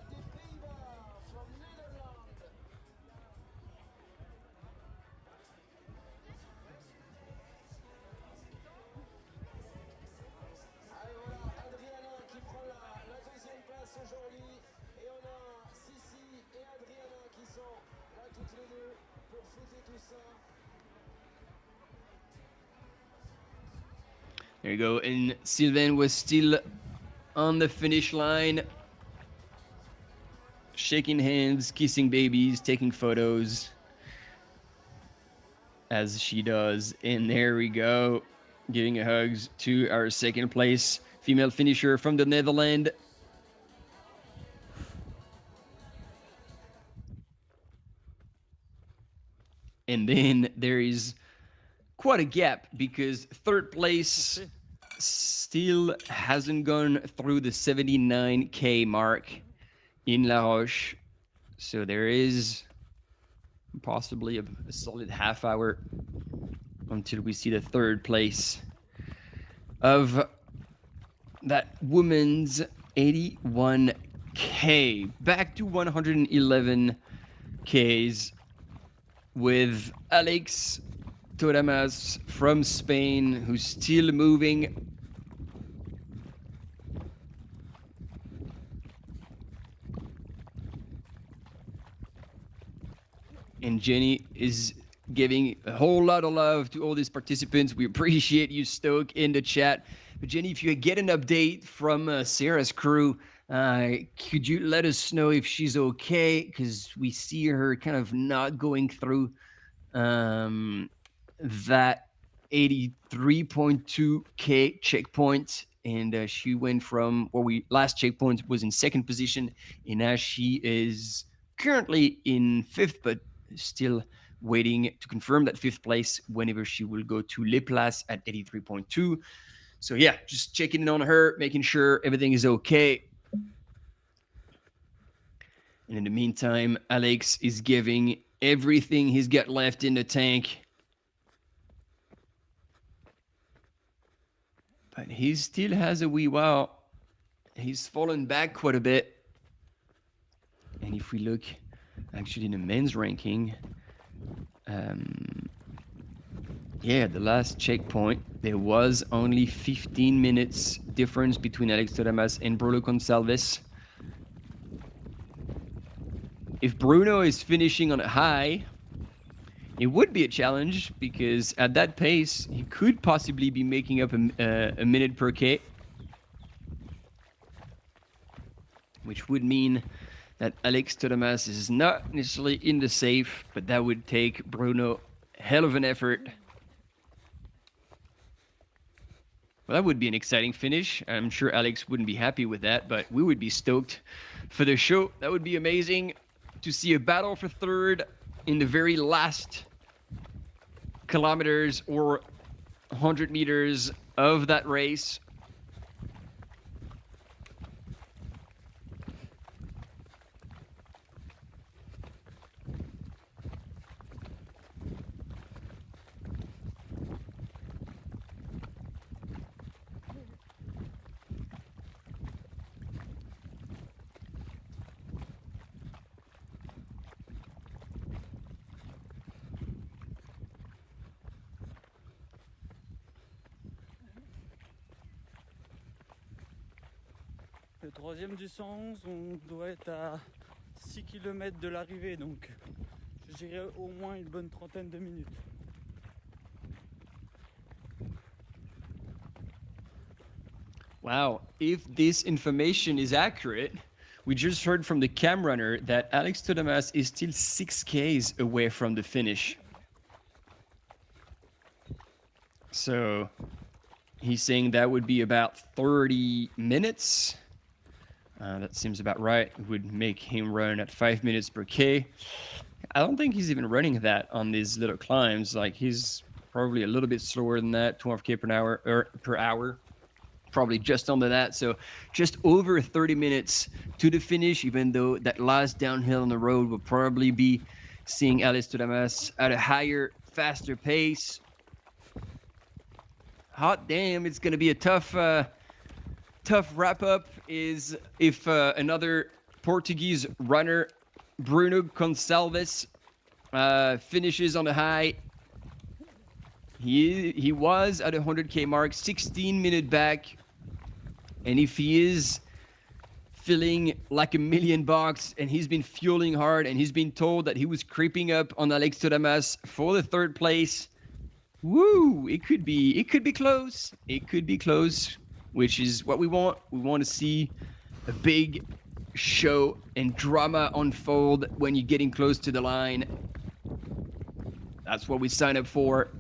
There you go. And Sylvain was still on the finish line, shaking hands, kissing babies, taking photos, as she does. And there we go, giving hugs to our second place female finisher from the Netherlands. And then there is quite a gap because third place still hasn't gone through the 79K mark in La Roche. So there is possibly a solid half hour until we see the third place of that woman's 81K. Back to 111 Ks with Alex Toramas from Spain, who's still moving. And Jenny is giving a whole lot of love to all these participants. We appreciate you, Stoke, in the chat. But Jenny, if you get an update from Sarah's crew, could you let us know if she's okay? Because we see her kind of not going through that 83.2K checkpoint. And she went from last checkpoint was in second position. And now she is currently in fifth, but still waiting to confirm that fifth place whenever she will go to Les Places at 83.2. So yeah, just checking in on her, making sure everything is okay. And in the meantime, Alex is giving everything he's got left in the tank. But he still has a wee while. He's fallen back quite a bit. And if we look actually in the men's ranking, the last checkpoint, there was only 15 minutes difference between Alex Toramas and Bruno Gonçalves. If Bruno is finishing on a high, it would be a challenge because at that pace, he could possibly be making up a minute per K, which would mean that Alex Toramas is not necessarily in the safe, but that would take Bruno a hell of an effort. Well, that would be an exciting finish. I'm sure Alex wouldn't be happy with that, but we would be stoked for the show. That would be amazing to see a battle for third in the very last kilometers or 100 meters of that race. Le troisième du 111, on doit être à 6 km de l'arrivée, donc je dirais au moins une bonne trentaine de minutes. Wow, if this information is accurate, we just heard from the cam runner that Alex Toramas is still 6 Ks away from the finish. So he's saying that would be about 30 minutes. That seems about right. It would make him run at 5 minutes per K. I don't think he's even running that on these little climbs. Like, he's probably a little bit slower than that, 12 K per hour. Probably just under that. So just over 30 minutes to the finish, even though that last downhill on the road will probably be seeing Alex Toramas at a higher, faster pace. Hot damn, it's going to be a tough wrap up is if another Portuguese runner, Bruno Gonçalves, finishes on a high. He was at a 100K mark, 16 minute back. And if he is feeling like $1,000,000, and he's been fueling hard, and he's been told that he was creeping up on Alex Thomas for the 3rd place. Woo! It could be close. It could be close, which is what we want. We want to see a big show and drama unfold when you're getting close to the line. That's what we sign up for.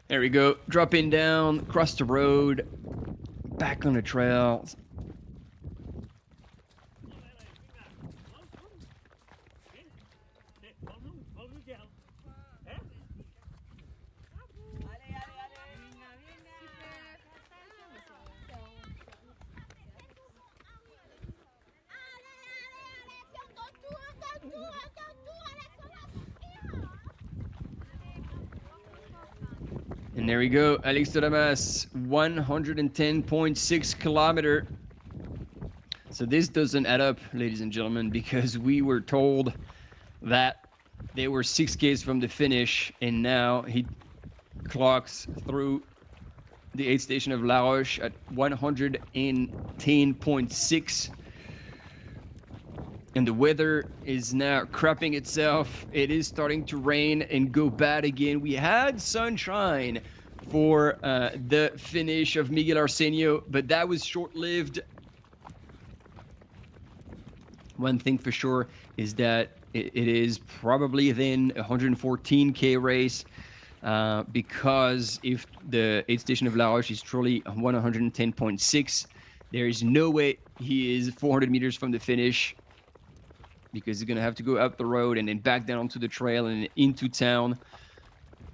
There we go. Dropping down, across the road, back on the trail. And there we go, Alex Thomas, 110.6 kilometer. So this doesn't add up, ladies and gentlemen, because we were told that they were 6Ks from the finish, and now he clocks through the aid station of La Roche at 110.6. And the weather is now crapping itself. It is starting to rain and go bad again. We had sunshine for the finish of Miguel Arseno, but that was short-lived. One thing for sure is that it is probably then a 114K race, because if the aid station of La Roche is truly 110.6, there is no way he is 400 meters from the finish, because he's going to have to go up the road and then back down onto the trail and into town.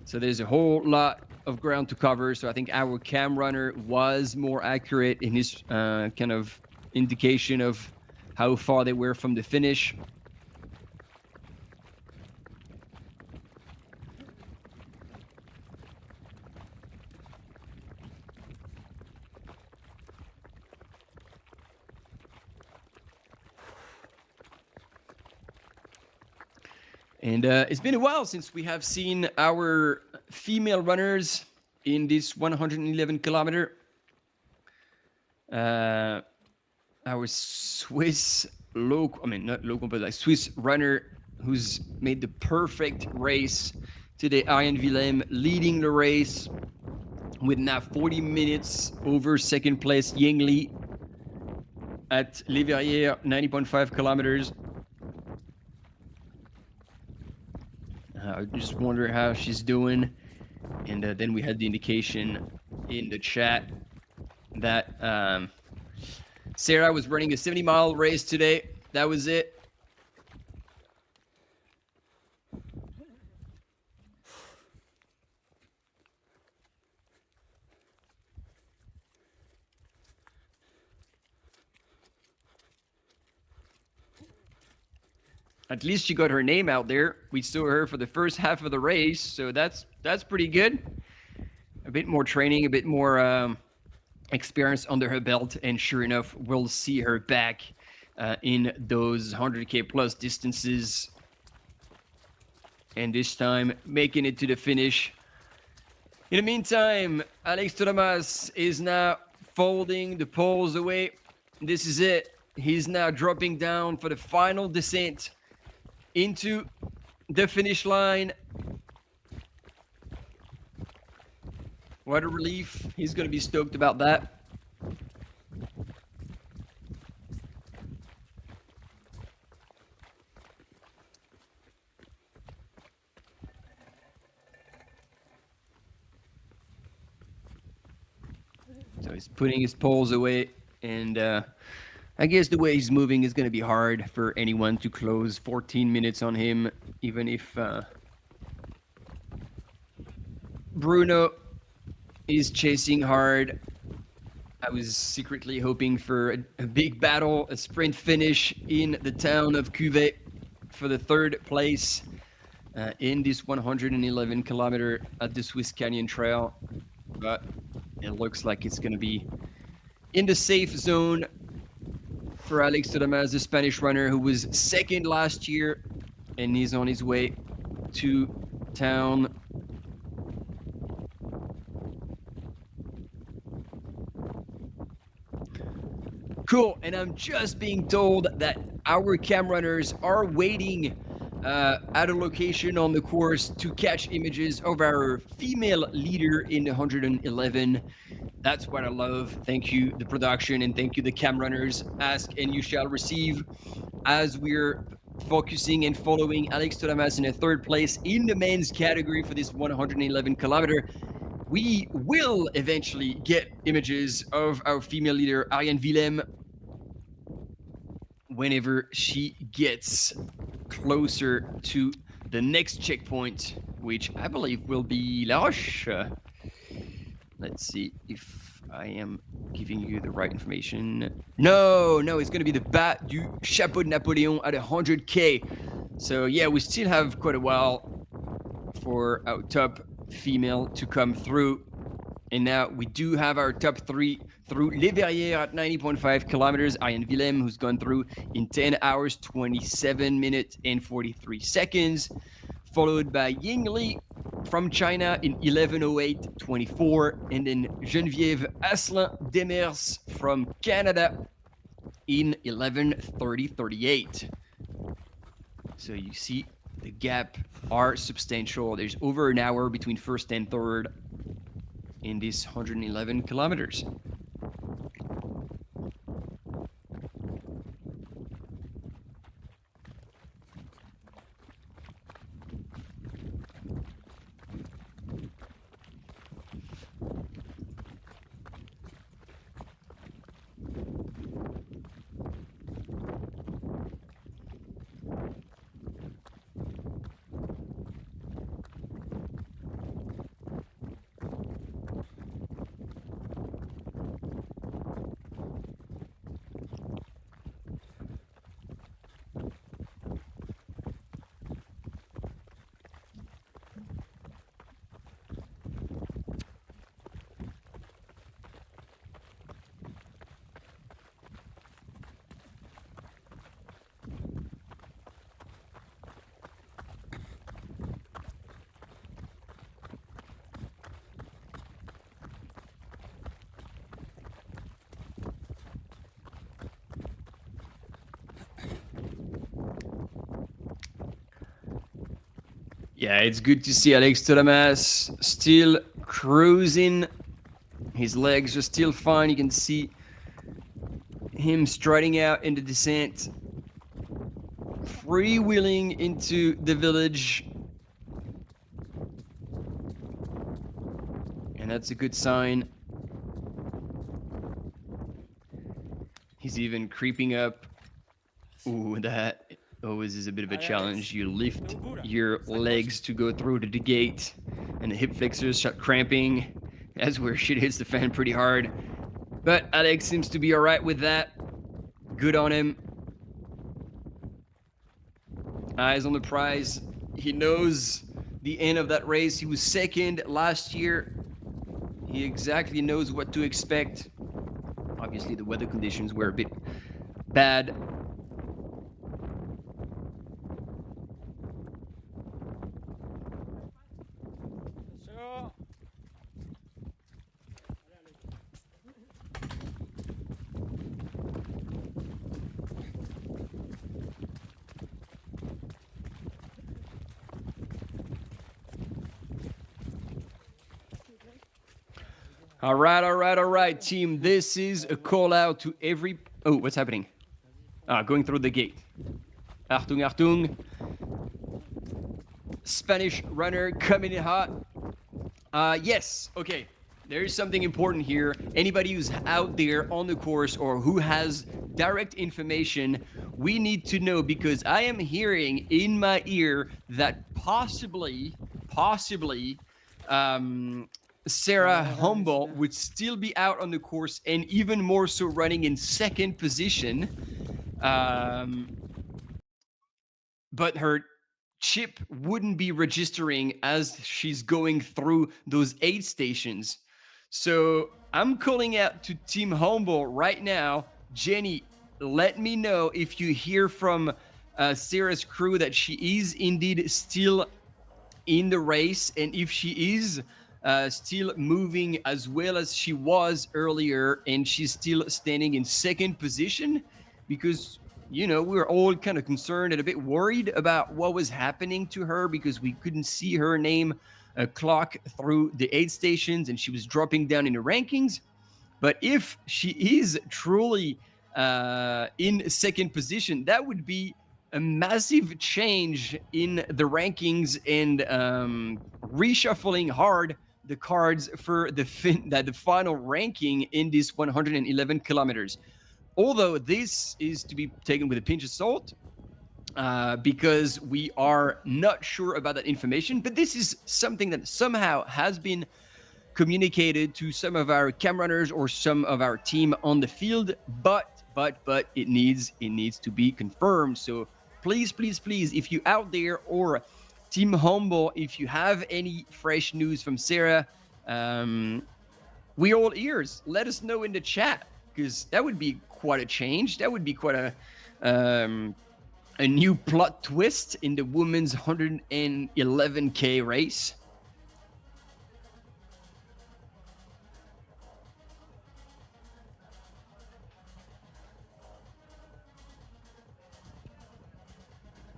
So there's a whole lot of ground to cover. So I think our cam runner was more accurate in his kind of indication of how far they were from the finish. And it's been a while since we have seen our female runners in this 111 kilometer. Our Swiss Swiss runner who's made the perfect race today, Ariane Willem, leading the race with now 40 minutes over second place, Ying Li at Les Verrières, 90.5 kilometers. I just wonder how she's doing. And then we had the indication in the chat that Sarah was running a 70-mile race today. That was it. At least she got her name out there. We saw her for the first half of the race, so that's pretty good. A bit more training, a bit more experience under her belt, and sure enough, we'll see her back in those 100K plus distances. And this time, making it to the finish. In the meantime, Alex Thomas is now folding the poles away. This is it. He's now dropping down for the final descent into the finish line. What a relief. He's going to be stoked about that. So he's putting his poles away, and I guess the way he's moving is going to be hard for anyone to close 14 minutes on him, even if Bruno is chasing hard. I was secretly hoping for a big battle, a sprint finish in the town of Cuvée for the third place. in this 111 kilometer at the Swiss Canyon Trail, but it looks like it's going to be in the safe zone for Alex Todamas, the Spanish runner who was second last year, and he's on his way to town. Cool, and I'm just being told that our cam runners are waiting at a location on the course to catch images of our female leader in the 111. That's what I love. Thank you, the production, and thank you, the cam runners. Ask and you shall receive. As we're focusing and following Alex Todamas in a third place in the men's category for this 111 kilometer, we will eventually get images of our female leader, Ariane Willem, whenever she gets closer to the next checkpoint, which I believe will be La Roche. Let's see if I am giving you the right information. No, it's going to be the Bas du Chapeau de Napoléon at 100K. So yeah, we still have quite a while for our top female to come through. And now we do have our top three through Les Verrières at 90.5 kilometers. Ariane Willem, who's gone through in 10 hours, 27 minutes, and 43 seconds. Followed by Ying Li from China in 11:08:24. And then Geneviève Asselin-Demers from Canada in 11:30:38. So you see the gap are substantial. There's over an hour between first and third in this 111 kilometers. Yeah, it's good to see Alex Todamas still cruising. His legs are still fine. You can see him striding out in the descent, freewheeling into the village. And that's a good sign. He's even creeping up. Ooh, that always is a bit of a challenge. You lift your legs to go through the gate, and the hip flexors start cramping. That's where shit hits the fan pretty hard. But Alex seems to be all right with that. Good on him. Eyes on the prize. He knows the end of that race. He was second last year. He exactly knows what to expect. Obviously, the weather conditions were a bit bad. All right, team. This is a call out to every... Oh, what's happening? Going through the gate. Achtung. Spanish runner coming in hot. Yes, okay. There is something important here. Anybody who's out there on the course or who has direct information, we need to know, because I am hearing in my ear that possibly, Sarah Humboldt would still be out on the course, and even more so running in second position. But her chip wouldn't be registering as she's going through those aid stations. So I'm calling out to Team Humble right now. Jenny, let me know if you hear from Sarah's crew that she is indeed still in the race, and if she is still moving as well as she was earlier, and she's still standing in second position, because we were all kind of concerned and a bit worried about what was happening to her because we couldn't see her name clock through the aid stations and she was dropping down in the rankings. But if she is truly in second position, that would be a massive change in the rankings and reshuffling hard the cards for the final ranking in this 111 kilometers. Although this is to be taken with a pinch of salt because we are not sure about that information, but this is something that somehow has been communicated to some of our cam runners or some of our team on the field, but it needs to be confirmed. So please, if you out there, or Team Humble, if you have any fresh news from Sarah, we all ears. Let us know in the chat, because that would be quite a change. That would be quite a new plot twist in the women's 111K race.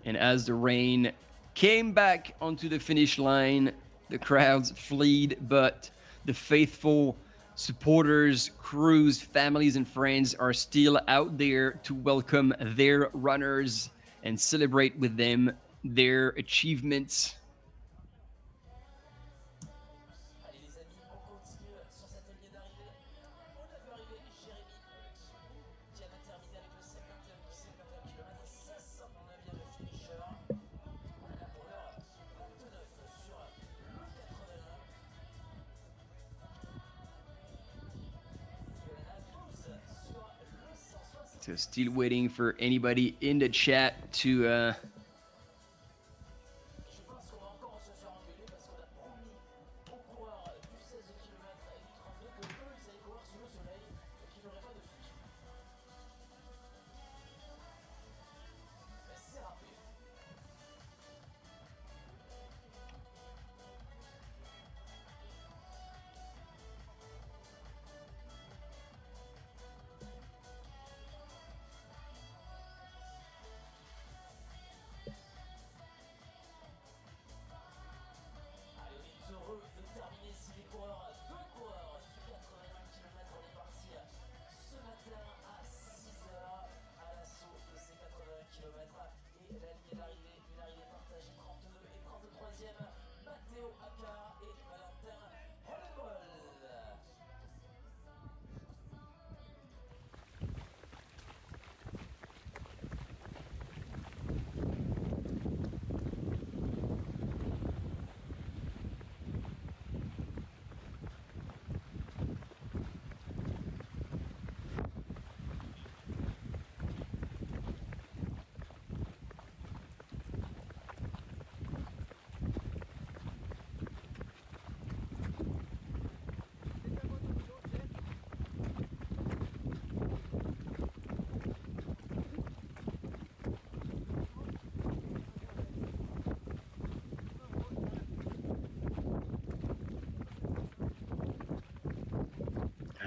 And as the rain came back onto the finish line, the crowds fled, but the faithful supporters, crews, families, and friends are still out there to welcome their runners and celebrate with them their achievements. So still waiting for anybody in the chat to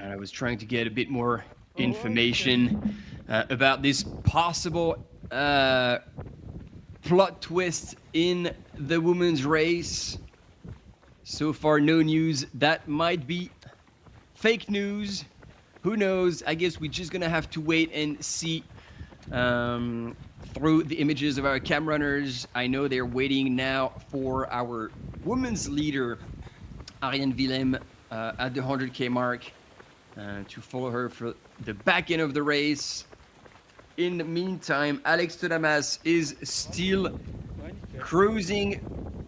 I was trying to get a bit more information about this possible plot twist in the women's race. So far, no news. That might be fake news. Who knows? I guess we're just gonna have to wait and see through the images of our cam runners. I know they're waiting now for our women's leader, Ariane Willem, at the 100K mark. To follow her for the back end of the race. In the meantime, Alex Todamas is still cruising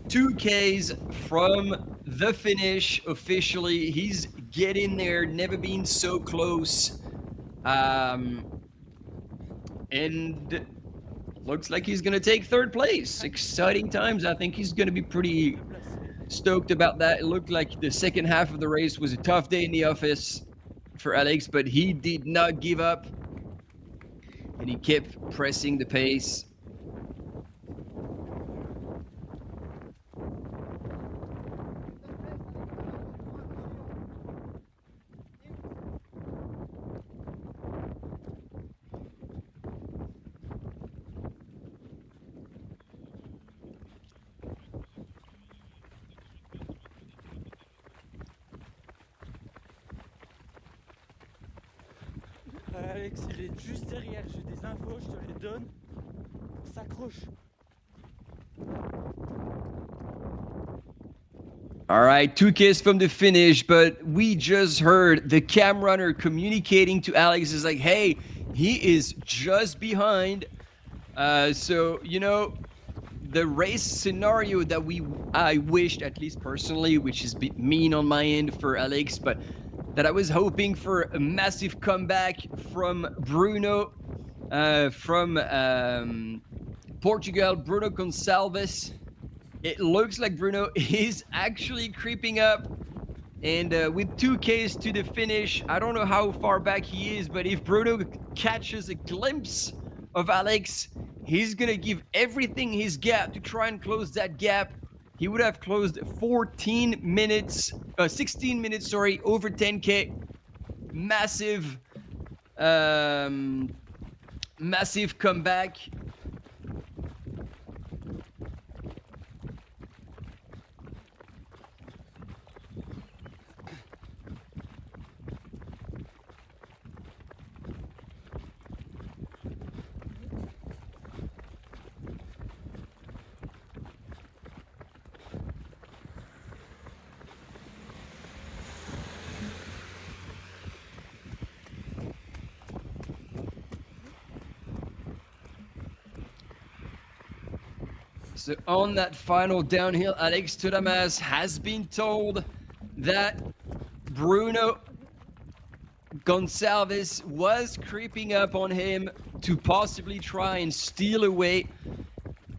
2Ks from the finish officially. He's getting there, never been so close. And looks like he's going to take third place. Exciting times. I think he's going to be pretty stoked about that. It looked like the second half of the race was a tough day in the office for Alex, but he did not give up. And he kept pressing the pace. Alex, il est juste derrière, j'ai des infos, je te les donne. S'accroche. All right, 2Ks from the finish, but we just heard the cam runner communicating to Alex is like, hey, he is just behind. So, you know, the race scenario that I wished, at least personally, which is a bit mean on my end for Alex, but that I was hoping for a massive comeback from Bruno, from Portugal, Bruno Gonçalves. It looks like Bruno is actually creeping up, and with 2Ks to the finish, I don't know how far back he is, but if Bruno catches a glimpse of Alex, he's gonna give everything he's got to try and close that gap. He would have closed 16 minutes, over 10K. Massive, massive comeback. So on that final downhill, Alex Turamas has been told that Bruno Gonçalves was creeping up on him to possibly try and steal away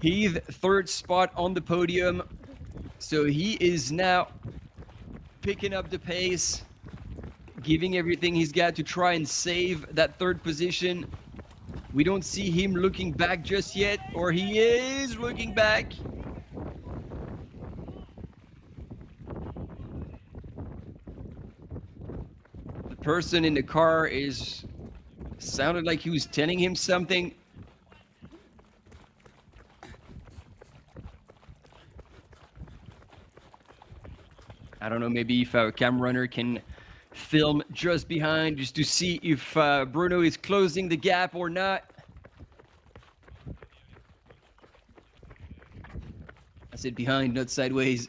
his third spot on the podium. So he is now picking up the pace, giving everything he's got to try and save that third position. We don't see him looking back just yet, or he is looking back. The person in the car sounded like he was telling him something. I don't know, maybe if our camera runner can film just behind just to see if Bruno is closing the gap or not. I said behind, not sideways.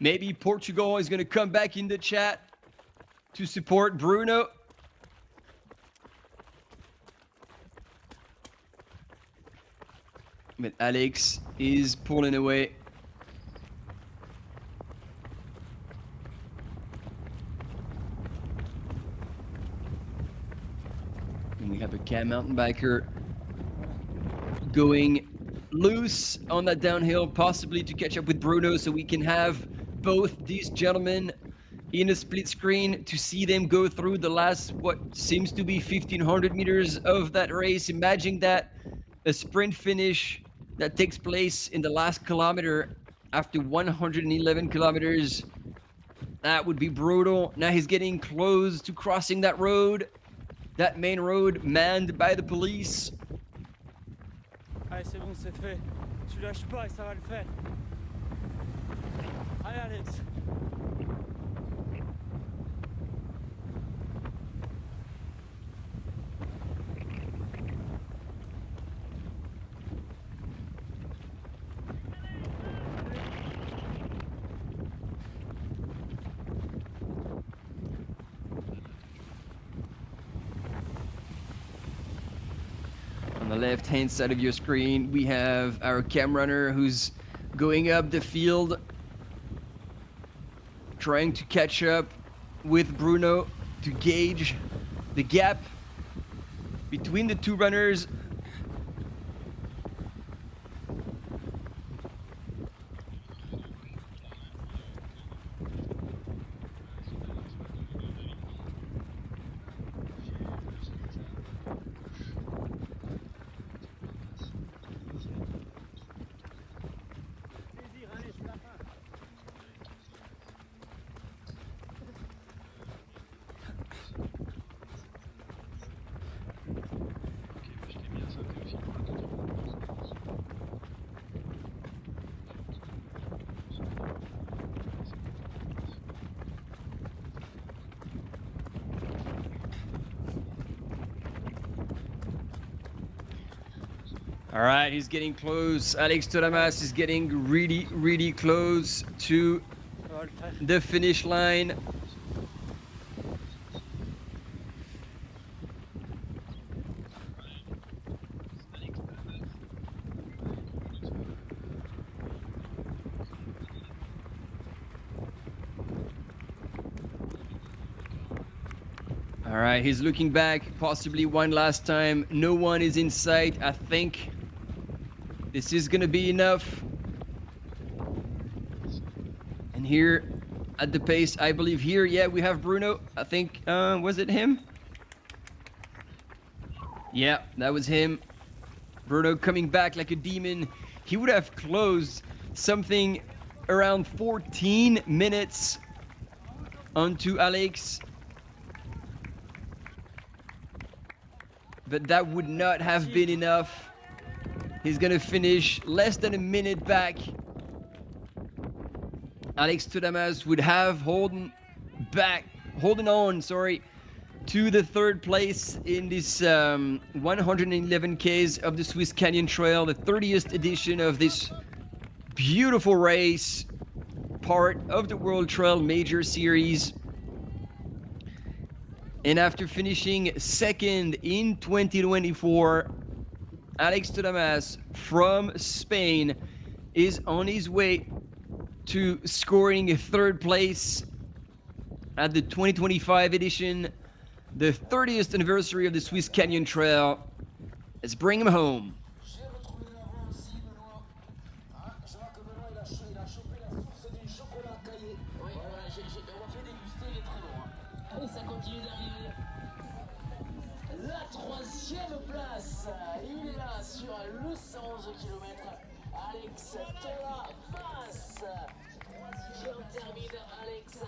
Maybe Portugal is going to come back in the chat to support Bruno. But Alex is pulling away. And we have a cam mountain biker going loose on that downhill, possibly to catch up with Bruno, so we can have both these gentlemen in a split screen to see them go through the last, what seems to be 1,500 meters of that race. Imagine that, a sprint finish that takes place in the last kilometer after 111 kilometers. That would be brutal. Now he's getting close to crossing that road, that main road manned by the police. Allez, c'est bon, c'est fait. Tu lâches pas et ça va le faire. Allez, Alex. On the left-hand side of your screen, we have our cam runner who's going up the field, trying to catch up with Bruno to gauge the gap. between the two runners. All right, he's getting close. Alex Toramas is getting really, really close to the finish line. All right, he's looking back, possibly one last time. No one is in sight. I think this is gonna be enough. And here at the pace, I believe here, yeah, we have Bruno. I think, was it him? Yeah, that was him. Bruno coming back like a demon. He would have closed something around 14 minutes onto Alex. But that would not have been enough. He's gonna finish less than a minute back. Alex Toramas would have holding on, to the third place in this 111 Ks of the Swiss Canyon Trail, the 30th edition of this beautiful race, part of the World Trail Major Series. And after finishing second in 2024, Alex Toramas from Spain is on his way to scoring a third place at the 2025 edition, the 30th anniversary of the Swiss Canyon Trail. Let's bring him home. Ça continue d'arriver. La troisième place, il est là sur le 111 km. Alex Toramas. Qui termine Alex.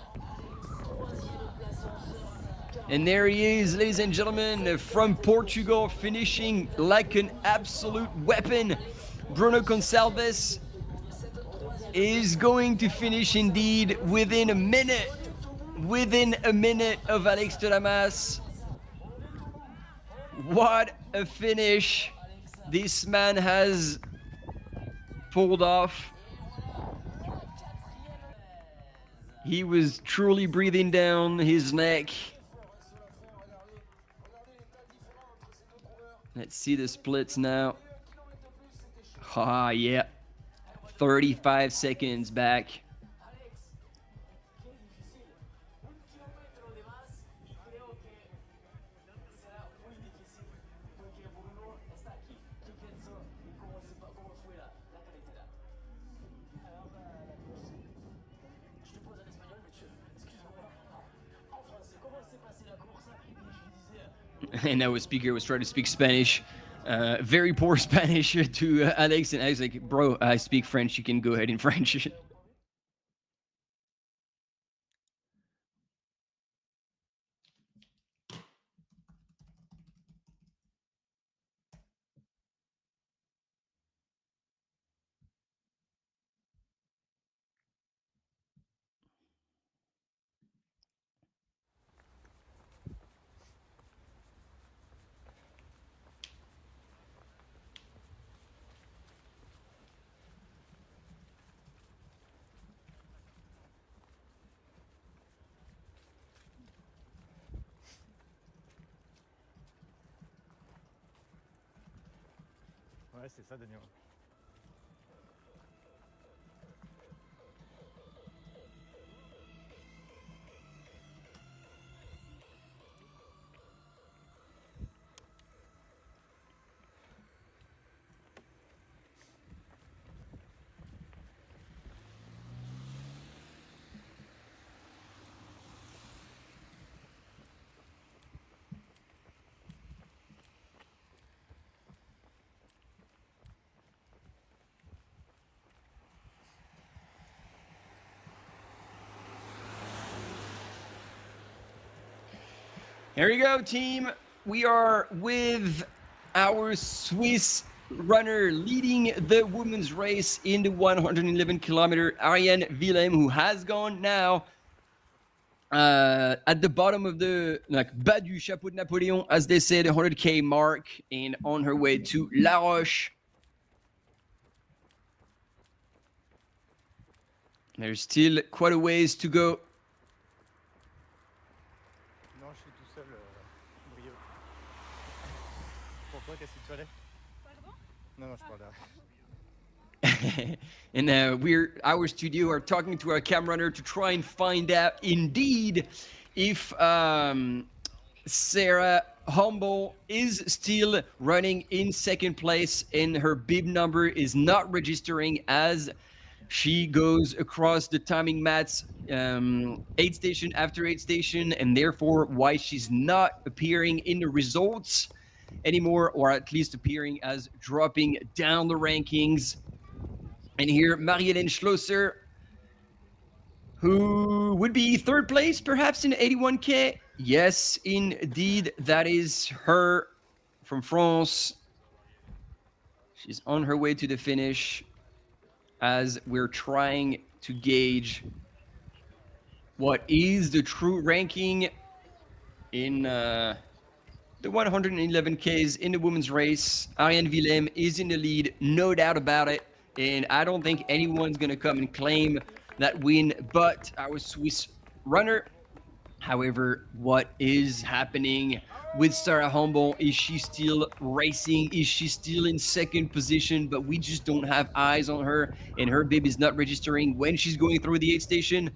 Troisième place en sort. And there he is, ladies and gentlemen, from Portugal, finishing like an absolute weapon. Bruno Gonçalves is going to finish indeed within a minute of Alex Toramas. What a finish this man has pulled off. He was truly breathing down his neck. Let's see the splits now. Ah, yeah. 35 seconds back. And our speaker was trying to speak Spanish. Very poor Spanish to Alex, and I was like, bro, I speak French, you can go ahead in French. Ouais, c'est ça, Daniel. Here you go, team. We are with our Swiss runner leading the women's race in the 111 kilometer, Ariane Willem, who has gone now at the bottom of the bas du chapeau de Napoléon, as they said, 100K mark, and on her way to La Roche. There's still quite a ways to go. Non, je suis tout seul, Brio. Pourquoi, qu'est-ce que tu fallais? Pardon? Non, je parle là. And our studio are talking to our camera runner to try and find out indeed if Sarah Humble is still running in second place and her bib number is not registering as she goes across the timing mats 8 station after 8 station, and therefore why she's not appearing in the results anymore, or at least appearing as dropping down the rankings. And here, Marie-Hélène Schlosser, who would be third place, perhaps in 81K. Yes, indeed, that is her from France. She's on her way to the finish as we're trying to gauge what is the true ranking in the 111Ks in the women's race. Ariane Willem is in the lead, no doubt about it. And I don't think anyone's going to come and claim that win but our Swiss runner. However, what is happening with Sarah Humble? Is she still racing? Is she still in second position? But we just don't have eyes on her, and her bib is not registering when she's going through the 8 station.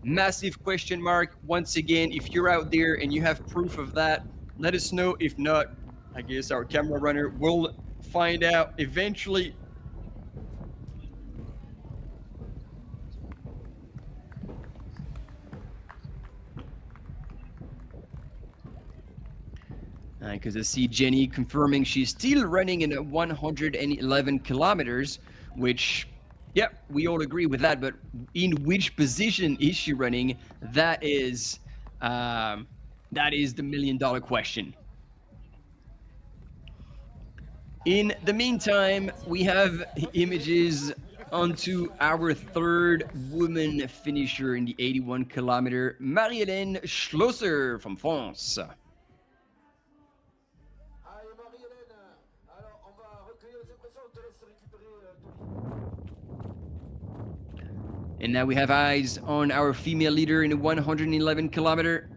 Massive question mark. Once again, if you're out there and you have proof of that, let us know. If not, I guess our camera runner will find out eventually. Because I see Jenny confirming she's still running in 111 kilometers, which, yeah, we all agree with that. But in which position is she running? That is the $1 million question. In the meantime, we have images onto our third woman finisher in the 81 kilometer, Marie-Hélène Schlosser from France. And now we have eyes on our female leader in the 111 kilometer.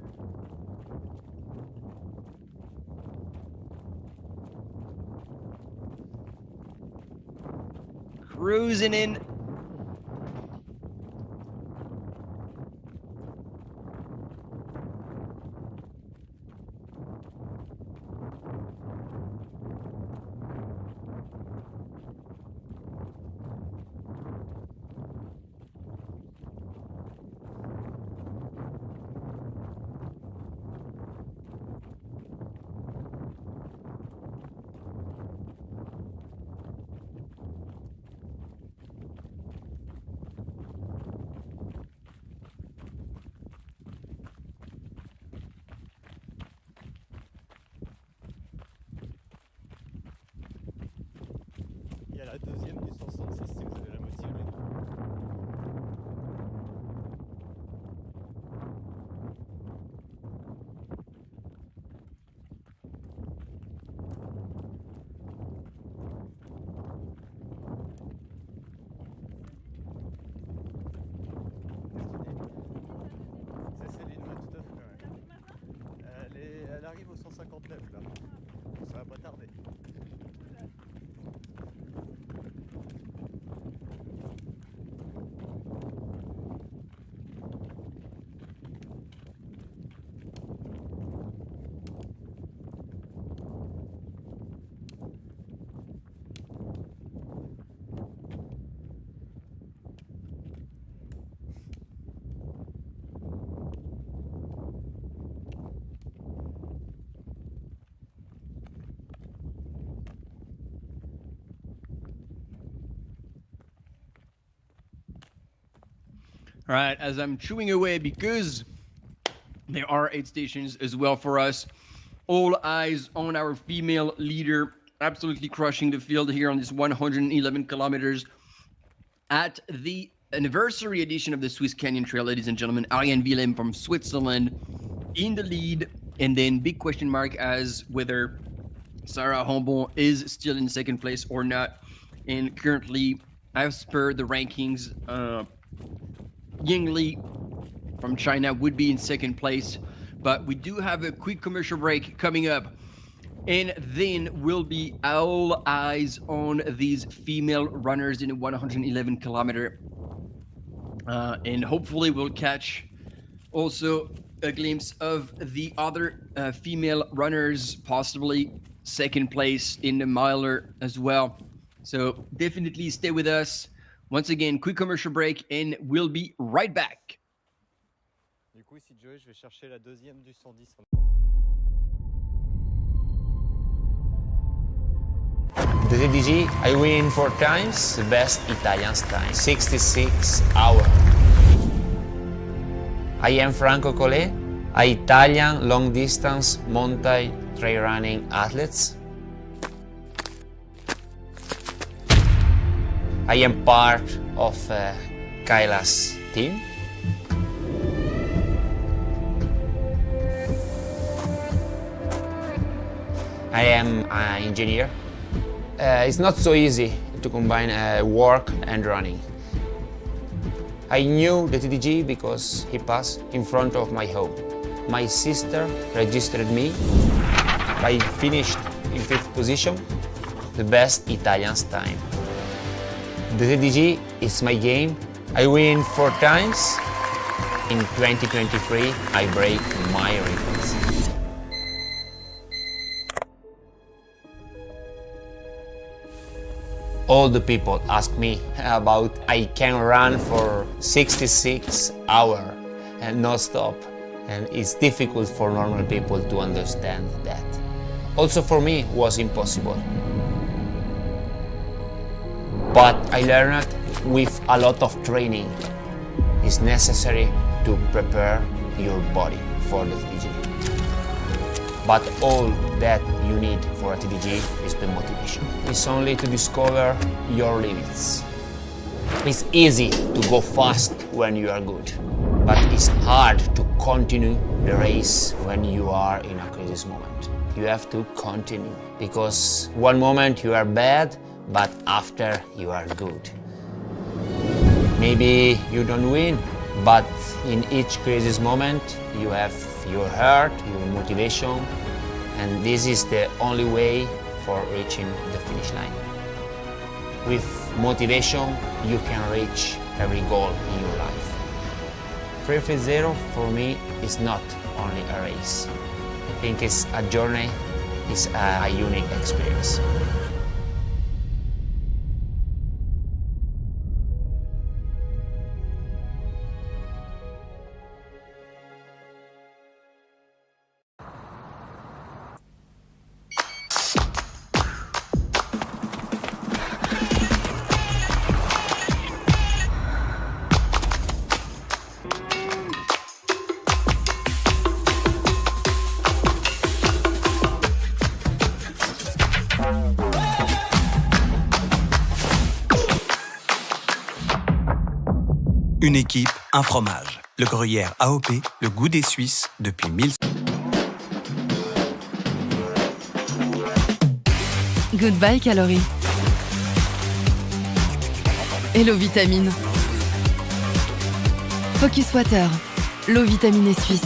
Cruising in. Il y a la deuxième du 166 si vous avez la moitié. C'est Céline, ouais, tout à fait. Ouais. Elle arrive au 159 là. Ça va pas tarder. All right, as I'm chewing away because There are aid stations as well for us. All eyes on our female leader, absolutely crushing the field here on this 111 kilometers at the anniversary edition of the Swiss Canyon Trail, ladies and gentlemen. Ariane Willem from Switzerland in the lead, and then big question mark as whether Sarah Hombon is still in second place or not. And currently, as per the rankings, Ying Li from China would be in second place. But we do have a quick commercial break coming up. And then will be all eyes on these female runners in a 111 kilometer. And hopefully we'll catch also a glimpse of the other female runners, possibly second place in the miler as well. So definitely stay with us. Once again, quick commercial break and we'll be right back. Du coup, si Joey, je vais chercher la deuxième du 110. The TDG, I win 4 times, the best Italian time, 66 hours. I am Franco Collet, an Italian long-distance mountain trail running athlete. I am part of Kailas team. I am an engineer. It's not so easy to combine work and running. I knew the TDG because he passed in front of my home. My sister registered me. I finished in 5th position, the best Italian time. The TDG is my game. I win 4 times. In 2023, I break my records. All the people ask me about I can run for 66 hours and not stop. And it's difficult for normal people to understand that. Also for me was impossible. But I learned with a lot of training. It's necessary to prepare your body for the TDG. But all that you need for a TDG is the motivation. It's only to discover your limits. It's easy to go fast when you are good, but it's hard to continue the race when you are in a crisis moment. You have to continue, because one moment you are bad, but after you are good. Maybe you don't win, but in each crisis moment you have your heart, your motivation, and this is the only way for reaching the finish line. With motivation, you can reach every goal in your life. 330 for me is not only a race. I think it's a journey, it's a unique experience. Une équipe, un fromage. Le gruyère AOP, le goût des Suisses depuis 1000. Goodbye calories. Hello vitamine. Focus Water, l'eau vitaminée suisse.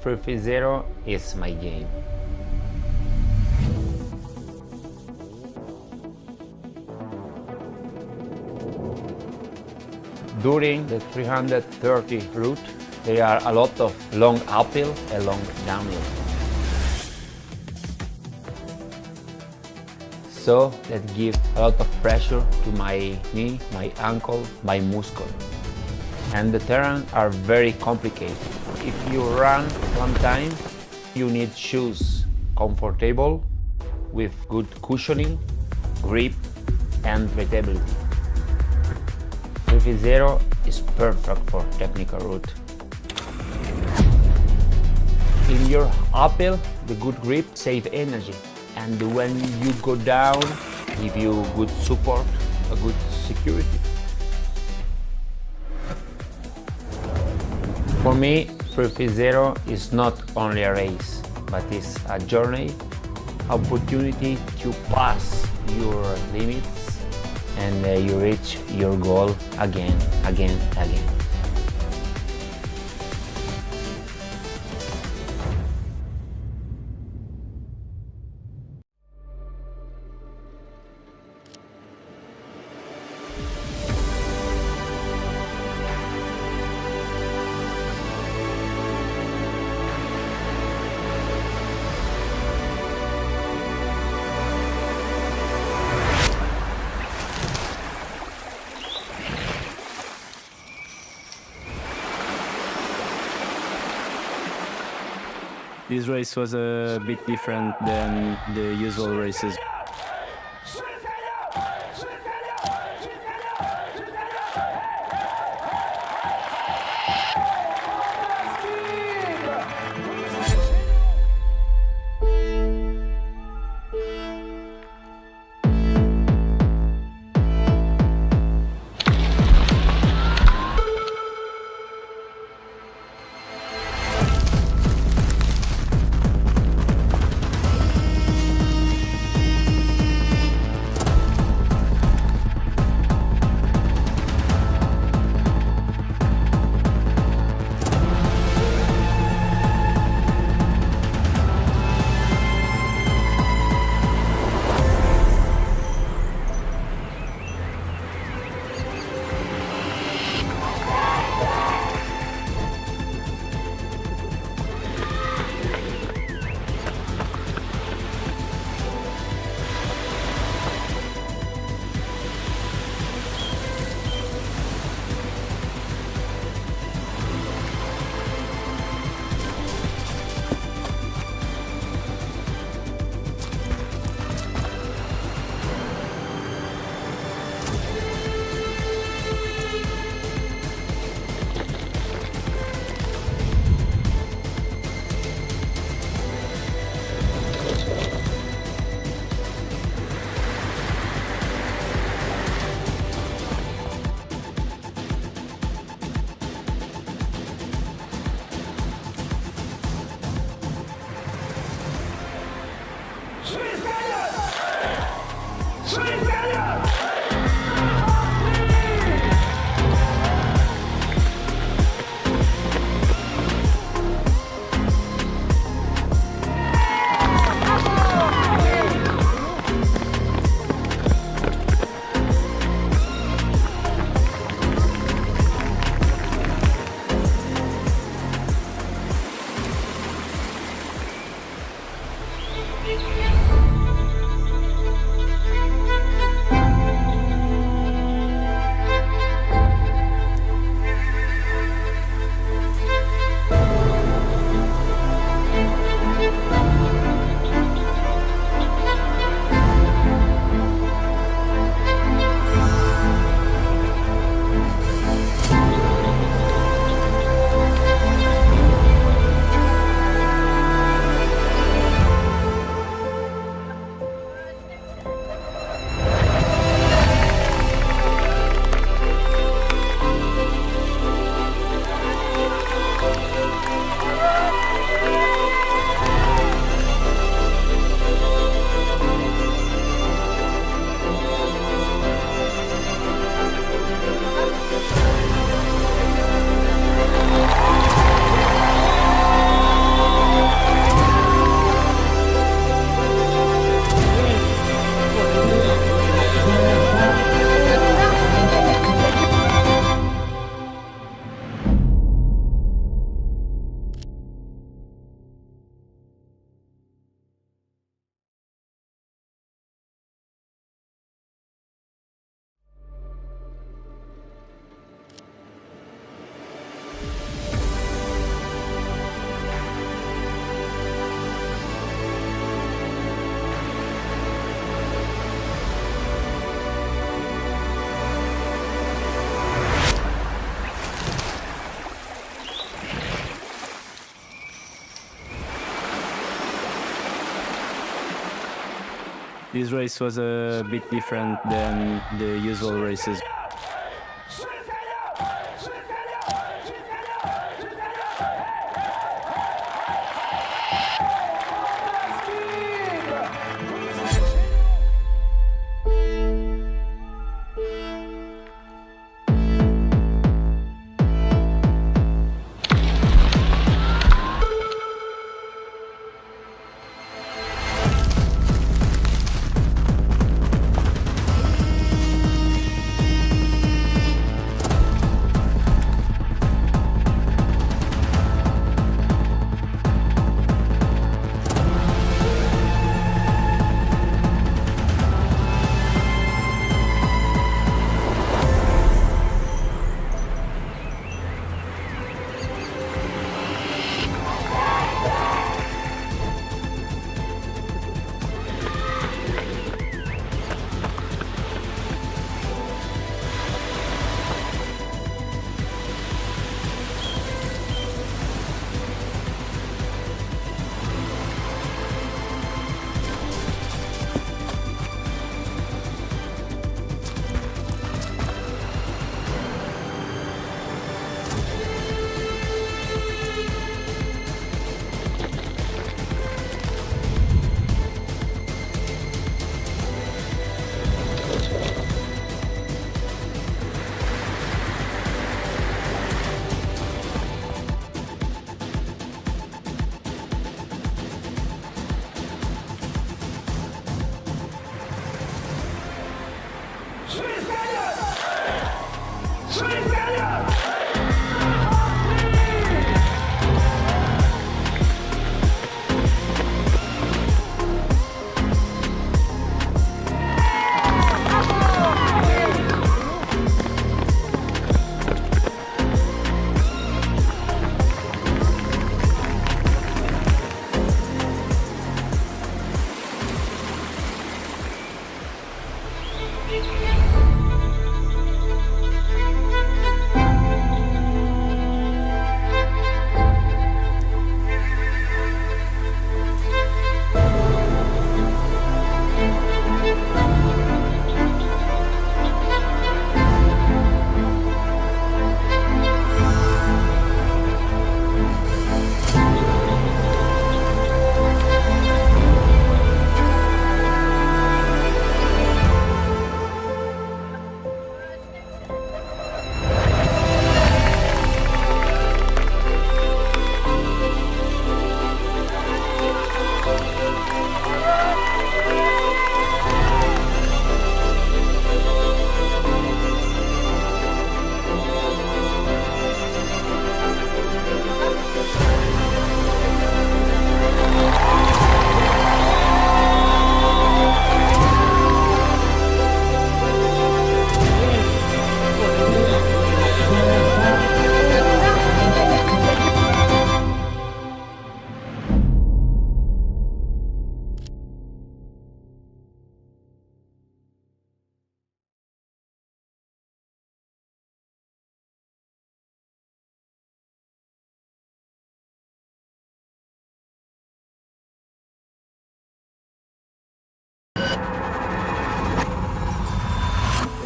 .330 is my game. During the 330 route, there are a lot of long uphill and long downhill. So that gives a lot of pressure to my knee, my ankle, my muscle. And the terrain are very complicated. If you run one time, you need shoes comfortable with good cushioning, grip and breathability. 350 is perfect for technical route. In your uphill, the good grip save energy, and when you go down, give you good support, a good security. For me, 350 is not only a race, but it's a journey, opportunity to pass your limits and you reach your goal again. This race was a bit different than the usual races. This race was a bit different than the usual races.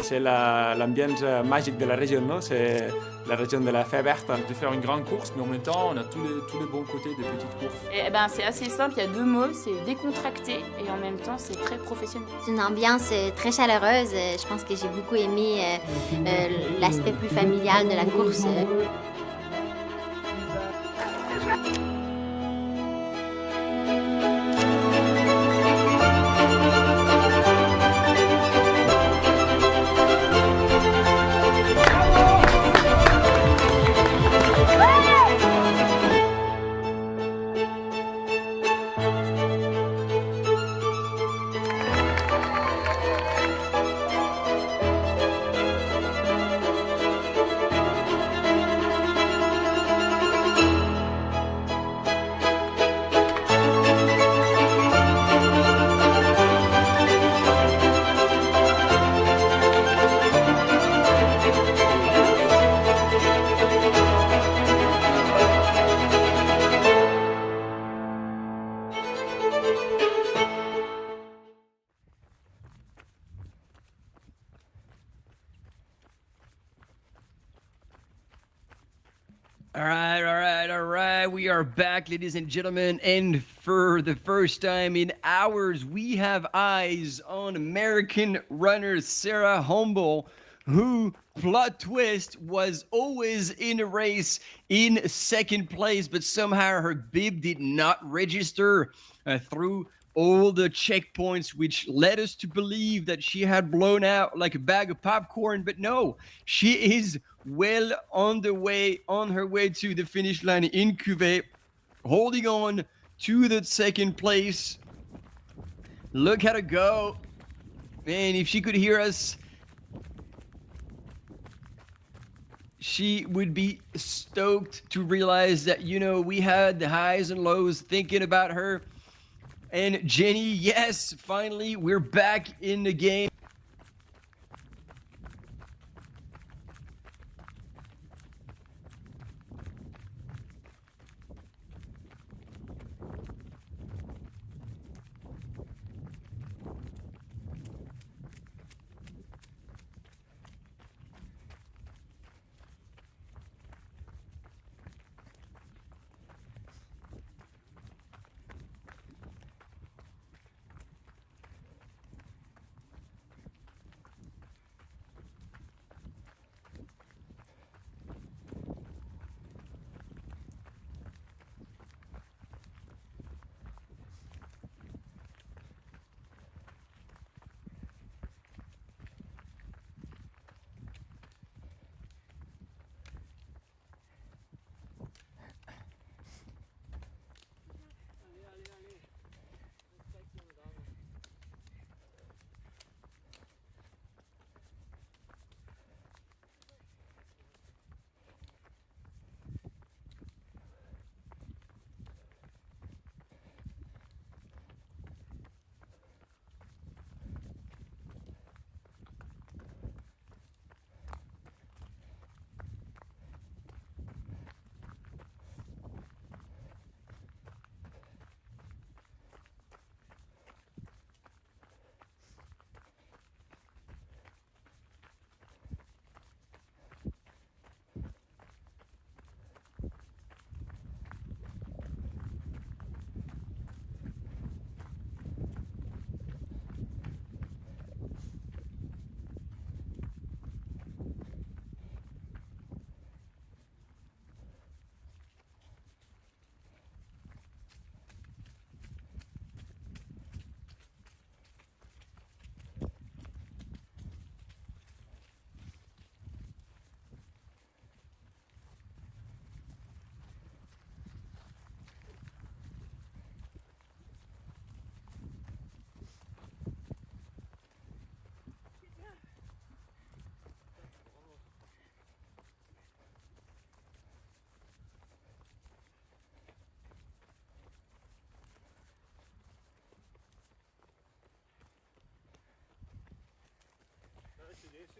C'est l'ambiance magique de la région, non? C'est la région de la fée verte. De faire une grande course, mais en même temps, on a tous les bons côtés des petites courses. Eh ben, c'est assez simple, il y a deux mots, c'est décontracté et en même temps, c'est très professionnel. C'est une ambiance très chaleureuse. Je pense que j'ai beaucoup aimé l'aspect plus familial de la course. All right. We are back, ladies and gentlemen. And for the first time in hours, we have eyes on American runner Sarah Humble, who, plot twist, was always in a race in second place, but somehow her bib did not register through all the checkpoints, which led us to believe that she had blown out like a bag of popcorn. But no, she is well on her way to the finish line in Cuvée, holding on to the second place. Look at her go. Man, if she could hear us, she would be stoked to realize that, you know, we had the highs and lows thinking about her. And Jenny, yes, finally, we're back in the game.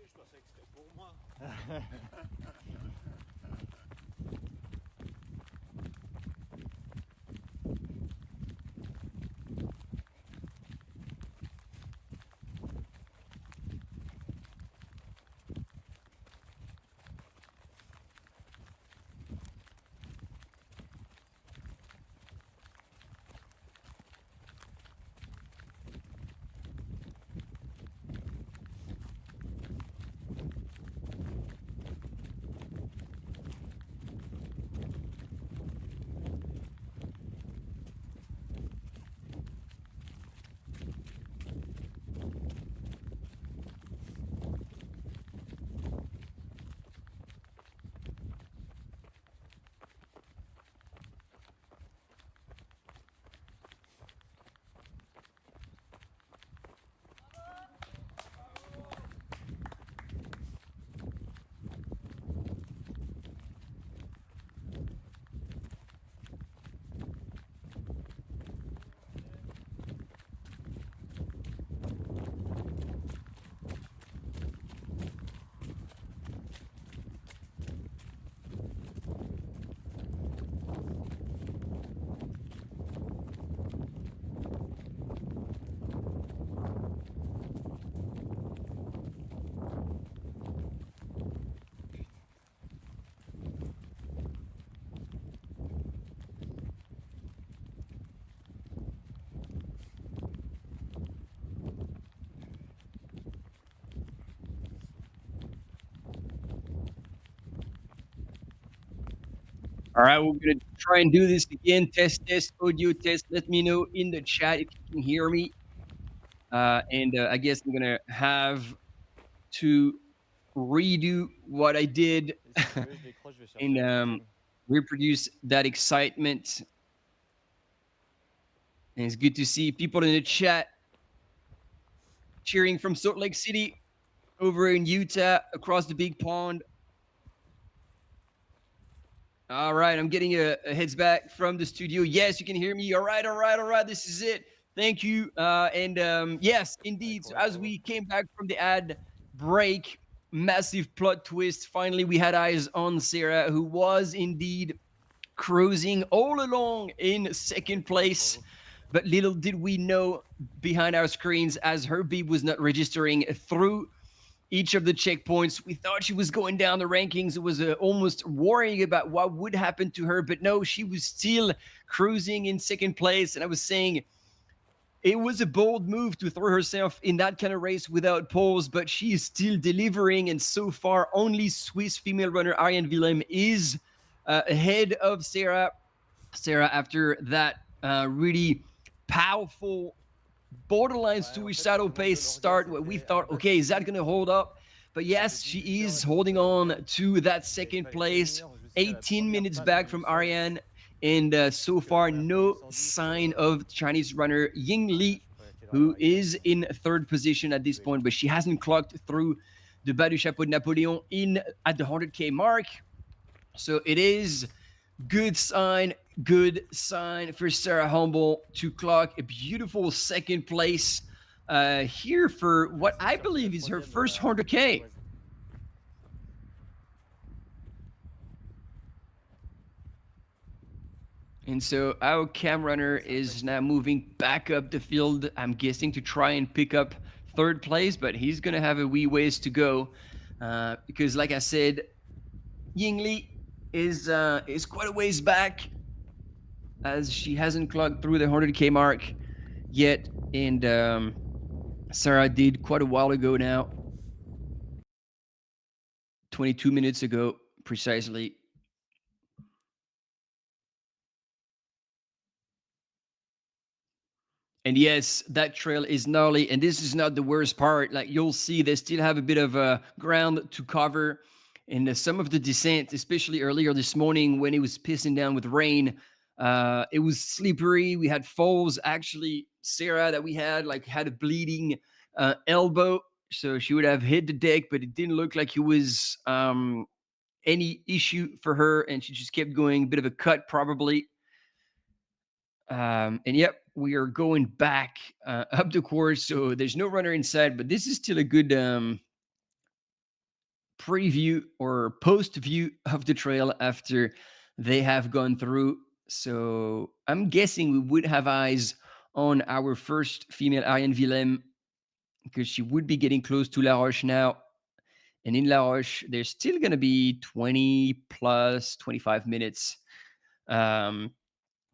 Je pensais que c'était pour moi. All right, we're gonna try and do this again. Test, audio test. Let me know in the chat if you can hear me. And I guess I'm gonna have to redo what I did and reproduce that excitement. And it's good to see people in the chat cheering from Salt Lake City over in Utah across the big pond. All right, I'm getting a heads back from the studio. Yes, you can hear me. All right. This is it. Thank you. Yes, indeed. So as we came back from the ad break, massive plot twist. Finally, we had eyes on Sarah, who was indeed cruising all along in second place. But little did we know behind our screens, as her beep was not registering through each of the checkpoints, we thought she was going down the rankings. It was almost worrying about what would happen to her, but no, she was still cruising in second place. And I was saying it was a bold move to throw herself in that kind of race without pause, but she is still delivering. And so far, only Swiss female runner Ariane Willem is ahead of Sarah. Sarah, after that really powerful borderline suicidal pace start, where we thought, okay, is that going to hold up? But yes, she is holding on to that second place, 18 minutes back from Ariane. And so far, no sign of Chinese runner Ying Li, who is in third position at this point, but she hasn't clocked through the Bas du Chapeau de Napoléon at the 100K mark. So it is good sign for Sarah Humble to clock a beautiful second place here for what I believe is her first 100K. And so our cam runner is now moving back up the field, I'm guessing, to try and pick up third place, but he's going to have a wee ways to go because, like I said, Ying Li is quite a ways back, as she hasn't clocked through the 100K mark yet. And Sarah did quite a while ago now, 22 minutes ago precisely. And yes, that trail is gnarly, and this is not the worst part. Like, you'll see, they still have a bit of ground to cover. And some of the descent, especially earlier this morning when it was pissing down with rain, it was slippery. We had falls. Actually, Sarah that we had a bleeding elbow, so she would have hit the deck, but it didn't look like it was any issue for her, and she just kept going. A bit of a cut probably. And yep, we are going back up the course, so there's no runner inside, but this is still a good preview or post view of the trail after they have gone through. So I'm guessing we would have eyes on our first female Ariane Willem, because she would be getting close to La Roche now. And in La Roche, there's still going to be 20 plus 25 minutes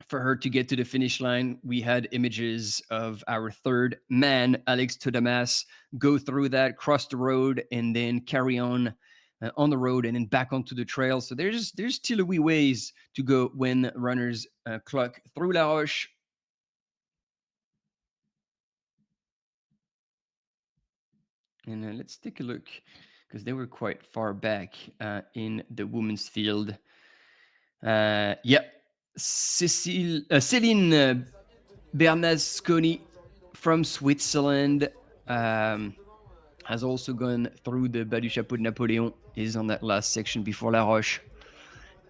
for her to get to the finish line. We had images of our third man, Alex Todamas, go through that, cross the road, and then carry on the road and then back onto the trail. So there's still a wee ways to go when runners clock through La Roche. And let's take a look, because they were quite far back in the women's field. Yep. Céline Bernasconi from Switzerland has also gone through the Bas du Chapeau de Napoléon, is on that last section before La Roche,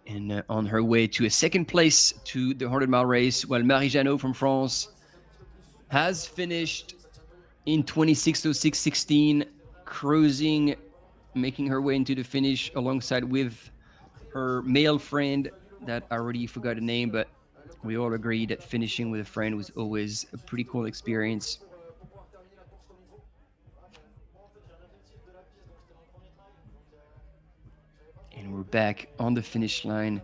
and on her way to a second place to the 100-mile race, while Marie Janot from France has finished in 26:06:16, cruising, making her way into the finish alongside with her male friend that I already forgot the name, but we all agreed that finishing with a friend was always a pretty cool experience. And we're back on the finish line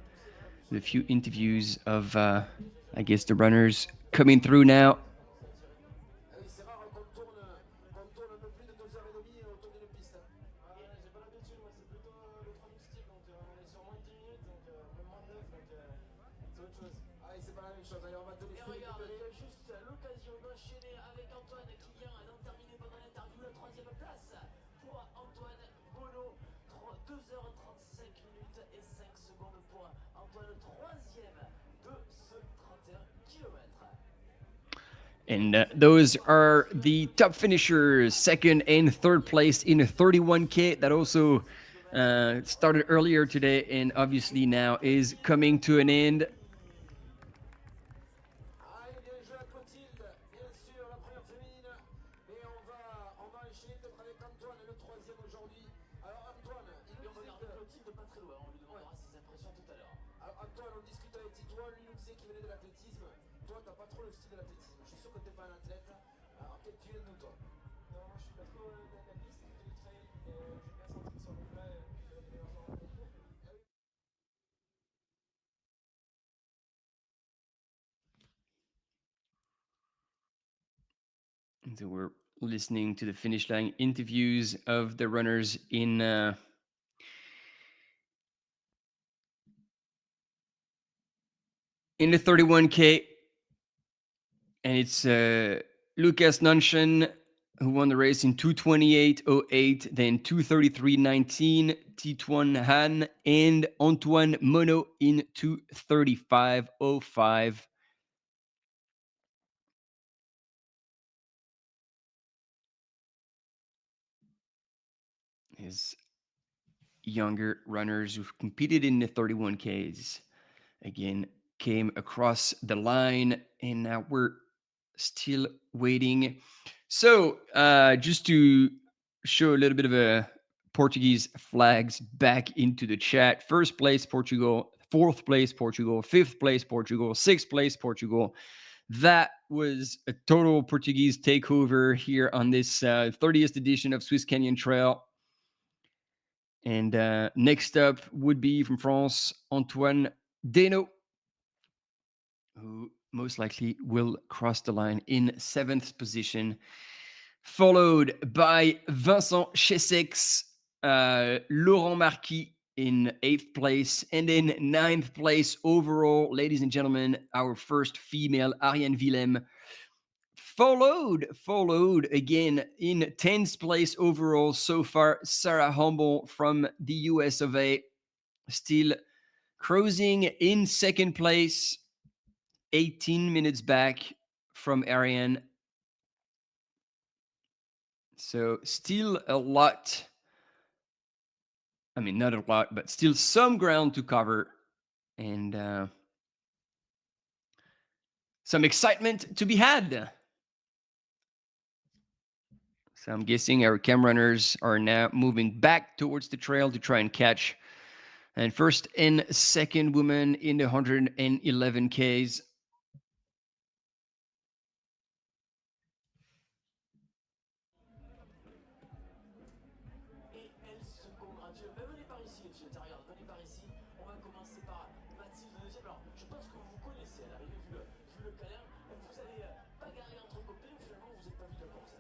with a few interviews of, I guess, the runners coming through now. C'est autre chose. Ah, c'est pas la même chose. Allez, on va te laisser. Et regarde, tu as juste l'occasion d'enchaîner avec Antoine qui vient d'en terminer pendant l'interview la 3e place pour Antoine Bono. 2h35 minutes et 5 secondes pour Antoine, 3e de ce 31 km. And those are the top finishers, second and third place in a 31K. That also started earlier today and obviously now is coming to an end. Allez, bien joué à Clotilde, bien sûr, la première féminine. Mais on va enchaîner peut-être avec Antoine, le 3e aujourd'hui. Alors Antoine, il nous regarde Clotilde pas très loin, on lui demandera ses impressions tout à l'heure. Alors Antoine, on discute avec Tito, lui nous disait qu'il venait de l'athlétisme. Toi, t'as pas trop le style de l'athlétisme. Je suis sûr que t'es pas un athlète. Alors tu viens d'où toi? Non, moi je suis pas trop de la piste, du trail. J'aime bien sortir sur le plat et les gens. So we're listening to the finish line interviews of the runners in the 31K, and it's Lucas Nunchen who won the race in 2:28:08, then 2:33:19, Tituan Han and Antoine Mono in 2:35:05. His younger runners who've competed in the 31Ks again came across the line, and now we're still waiting. So just to show a little bit of a Portuguese flags back into the chat. First place Portugal, 4th place Portugal, 5th place Portugal, 6th place Portugal. That was a total Portuguese takeover here on this 30th edition of Swiss Canyon Trail. And next up would be from France, Antoine Deno, who most likely will cross the line in 7th position, followed by Vincent Chessex, Laurent Marquis in 8th place, and in 9th place overall, ladies and gentlemen, our first female, Ariane Willem, followed again in 10th place overall so far, Sarah Humble from the US of A, still cruising in 2nd place, 18 minutes back from Ariane. So still a lot, I mean, not a lot, but still some ground to cover, and some excitement to be had. So I'm guessing our cam runners are now moving back towards the trail to try and catch. And first and second woman in the 111Ks. Et elle se congratule. Mais venez par ici, les filles, regarde, venez par ici. On va commencer par Mathilde, deuxième. Alors, je pense que vous vous connaissez à l'arrivée, vu le câlin. Vous avez bagarré entre copines ou finalement vous n'êtes pas vu de la course?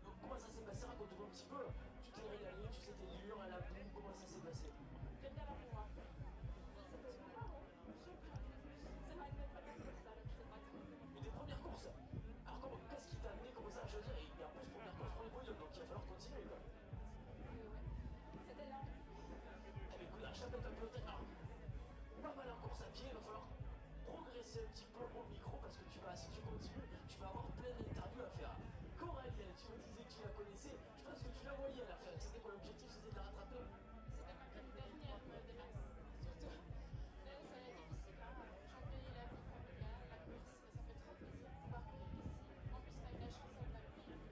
Donc, comment ça s'est passé? Raconte-moi un petit peu. Tu t'es régalé, tu sais tes lures à la boue, comment ça s'est passé? J'aime bien la boue, moi. Une des premières courses. Alors, qu'est-ce qui t'a amené comme ça à choisir? Et en plus, première course pour le podium, donc il va falloir continuer, quoi. C'était là. Eh bien, écoute, un chapeau un peu au tête. Alors, pas mal en course à pied, il va falloir progresser un petit peu au micro parce que si tu continues, tu vas avoir plein d'interviews à faire. Coralie, tu me disais que tu la connaissais. Je pense que tu la voyais à la fin. C'était quoi l'objectif? C'était de la rattraper? C'était ma dernière des masses. Surtout, là où ça va être difficile, changer la vie familiale, la course, ça fait trop plaisir de pouvoir courir ici. En plus, on a eu la chance de la pluie, que du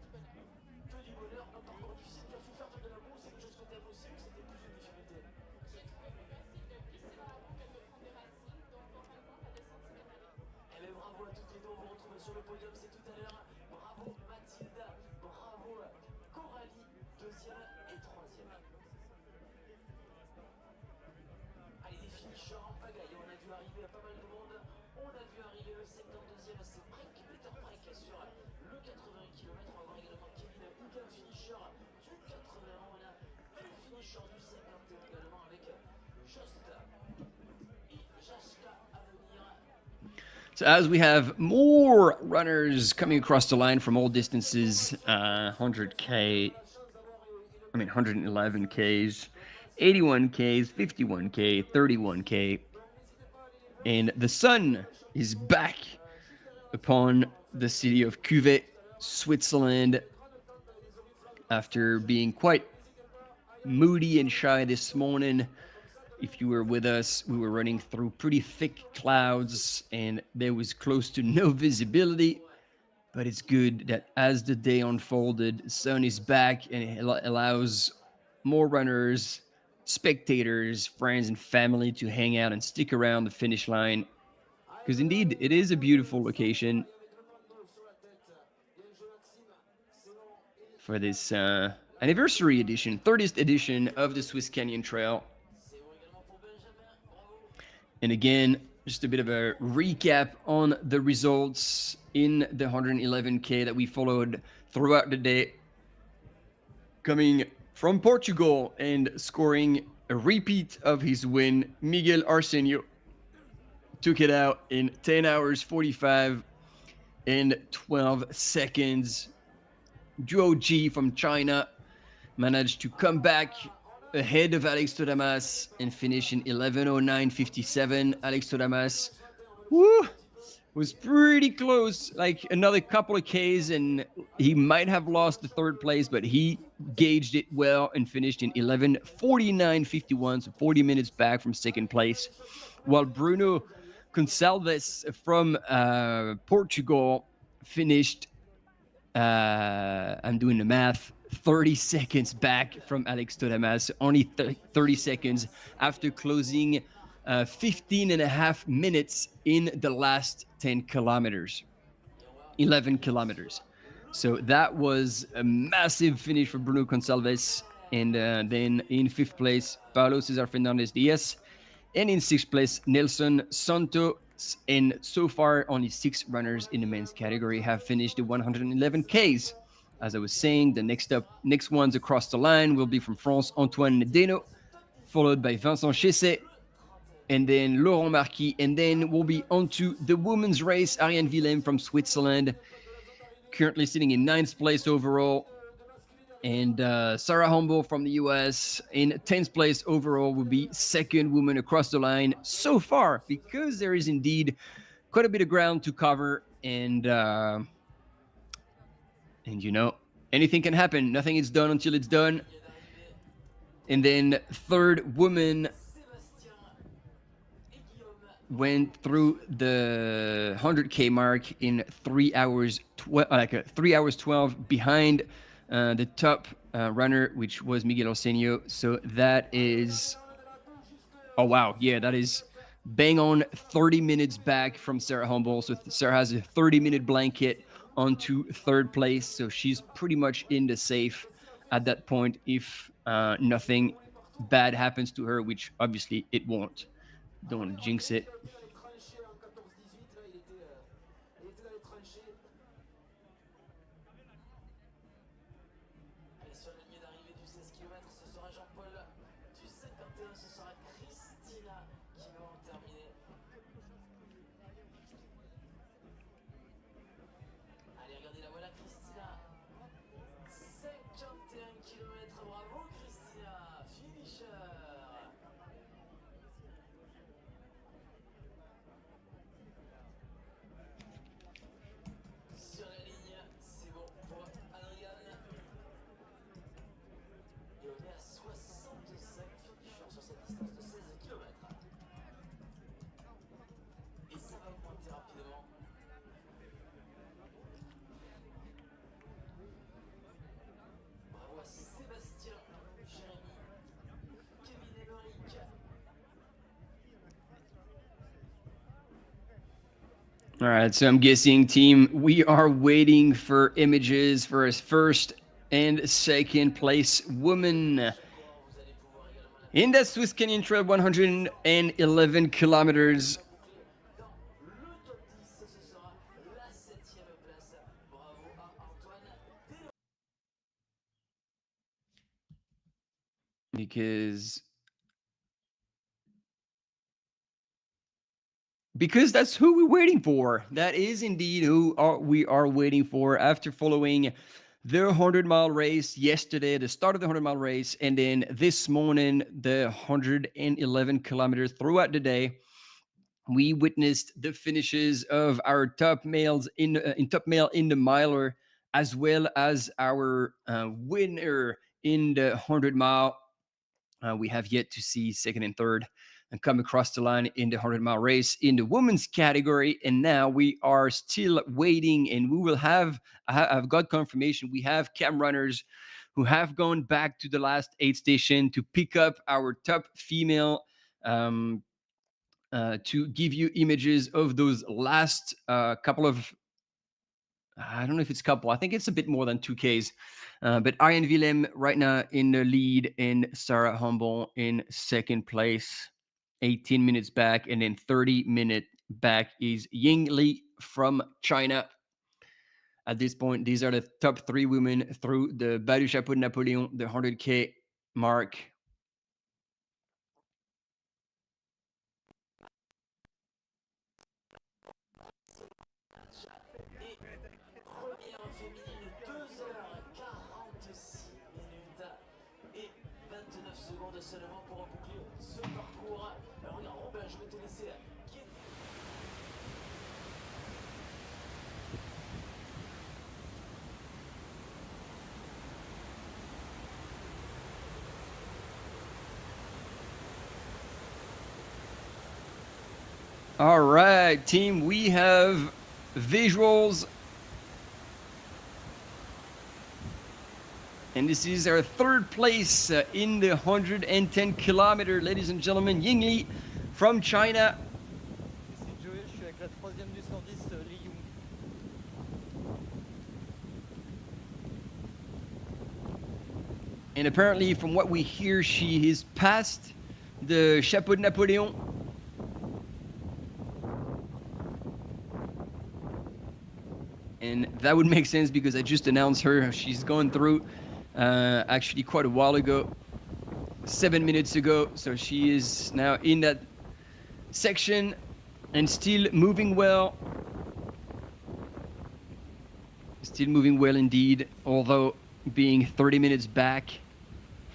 bonheur. Que du bonheur, non pas encore difficile. Tu as pu faire de la boue, c'est quelque chose que tu aimes aussi ou c'était plus une difficulté? J'ai trouvé plus facile de glisser dans la boue que de prendre des racines, donc en fin de compte, la descente s'est bien allée. Eh bien, bravo à toutes les deux, on vous retrouve sur le podium, c'est tout à l'heure. Bravo Mathilde, bravo Coralie, deuxième et troisième. Allez, les finishers en pagaille, on a vu arriver pas mal de monde. On a vu arriver le 52e, c'est Peter Breck sur le 80 km. On va voir également Kevin Huguin, finisher du 80. On a deux finishers du 51 également avec So as we have more runners coming across the line from all distances, 100K, 111Ks, 81Ks, 51K, 31K, and the sun is back upon the city of Cuvée, Switzerland, after being quite moody and shy this morning. If you were with us, we were running through pretty thick clouds and there was close to no visibility. But it's good that as the day unfolded, the sun is back and it allows more runners, spectators, friends, and family to hang out and stick around the finish line. Because indeed, it is a beautiful location for this anniversary edition, 30th edition of the Swiss Canyon Trail. And again, just a bit of a recap on the results in the 111K that we followed throughout the day. Coming from Portugal and scoring a repeat of his win, Miguel Arseno took it out in 10 hours, 45 and 12 seconds. Duo G from China managed to come back ahead of Alex Todamas and finish in 11:09:57. Alex Todamas, was pretty close, like another couple of Ks, and he might have lost the third place, but he gauged it well and finished in 11:49:51, so 40 minutes back from second place. While Bruno Gonçalves from Portugal finished, I'm doing the math, 30 seconds back from Alex Todamas, only 30 seconds after closing 15 and a half minutes in the last 10 kilometers, 11 kilometers. So that was a massive finish for Bruno Gonçalves. And then in fifth place, Paulo Cesar Fernandez Diaz. And in sixth place, Nelson Santos. And so far, only 6 runners in the men's category have finished the 111Ks. As I was saying, the next ones across the line will be from France, Antoine Nedeno, followed by Vincent Chesset, and then Laurent Marquis, and then we'll be onto the women's race. Ariane Willem from Switzerland, currently sitting in 9th place overall, and Sarah Humble from the US in 10th place overall will be second woman across the line so far, because there is indeed quite a bit of ground to cover, and you know, anything can happen. Nothing is done until it's done. And then third woman went through the 100K mark in 3 hours, 3 hours 12 behind the top runner, which was Miguel Arseno. So that is, oh wow, yeah, that is bang on 30 minutes back from Sarah Humble. So Sarah has a 30-minute blanket onto third place, so she's pretty much in the safe at that point if nothing bad happens to her, which obviously it won't. Don't want to jinx it. All right, so I'm guessing, team, we are waiting for images for his first and second place woman in that Swiss Canyon Trail 111 kilometers. Because because that's who we're waiting for. That is indeed who we are waiting for after following the 100-mile race yesterday, the start of the 100-mile race, and then this morning, the 111 kilometers throughout the day. We witnessed the finishes of our top males in the miler, as well as our winner in the 100-mile. We have yet to see second and third and come across the line in the 100-mile race in the women's category. And now we are still waiting, and we will have, I've got confirmation, we have cam runners who have gone back to the last aid station to pick up our top female, to give you images of those last couple of, I don't know if it's couple, I think it's a bit more than 2Ks. But Ariane Willem right now in the lead, and Sarah Humble in second place, 18 minutes back, and then 30 minutes back is Ying Li from China. At this point, these are the top 3 women through the Bas du Chapeau de Napoléon, the 100K mark. All right, team, we have visuals. And this is our third place in the 110 kilometer, ladies and gentlemen. Ying Li from China. Ici Joey, je suis avec la 3e du 110, Li Yung. And apparently, from what we hear, she is past the Chapeau de Napoléon. And that would make sense because I just announced her. She's gone through actually quite a while ago, 7 minutes ago. So she is now in that section and still moving well. Still moving well indeed, although being 30 minutes back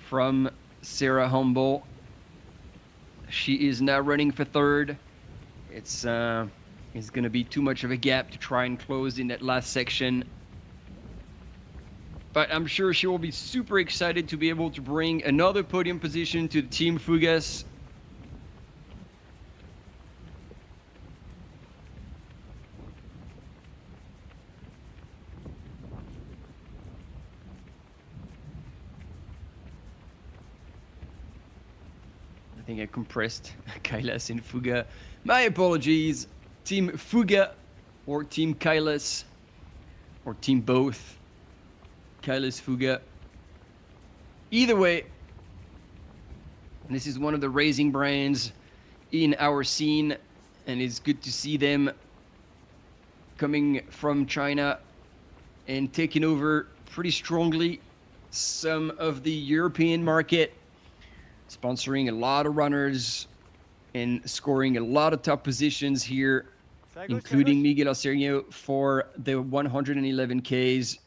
from Sarah Humble. She is now running for third. It's going to be too much of a gap to try and close in that last section. But I'm sure she will be super excited to be able to bring another podium position to the Team Fugas. I think I compressed Kailas and Fuga. My apologies. Team Fuga or Team Kailas or Team both. Kailas Fuga. Either way, this is one of the racing brands in our scene, and it's good to see them coming from China and taking over pretty strongly some of the European market, sponsoring a lot of runners and scoring a lot of top positions here, including Miguel Arseno for the 111 Ks,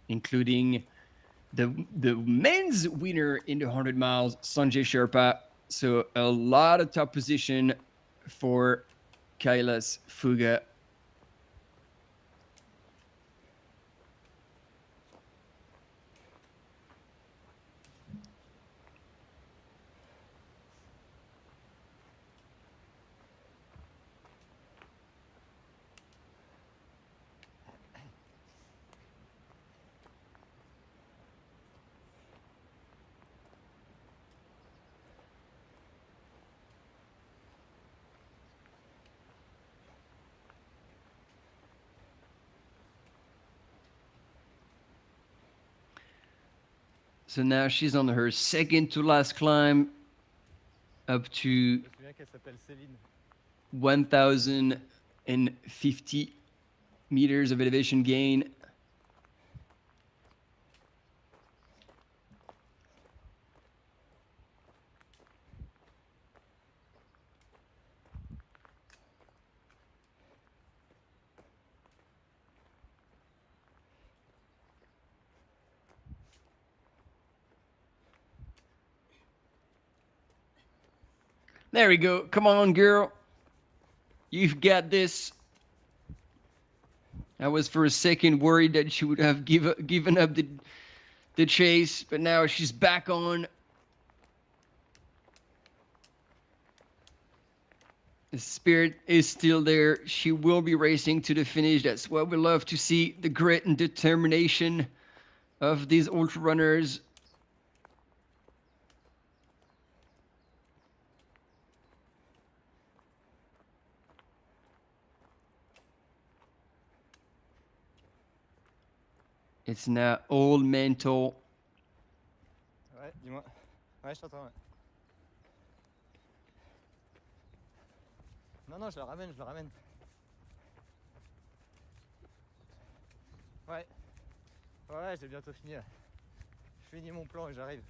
including the men's winner in the 100 miles, Sanjay Sherpa. So a lot of top position for Kailas Fuga. So now she's on her second to last climb, up to 1,050 meters of elevation gain. There we go. Come on, girl. You've got this. I was for a second worried that she would have given up the chase, but now she's back on. The spirit is still there. She will be racing to the finish. That's what we love to see, the grit and determination of these ultra runners. It's now all mental. Ouais, dis-moi. Ouais, je t'entends. Ouais. Non, non, je le ramène, je le ramène. Ouais. Ouais, j'ai bientôt fini. Là. Je finis mon plan et j'arrive.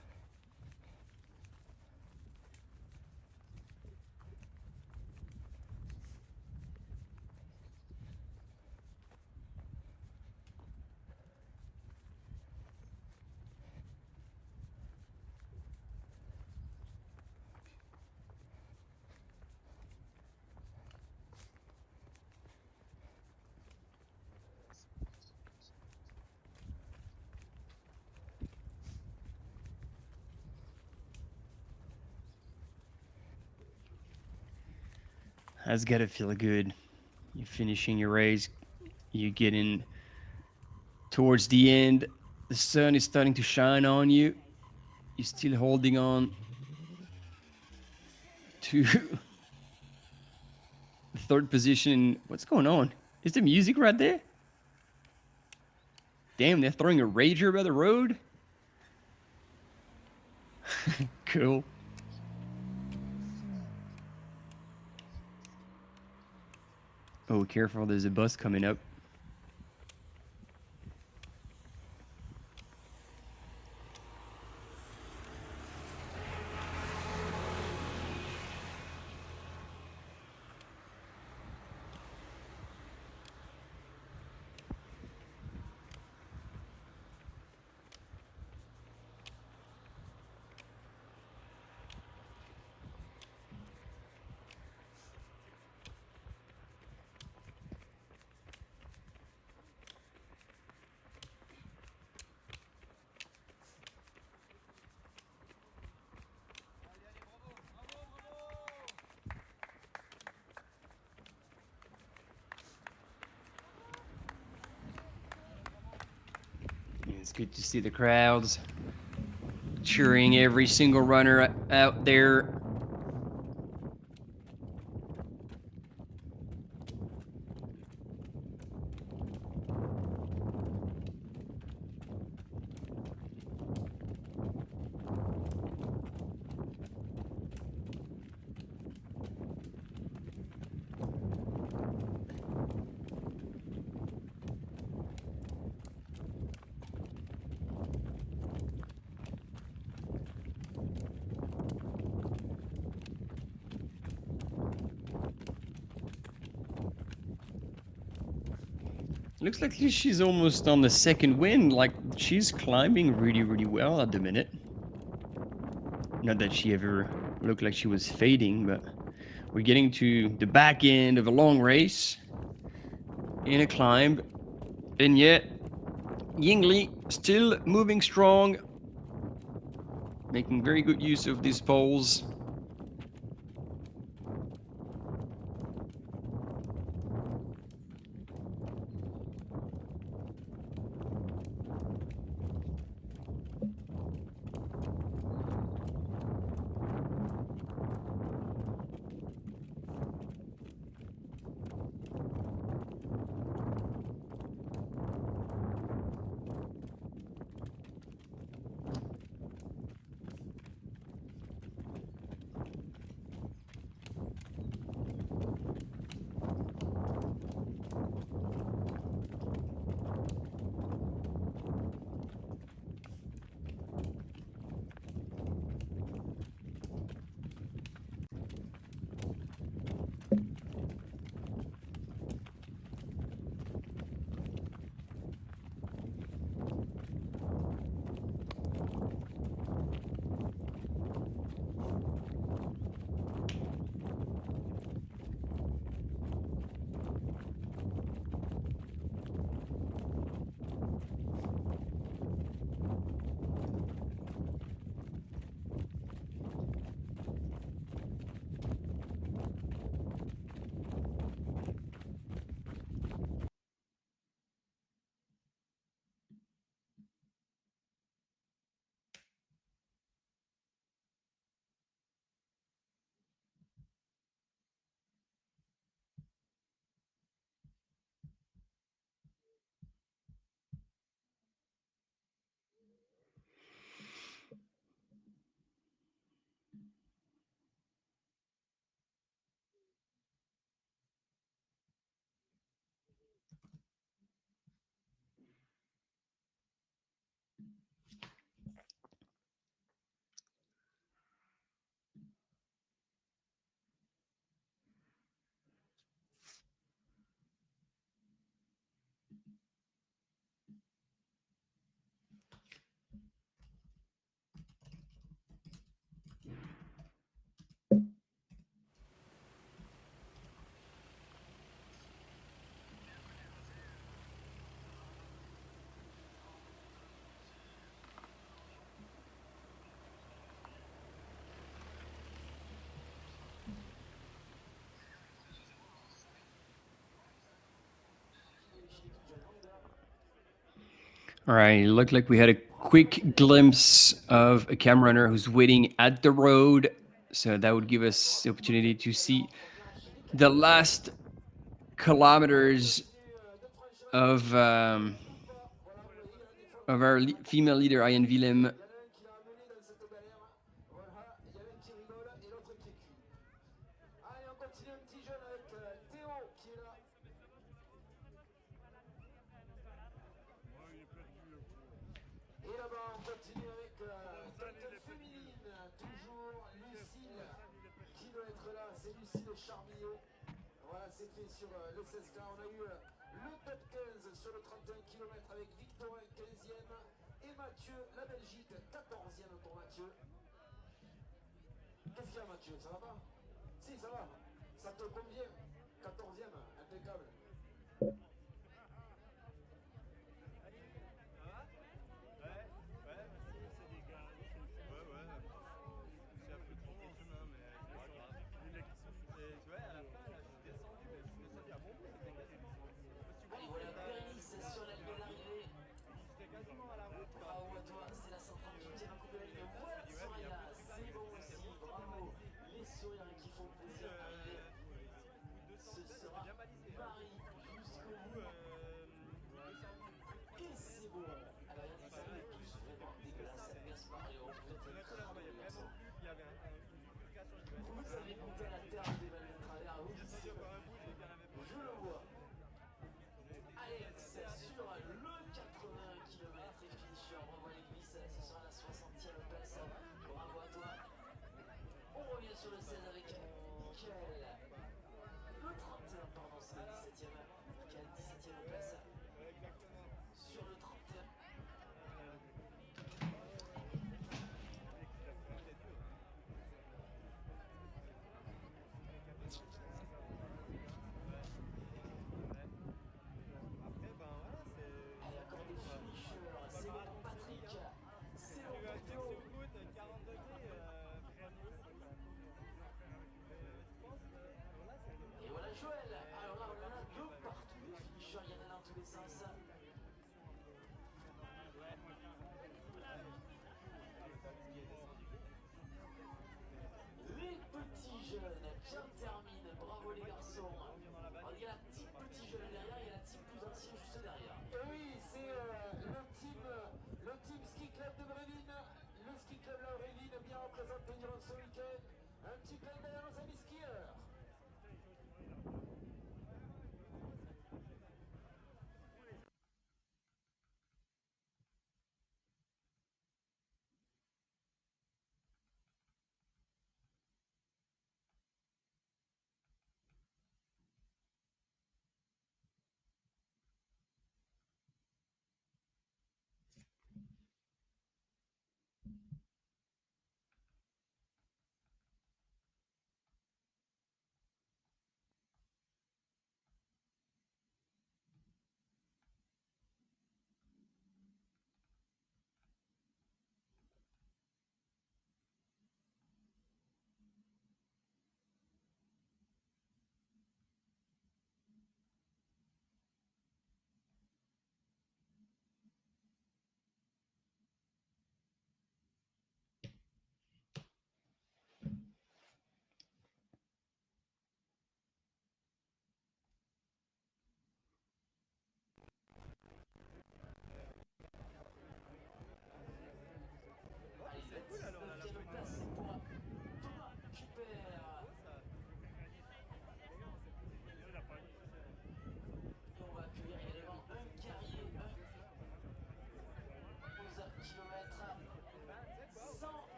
That's gotta feel good. You're finishing your race. You're getting towards the end. The sun is starting to shine on you. You're still holding on to the third position. What's going on? Is the music right there? Damn, they're throwing a rager by the road? Cool. Oh, careful, there's a bus coming up. It's good to see the crowds cheering every single runner out there. Looks like she's almost on the second win. Like, she's climbing really, really well at the minute. Not that she ever looked like she was fading, but we're getting to the back end of a long race in a climb. And yet, Yingli still moving strong, making very good use of these poles. All right, it looked like we had a quick glimpse of a cam runner who's waiting at the road. So that would give us the opportunity to see the last kilometers of our female leader, Ian Willem. Voilà, c'est fait sur le 16K. On a eu le top 15 sur le 31 km avec Victorin 15e et Mathieu, la Belgique, 14e pour Mathieu. Qu'est-ce qu'il y a, Mathieu? Ça va pas? Si, ça va. Ça te convient? 14e, impeccable.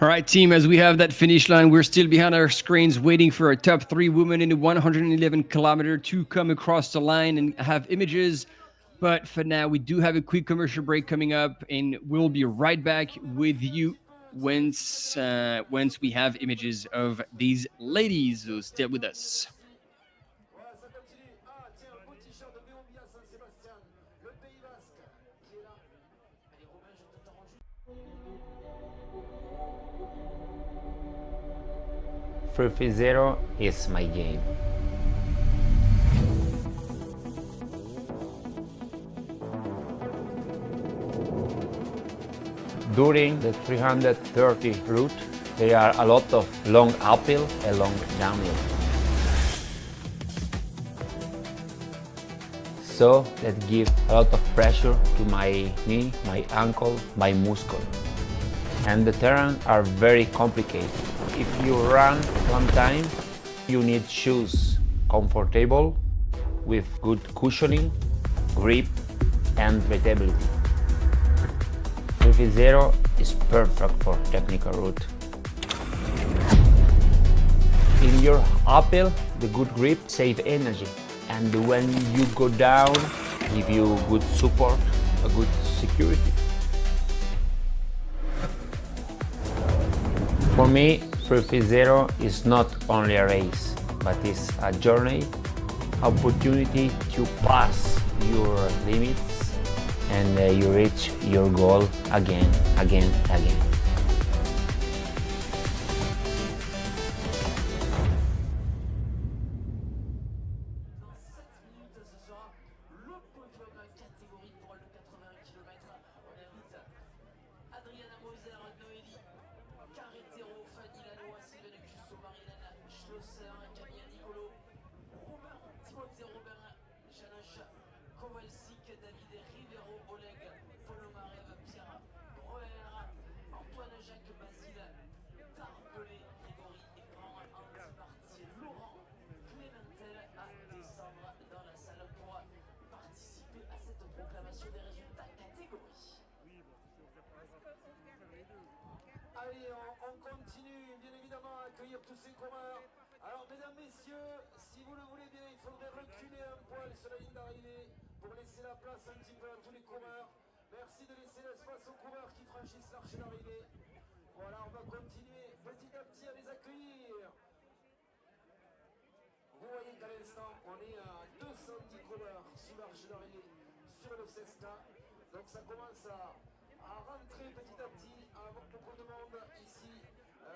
All right, team, as we have that finish line, we're still behind our screens waiting for our top 3 women in the 111 kilometer to come across the line and have images. But for now, we do have a quick commercial break coming up, and we'll be right back with you once we have images of these ladies. So stay with us. Free Zero is my game. During the 330 route, there are a lot of long uphill and long downhill. So that gives a lot of pressure to my knee, my ankle, my muscle. And the terrain are very complicated. If you run one time, you need shoes comfortable, with good cushioning, grip and breathability. Free Zero is perfect for technical route. In your uphill, the good grip save energy, and when you go down, give you good support, a good security. For me, Free Zero is not only a race, but it's a journey, opportunity to pass your limits, and you reach your goal again. Allez, on continue bien évidemment à accueillir tous ces coureurs. Alors mesdames, messieurs, si vous le voulez bien, il faudrait reculer un poil sur la ligne d'arrivée pour laisser la place un petit peu à tous les coureurs. Merci de laisser l'espace aux coureurs qui franchissent l'arche d'arrivée. Voilà, on va continuer petit à petit à les accueillir. Vous voyez qu'à l'instant, on est à 210 coureurs sous l'arche d'arrivée sur le Cesta. Donc ça commence à rentrer petit à petit, à avoir beaucoup de monde ici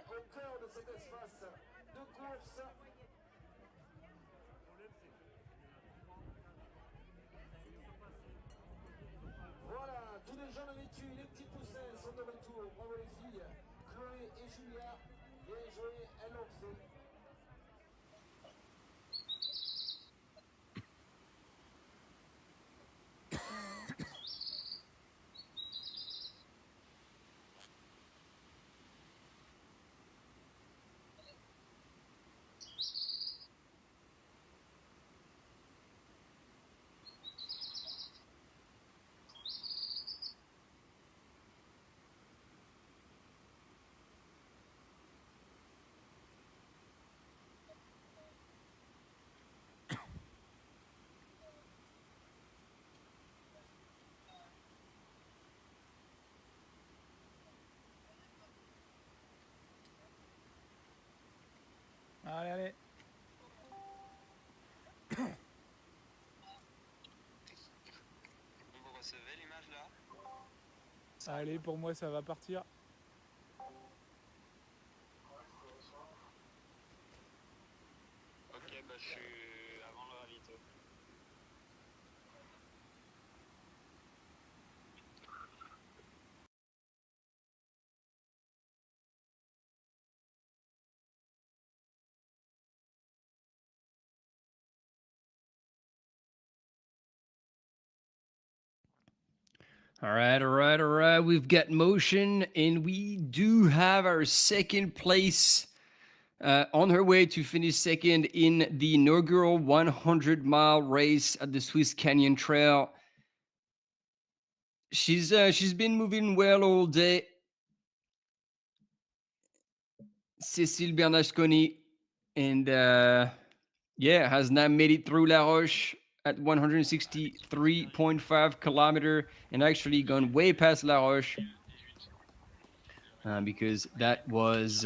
au cœur de cet espace de course. Voilà, tous les jeunes vêtus, les petits poussins sont de retour. Bravo les filles, Chloé et Julia, bien joué, elles l'ont fait. Allez. Vous recevez l'image là? Allez, pour moi, ça va partir. Ok, bah je suis avant le ravito. All right. We've got motion, and we do have our second place on her way to finish second in the inaugural 100-mile race at the Swiss Canyon Trail. She's been moving well all day. Cécile Bernasconi, and has now made it through La Roche at 163.5 kilometer, and actually gone way past La Roche because that was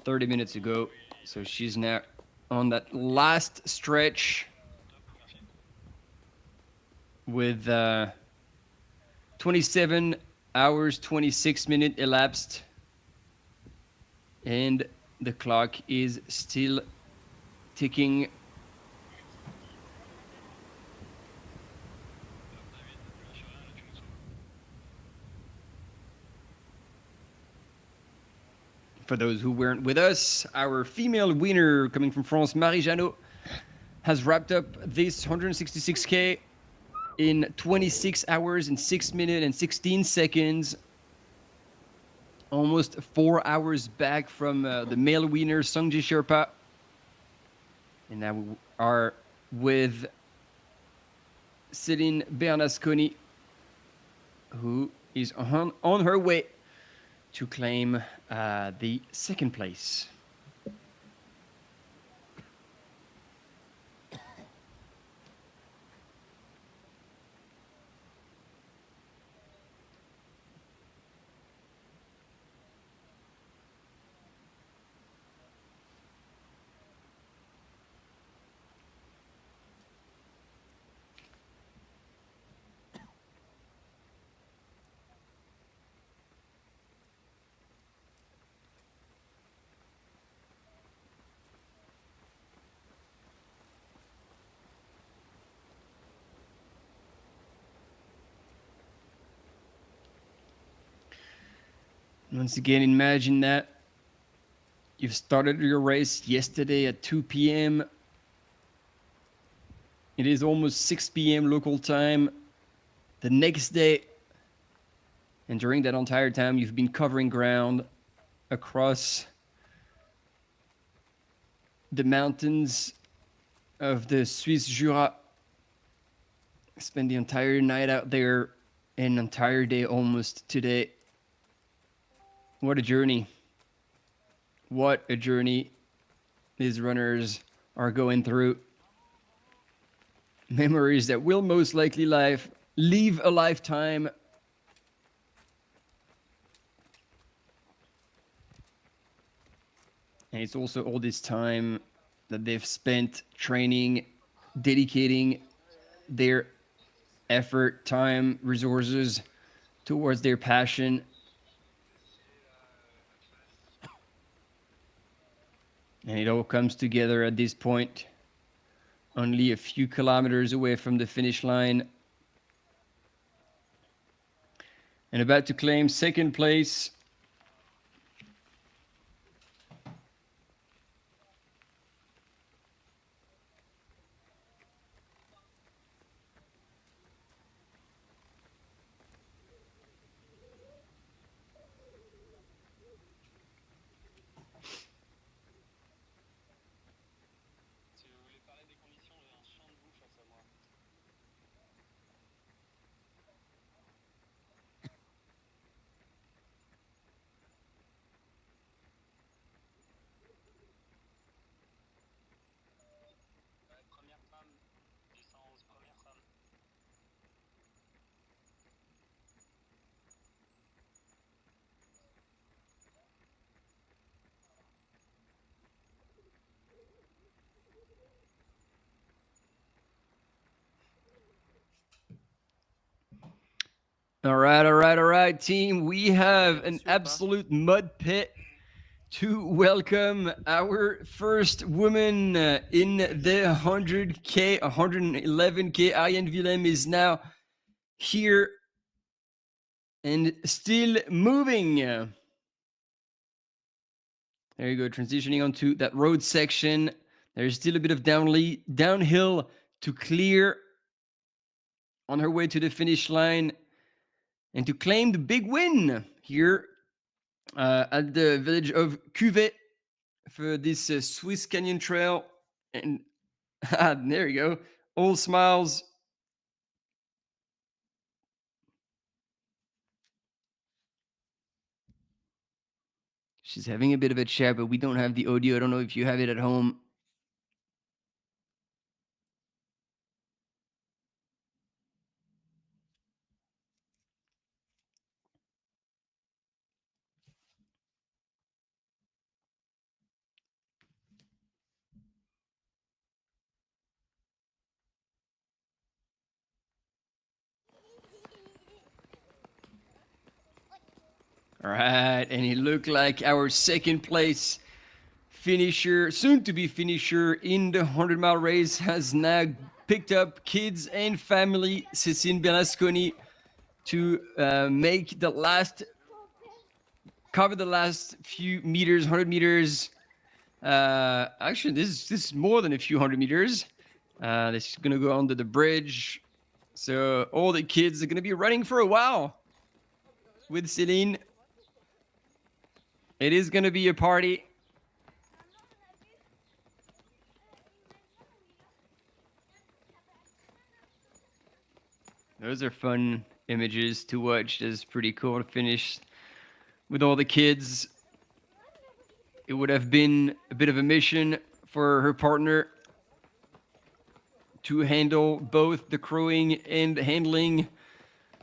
30 minutes ago. So she's now on that last stretch with 27 hours 26 minutes elapsed, and the clock is still ticking. For those who weren't with us, our female winner coming from France, Marie Janot, has wrapped up this 166K in 26 hours and 6 minutes and 16 seconds. Almost 4 hours back from the male winner, Sungji Sherpa. And now we are with Céline Bernasconi, who is on her way to claim the second place. Once again, imagine that you've started your race yesterday at 2 p.m. It is almost 6 p.m. local time the next day. And during that entire time, you've been covering ground across the mountains of the Swiss Jura. Spend the entire night out there, an entire day almost today. What a journey. What a journey these runners are going through. Memories that will most likely leave a lifetime. And it's also all this time that they've spent training, dedicating their effort, time, resources towards their passion. And it all comes together at this point, only a few kilometers away from the finish line. And about to claim second place. All right, team. We have an absolute mud pit to welcome our first woman in the 100K, 111K. Ariane Willem is now here and still moving. There you go, transitioning onto that road section. There's still a bit of downhill to clear on her way to the finish line and to claim the big win here at the village of Cuvée for this Swiss Canyon Trail. And there you go, all smiles. She's having a bit of a chat, but we don't have the audio. I don't know if you have it at home. All right, and it looked like our second place finisher, soon to be finisher in the 100-mile race, has now picked up kids and family, Cécile Bernasconi, to cover the last few meters, 100 meters. Actually, this is more than a few hundred meters. This is gonna go under the bridge. So all the kids are gonna be running for a while with Céline. It is gonna be a party. Those are fun images to watch. It's pretty cool to finish with all the kids. It would have been a bit of a mission for her partner to handle both the crewing and handling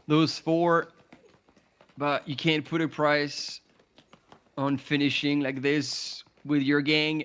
those four, but you can't put a price on finishing like this with your gang.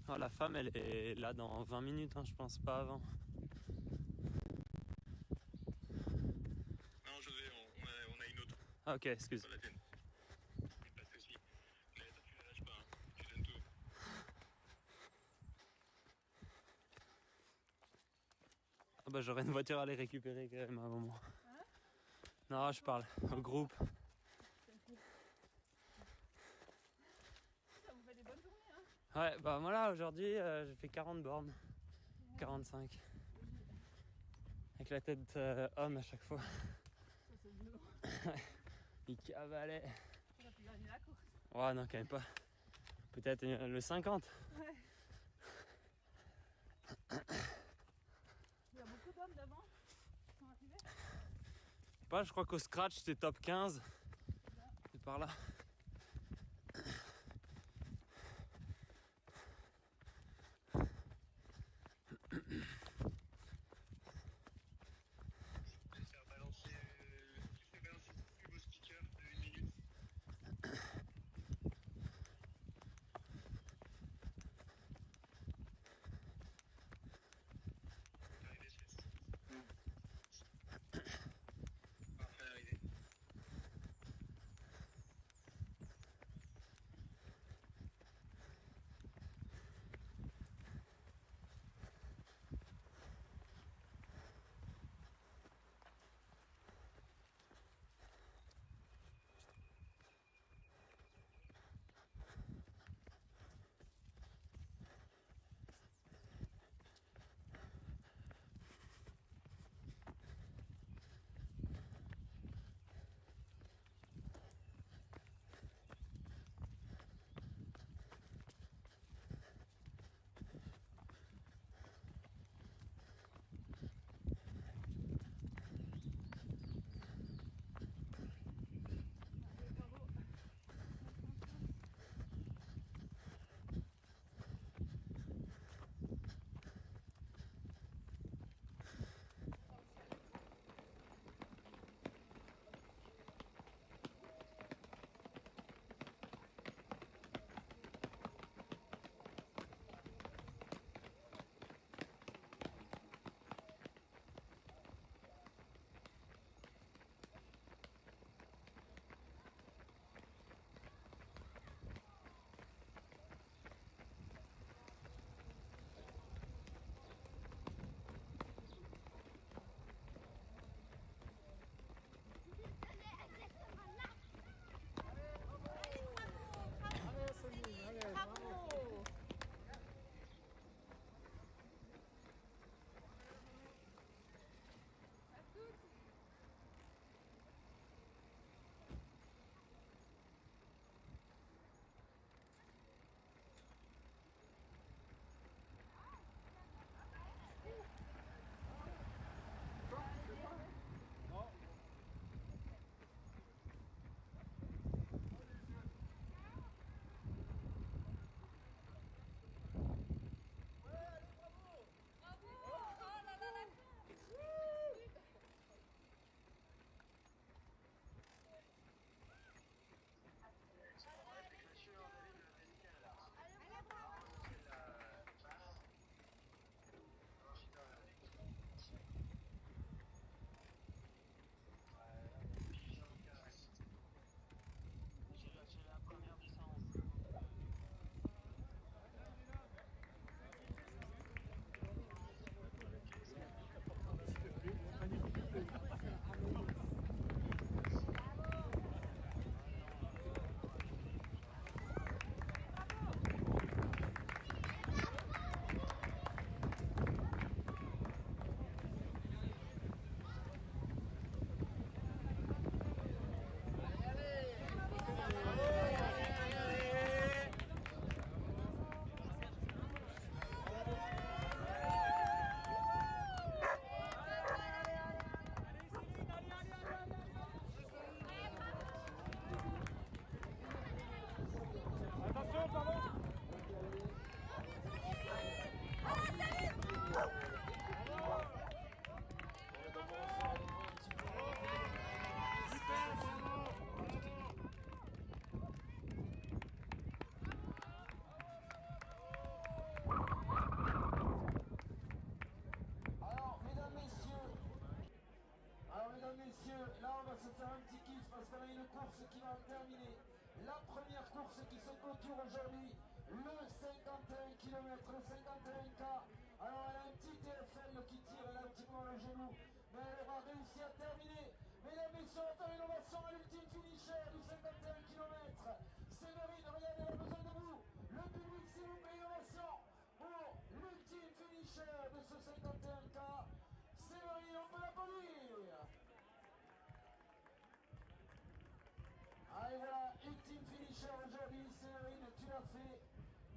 Oh, la femme, elle est là dans 20 minutes, hein, je pense, pas avant. Non, José, on a une autre. Ah, ok, excuse. Pas la tienne. Pas de soucis. Mais toi, tu la lâches pas, hein. Tu donnes tout. Ah bah, j'aurais une voiture à aller récupérer quand même à un moment. Non, je parle au groupe. Ouais, bah voilà, aujourd'hui j'ai fait 40 bornes, 45. Avec la tête homme à chaque fois. Il cavalait. On a pu gagner la course. Ouais, non, quand même pas. Peut-être le 50. Ouais. Il y a beaucoup d'hommes devant qui sont arrivés. Je sais pas, je crois qu'au scratch c'était top 15. C'est par là. se clôture aujourd'hui le 51 km, le 51K. Alors elle a un petit TFL qui tire, elle a un petit peu le genou, mais elle aura réussi à terminer. Mesdames et messieurs, on va faire une ovation à l'ultime finisher du 51 km. Séverine, regardez, elle a besoin de vous. Le public, s'il vous plaît, une ovation pour l'ultime finisher de ce 51K. Séverine, on peut l'applaudir. Allez, voilà, ultime finisher aujourd'hui. Séverine, tu l'as fait.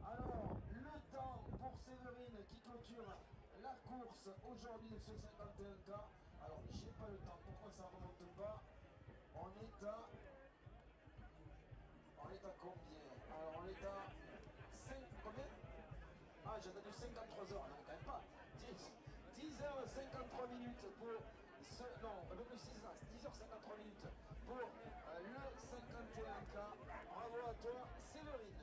Alors, le temps pour Séverine qui clôture la course aujourd'hui de ce 51K. Alors, j'ai pas le temps. Pourquoi ça remonte pas? On est à combien? Alors, on est à 5... Combien? Ah, j'ai entendu 53 heures. Non, quand même pas. 10h53 minutes pour ce... Non, un peu plus 10h53 minutes pour le 51K. Bravo à toi, Séverine.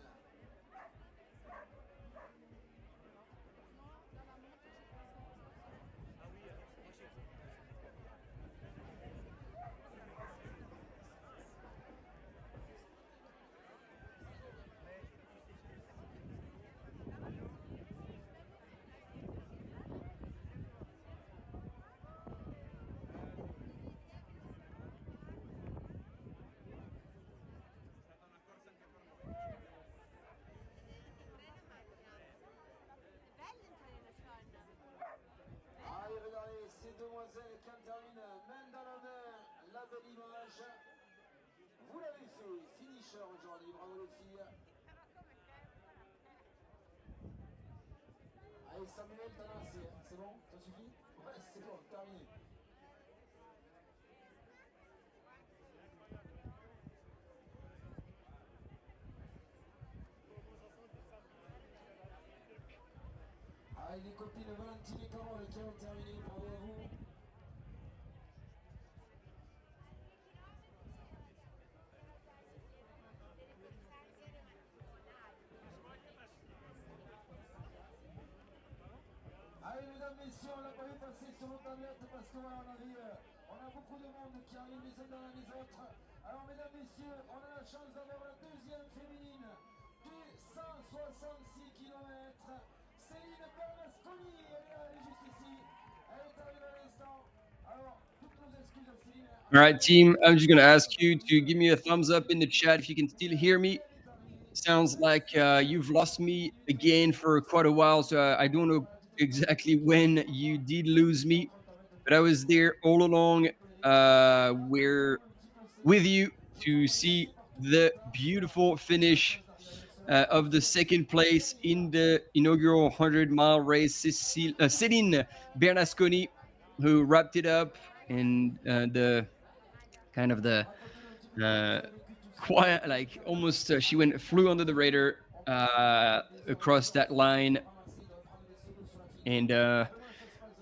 Allez, regardez, ces demoiselles qui terminent main dans la main, la belle image. Vous l'avez fait, finisher aujourd'hui, bravo les filles. Allez, Samuel, t'en as assez, hein. C'est bon? Ça suffit? Ouais, c'est bon, terminé. Allez, les copines Valentine et Carole qui ont terminé, bravo à vous. Allez, mesdames, messieurs, on l'a pas vu passer sur nos tablettes parce que voilà, on a beaucoup de monde qui arrive les uns dans les autres. Alors, mesdames, messieurs, on a la chance d'avoir la deuxième féminine du 166 km. Céline Bernasconi, elle est juste ici. Elle est arrivée à l'instant. Alors, toutes nos excuses à Céline. All right, team, I'm just going to ask you to give me a thumbs up in the chat if you can still hear me. Sounds like you've lost me again for quite a while, so I don't know exactly when you did lose me, but I was there all along. We're with you to see the beautiful finish of the second place in the inaugural 100-mile race. Céline Bernasconi, who wrapped it up, and the kind of the quiet, like almost she flew under the radar across that line. And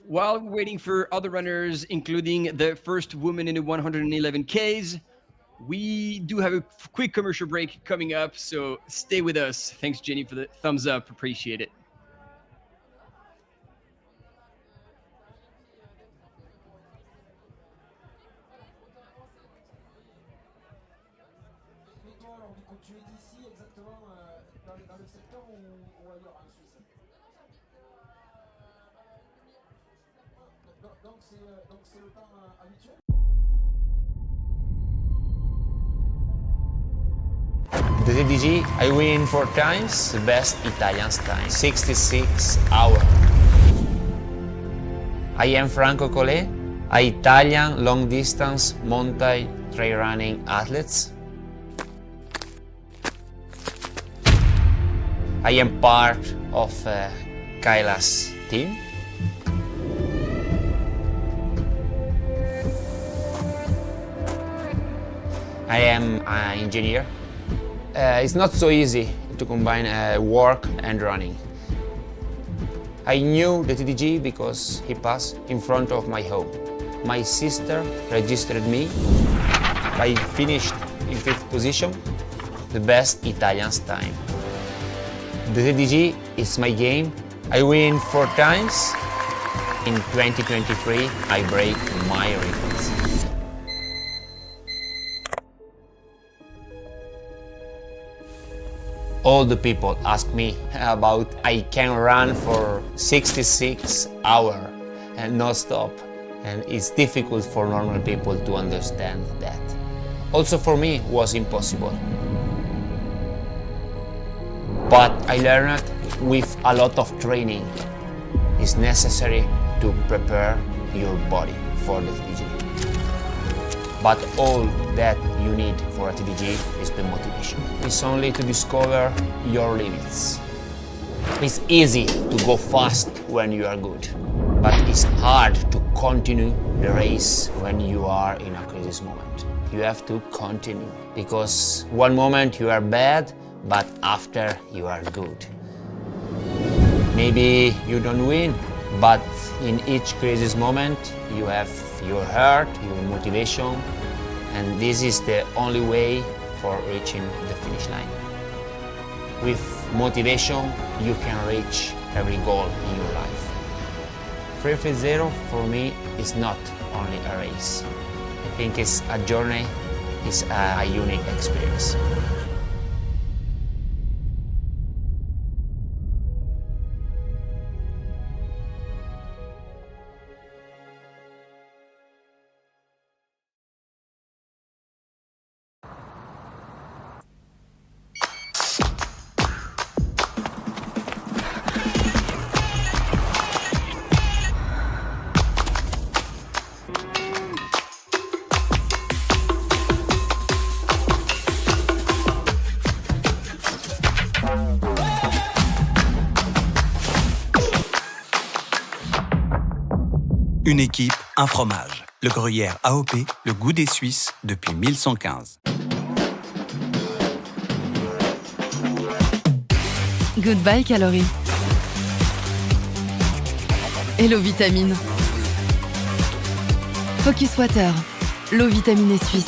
while we're waiting for other runners, including the first woman in the 111 Ks, we do have a quick commercial break coming up, so stay with us. Thanks, Jenny, for the thumbs up. Appreciate it. Tu es d'ici exactement dans le secteur ou ailleurs en Suisse? Donc c'est le temps habituel? The TDG, I win 4 times, the best Italian time, 66 hours. I am Franco Collet, an Italian long-distance mountain trail running athlete. I am part of Kailas team. I am an engineer. It's not so easy to combine work and running. I knew the TDG because he passed in front of my home. My sister registered me. I finished in 5th position, the best Italian time. The TDG is my game. I win 4 times. In 2023, I break my records. All the people ask me about I can run for 66 hours and not stop. And it's difficult for normal people to understand that. Also for me it was impossible. But I learned with a lot of training. It's necessary to prepare your body for the TDG. But all that you need for a TDG is the motivation. It's only to discover your limits. It's easy to go fast when you are good, but it's hard to continue the race when you are in a crisis moment. You have to continue, because one moment you are bad, but after you are good. Maybe you don't win, but in each crisis moment you have your heart, your motivation, and this is the only way for reaching the finish line. With motivation you can reach every goal in your life. 330 for me is not only a race. I think it's a journey, it's a unique experience. Une équipe, un fromage. Le gruyère AOP, le goût des Suisses depuis 1115. Goodbye calories. Hello vitamine. Focus Water, l'eau vitaminée suisse.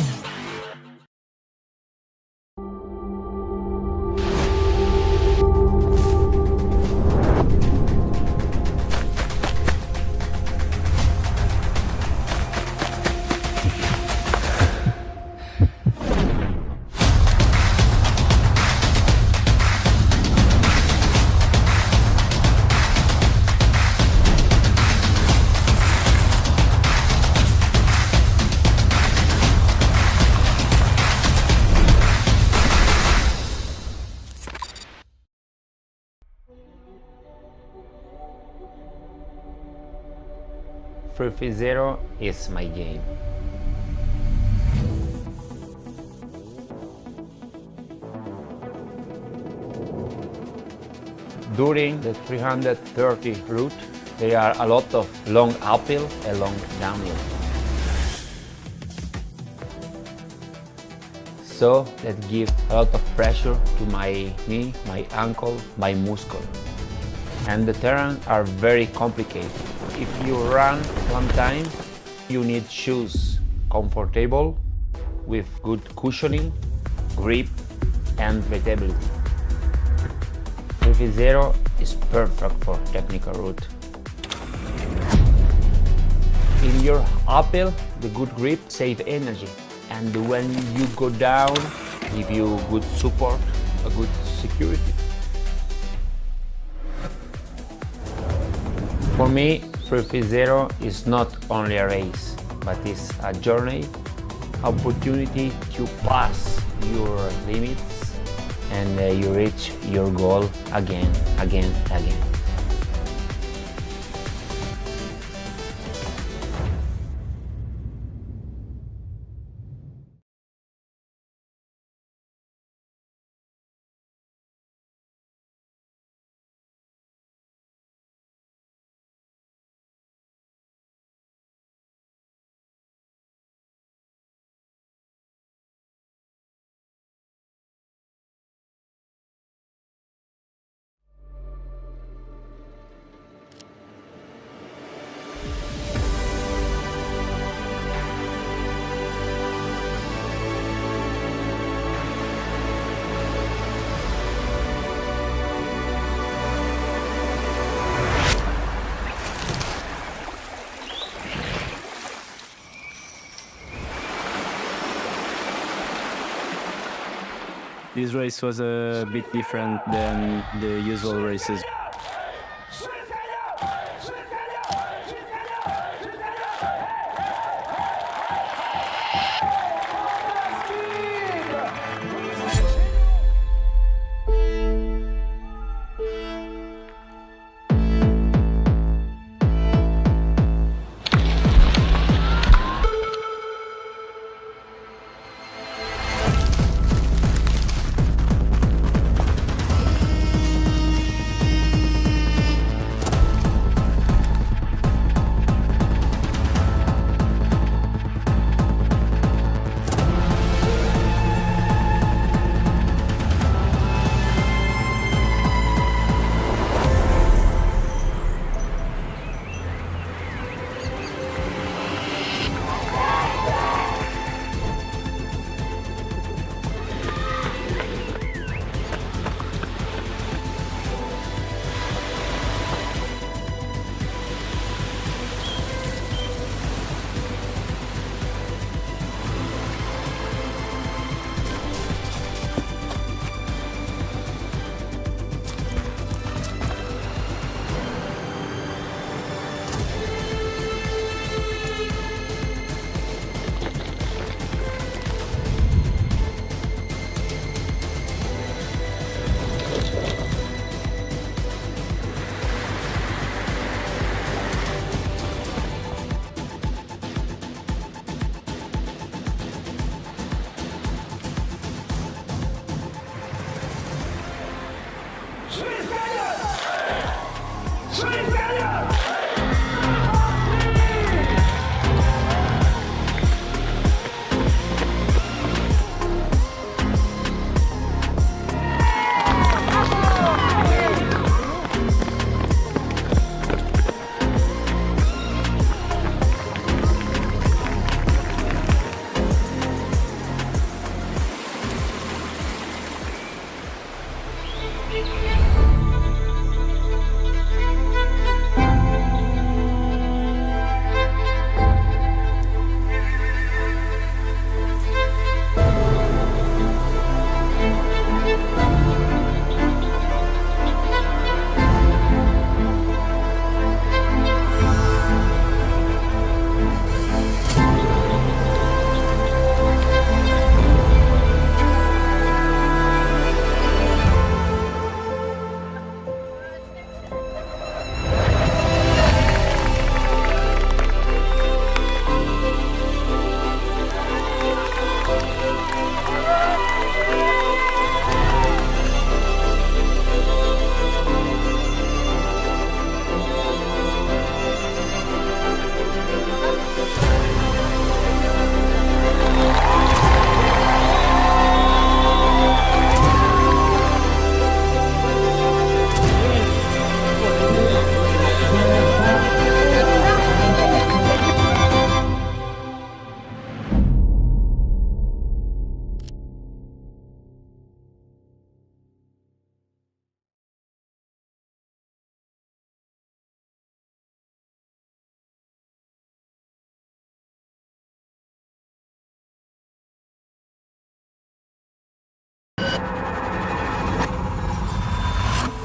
Zero is my game. During the 330 route, there are a lot of long uphill and long downhill. So that gives a lot of pressure to my knee, my ankle, my muscle. And the terrain are very complicated. If you run one time, you need shoes comfortable with good cushioning, grip and breathability. 330 is perfect for technical route. In your uphill, the good grip save energy, and when you go down, give you good support, a good security. For me, 330 is not only a race, but it's a journey, opportunity to pass your limits, and you reach your goal again. This race was a bit different than the usual races.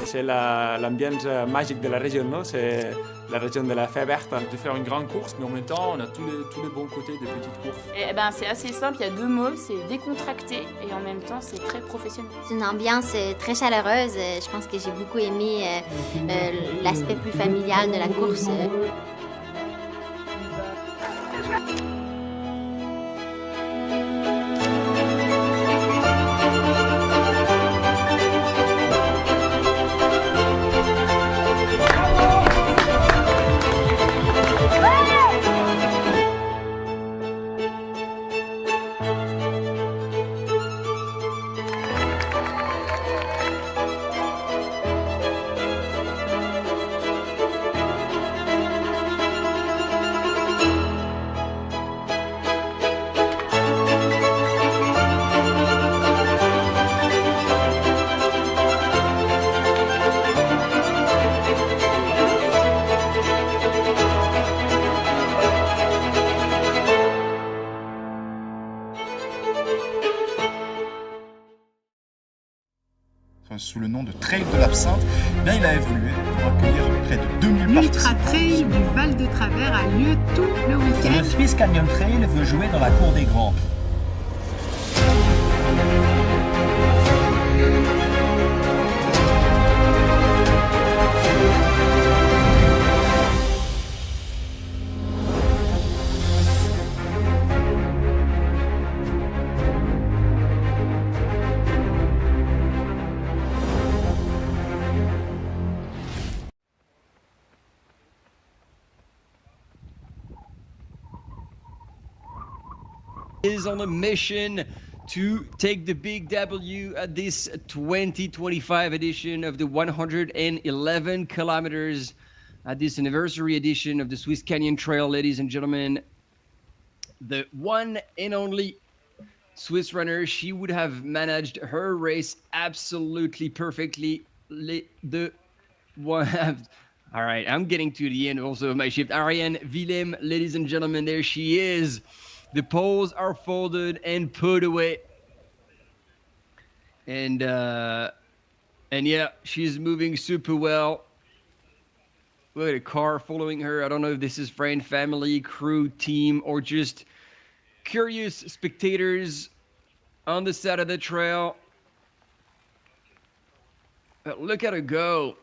C'est l'ambiance magique de la région, non? C'est la région de la fée verte. De faire une grande course, mais en même temps, on a tous les bons côtés des petites courses. Et ben, c'est assez simple, il y a deux mots, c'est décontracté et en même temps c'est très professionnel. C'est une ambiance très chaleureuse. Je pense que j'ai beaucoup aimé l'aspect plus familial de la course. sous le nom de Trail de l'Absinthe, eh bien il a évolué pour accueillir près de 2000 L'Ultra participants. Trail du Val de Travers a lieu tout le week-end. Le Swiss Canyon Trail veut jouer dans la cour des grands. Is on a mission to take the big W at this 2025 edition of the 111 kilometers at this anniversary edition of the Swiss Canyon Trail, ladies and gentlemen. The one and only Swiss runner, she would have managed her race absolutely perfectly. All right, I'm getting to the end also of my shift. Ariane Willem, ladies and gentlemen, there she is. The poles are folded and put away. And yeah, she's moving super well. Look at a car following her. I don't know if this is friend, family, crew, team, or just curious spectators on the side of the trail. But look at her go.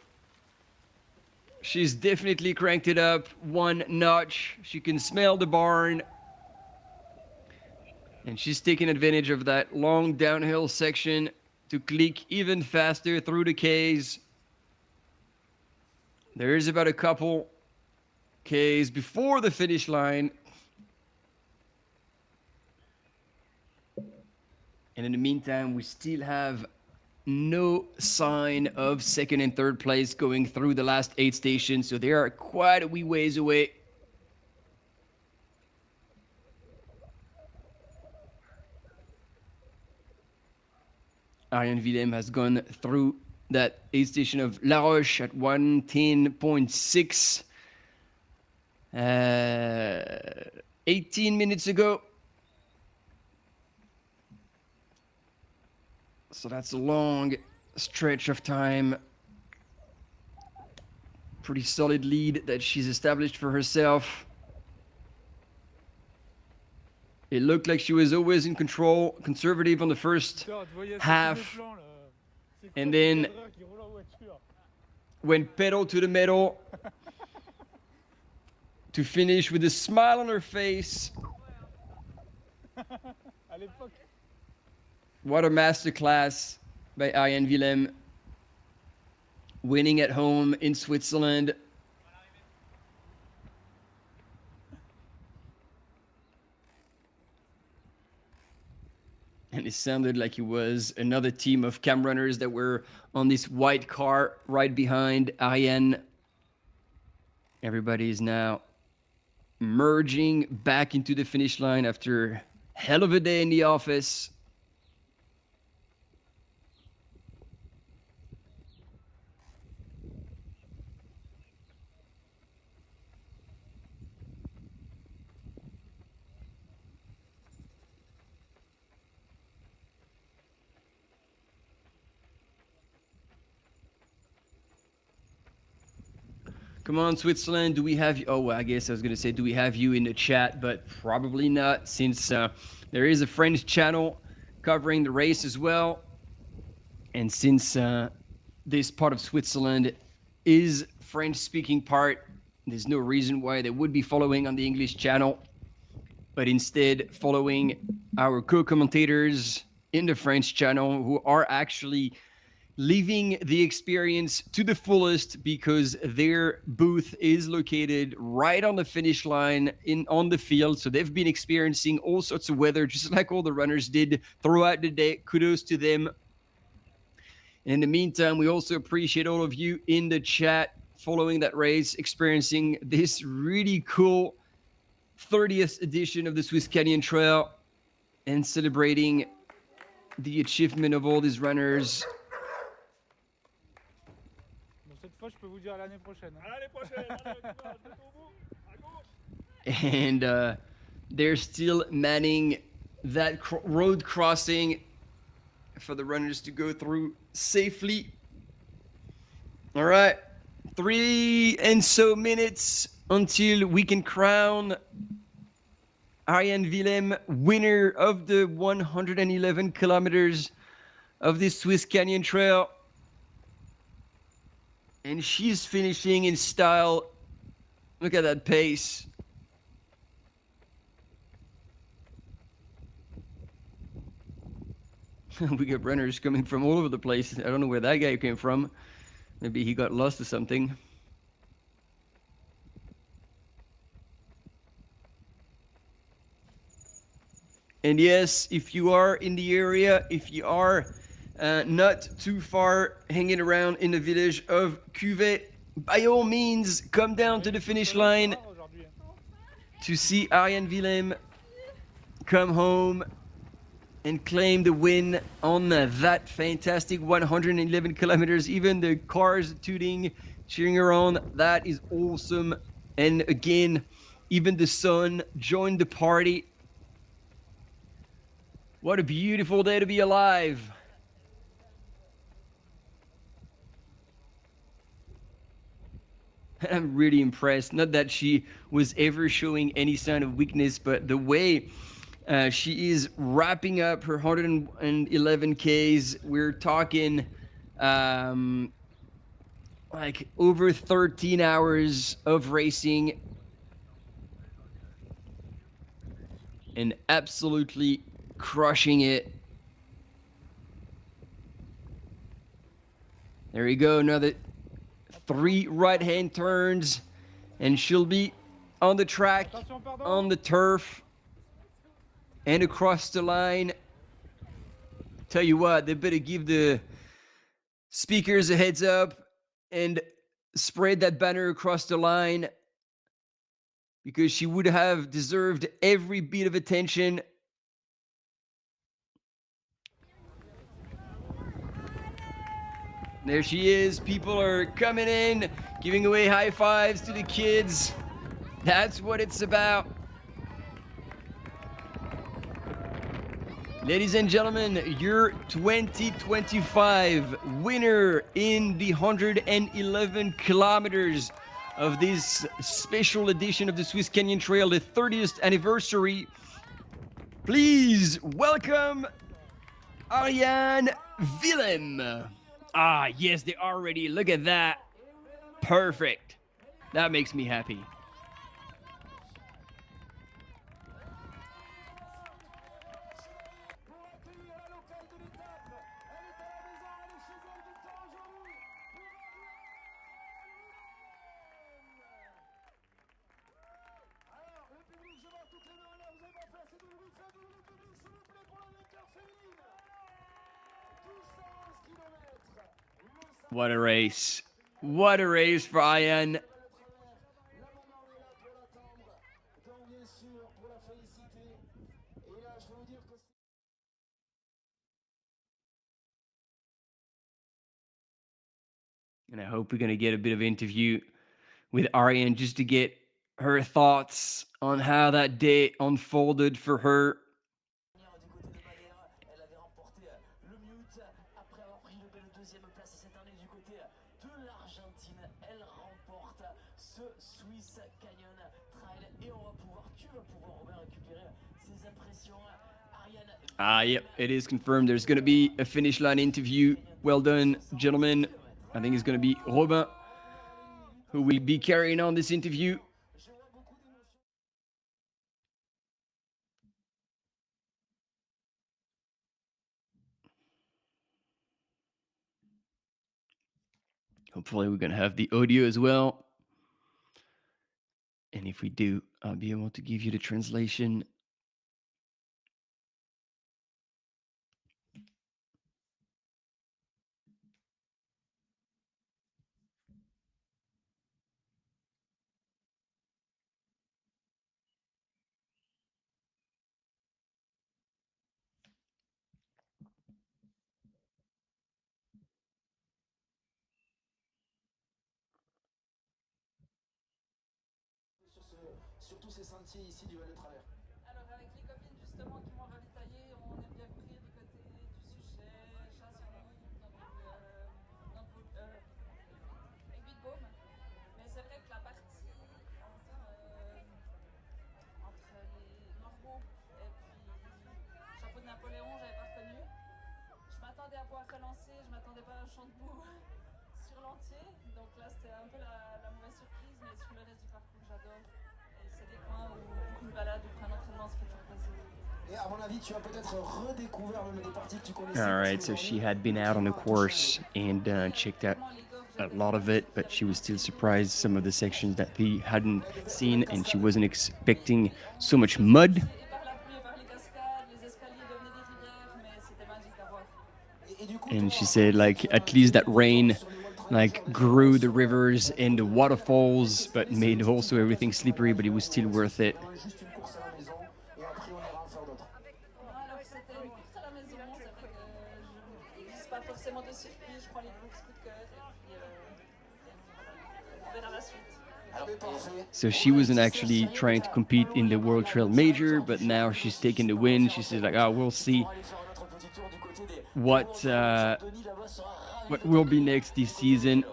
She's definitely cranked it up one notch. She can smell the barn. And she's taking advantage of that long downhill section to click even faster through the Ks. There is about a couple Ks before the finish line. And in the meantime, we still have no sign of second and third place going through the last 8 stations. So they are quite a wee ways away. Ariane Willem has gone through that aid station of La Roche at 1:10.6 18 minutes ago. So that's a long stretch of time. Pretty solid lead that she's established for herself. It looked like she was always in control, conservative on the first half, and then went pedal to the metal to finish with a smile on her face. What a masterclass by Ariane Willem, winning at home in Switzerland. And it sounded like it was another team of cam runners that were on this white car right behind Ariane. Everybody is now merging back into the finish line after a hell of a day in the office. Come on, Switzerland, do we have you? Oh, well, I guess I was going to say, do we have you in the chat? But probably not, since there is a French channel covering the race as well. And since this part of Switzerland is French-speaking part, there's no reason why they would be following on the English channel, but instead following our co-commentators in the French channel who are actually living the experience to the fullest because their booth is located right on the finish line on the field. So they've been experiencing all sorts of weather, just like all the runners did throughout the day. Kudos to them. And in the meantime, we also appreciate all of you in the chat following that race, experiencing this really cool 30th edition of the Swiss Canyon Trail and celebrating the achievement of all these runners. Cette fois, je peux vous dire à l'année prochaine. À l'année prochaine, And they're still manning that road crossing for the runners to go through safely. All right, 3 and so minutes until we can crown Ariane Willem winner of the 111 kilometers of the Swiss Canyon Trail. And she's finishing in style. Look at that pace. We got runners coming from all over the place. I don't know where that guy came from. Maybe he got lost or something. And yes, if you are in the area, if you are not too far hanging around in the village of Cuvée, by all means, come down to the finish line to see Ariane Willem come home and claim the win on that fantastic 111 kilometers. Even the cars tooting, cheering her on. That is awesome. And again, even the sun joined the party. What a beautiful day to be alive. I'm really impressed. Not that she was ever showing any sign of weakness, but the way she is wrapping up her 111 Ks. We're talking like over 13 hours of racing. And absolutely crushing it. There you go, another 3 right-hand turns, and she'll be on the track, on the turf, and across the line. Tell you what, they better give the speakers a heads up and spread that banner across the line, because she would have deserved every bit of attention. There she is. People are coming in, giving away high fives to the kids. That's what it's about. Ladies and gentlemen, your 2025 winner in the 111 kilometers of this special edition of the Swiss Canyon Trail, the 30th anniversary. Please welcome Ariane Willem. Ah, yes, they are ready. Look at that. Perfect. That makes me happy. What a race. What a race for Ariane. And I hope we're going to get a bit of interview with Ariane just to get her thoughts on how that day unfolded for her. Yep, it is confirmed. There's going to be a finish line interview. Well done, gentlemen. I think it's going to be Robin who will be carrying on this interview. Hopefully we're going to have the audio as well. And if we do, I'll be able to give you the translation. Sur tous ces sentiers ici du Val de Travers. Alors avec les copines justement qui m'ont ravitaillé, on est bien pris du côté du Suchet, marchant debout sur l'entier. Donc là, c'était un peu la mauvaise surprise, mais sur le reste du parcours, j'adore. Et c'est des coins où pour une balade ou pour un entraînement, ça fait toujours plaisir. Et à mon avis, tu as peut-être redécouvert même des parties que tu connaissais. All right, so she had been out on the course and checked out a lot of it, but she was still surprised some of the sections that he hadn't seen, and she wasn't expecting so much mud. And she said, like, at least that rain, like, grew the rivers and the waterfalls, but made also everything slippery, but it was still worth it. So she wasn't actually trying to compete in the World Trail Major, but now she's taking the win. She says, like, oh, we'll see what will be next this season.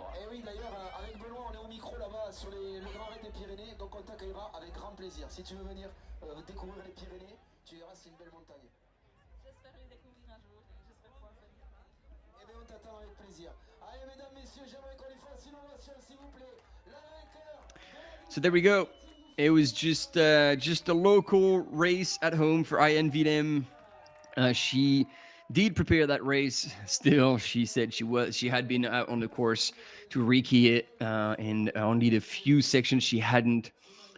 So there we go. It was just a local race at home for Ariane Willem. She did prepare that race. Still, she said she had been out on the course to rekey it, and only the few sections she hadn't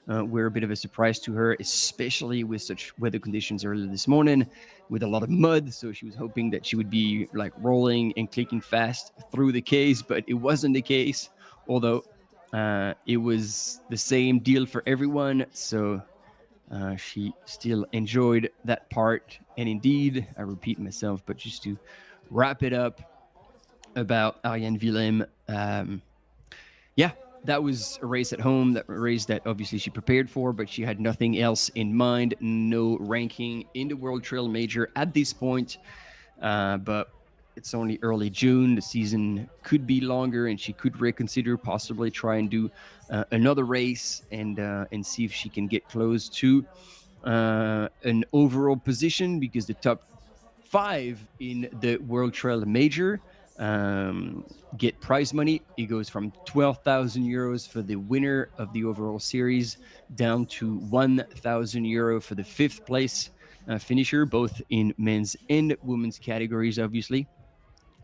were a bit of a surprise to her, especially with such weather conditions earlier this morning, with a lot of mud. So she was hoping that she would be like rolling and clicking fast through the case, but it wasn't the case. Although it was the same deal for everyone, so she still enjoyed that part. And indeed, I repeat myself, but just to wrap it up about Ariane Willem, yeah, that was a race at home, that race that obviously she prepared for, but she had nothing else in mind, no ranking in the World Trail Major at this point. But it's only early June. The season could be longer, and she could reconsider, possibly try and do another race and see if she can get close to an overall position, because the top 5 in the World Trail Major get prize money. It goes from 12,000 euros for the winner of the overall series down to 1,000 euro for the 5th place finisher, both in men's and women's categories, obviously.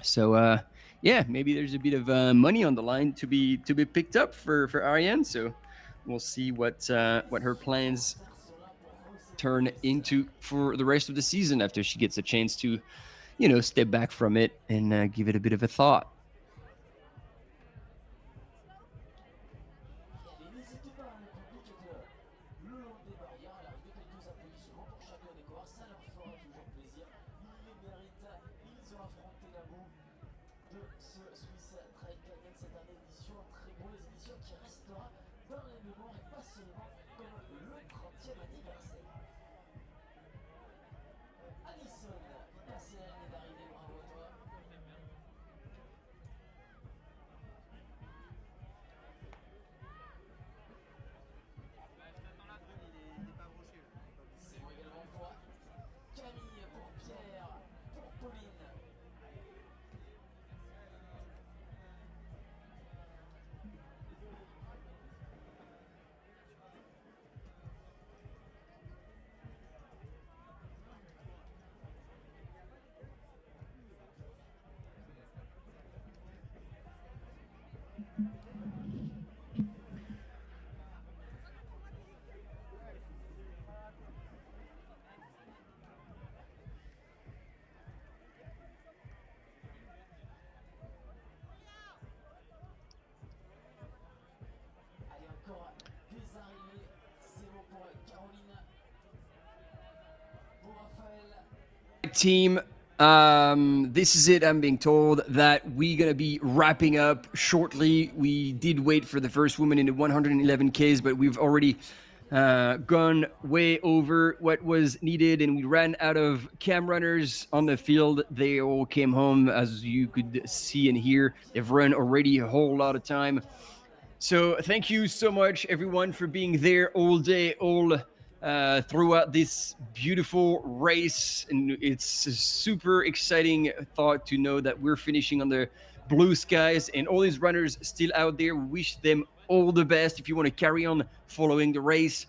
So yeah, maybe there's a bit of money on the line to be picked up for Ariane. So we'll see what her plans turn into for the rest of the season after she gets a chance to, step back from it and give it a bit of a thought. Team, this is it. I'm being told that we're gonna be wrapping up shortly. We did wait for the first woman in the 111Ks, but we've already gone way over what was needed, and we ran out of cam runners on the field. They all came home, as you could see and hear. They've run already a whole lot of time. So thank you so much, everyone, for being there all day, all throughout this beautiful race. And it's a super exciting thought to know that we're finishing on the blue skies, and all these runners still out there, wish them all the best. If you want to carry on following the race,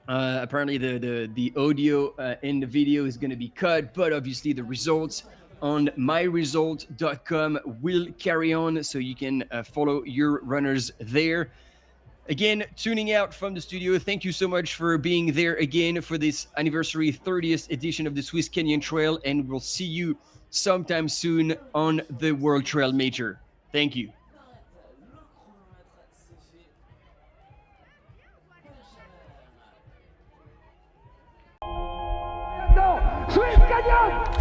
apparently the audio in the video is going to be cut, but obviously the results on myresult.com will carry on, so you can follow your runners there. Again, tuning out from the studio, thank you so much for being there again for this anniversary 30th edition of the Swiss Kenyan Trail, and we'll see you sometime soon on the World Trail Major. Thank you. Swiss Kenyan!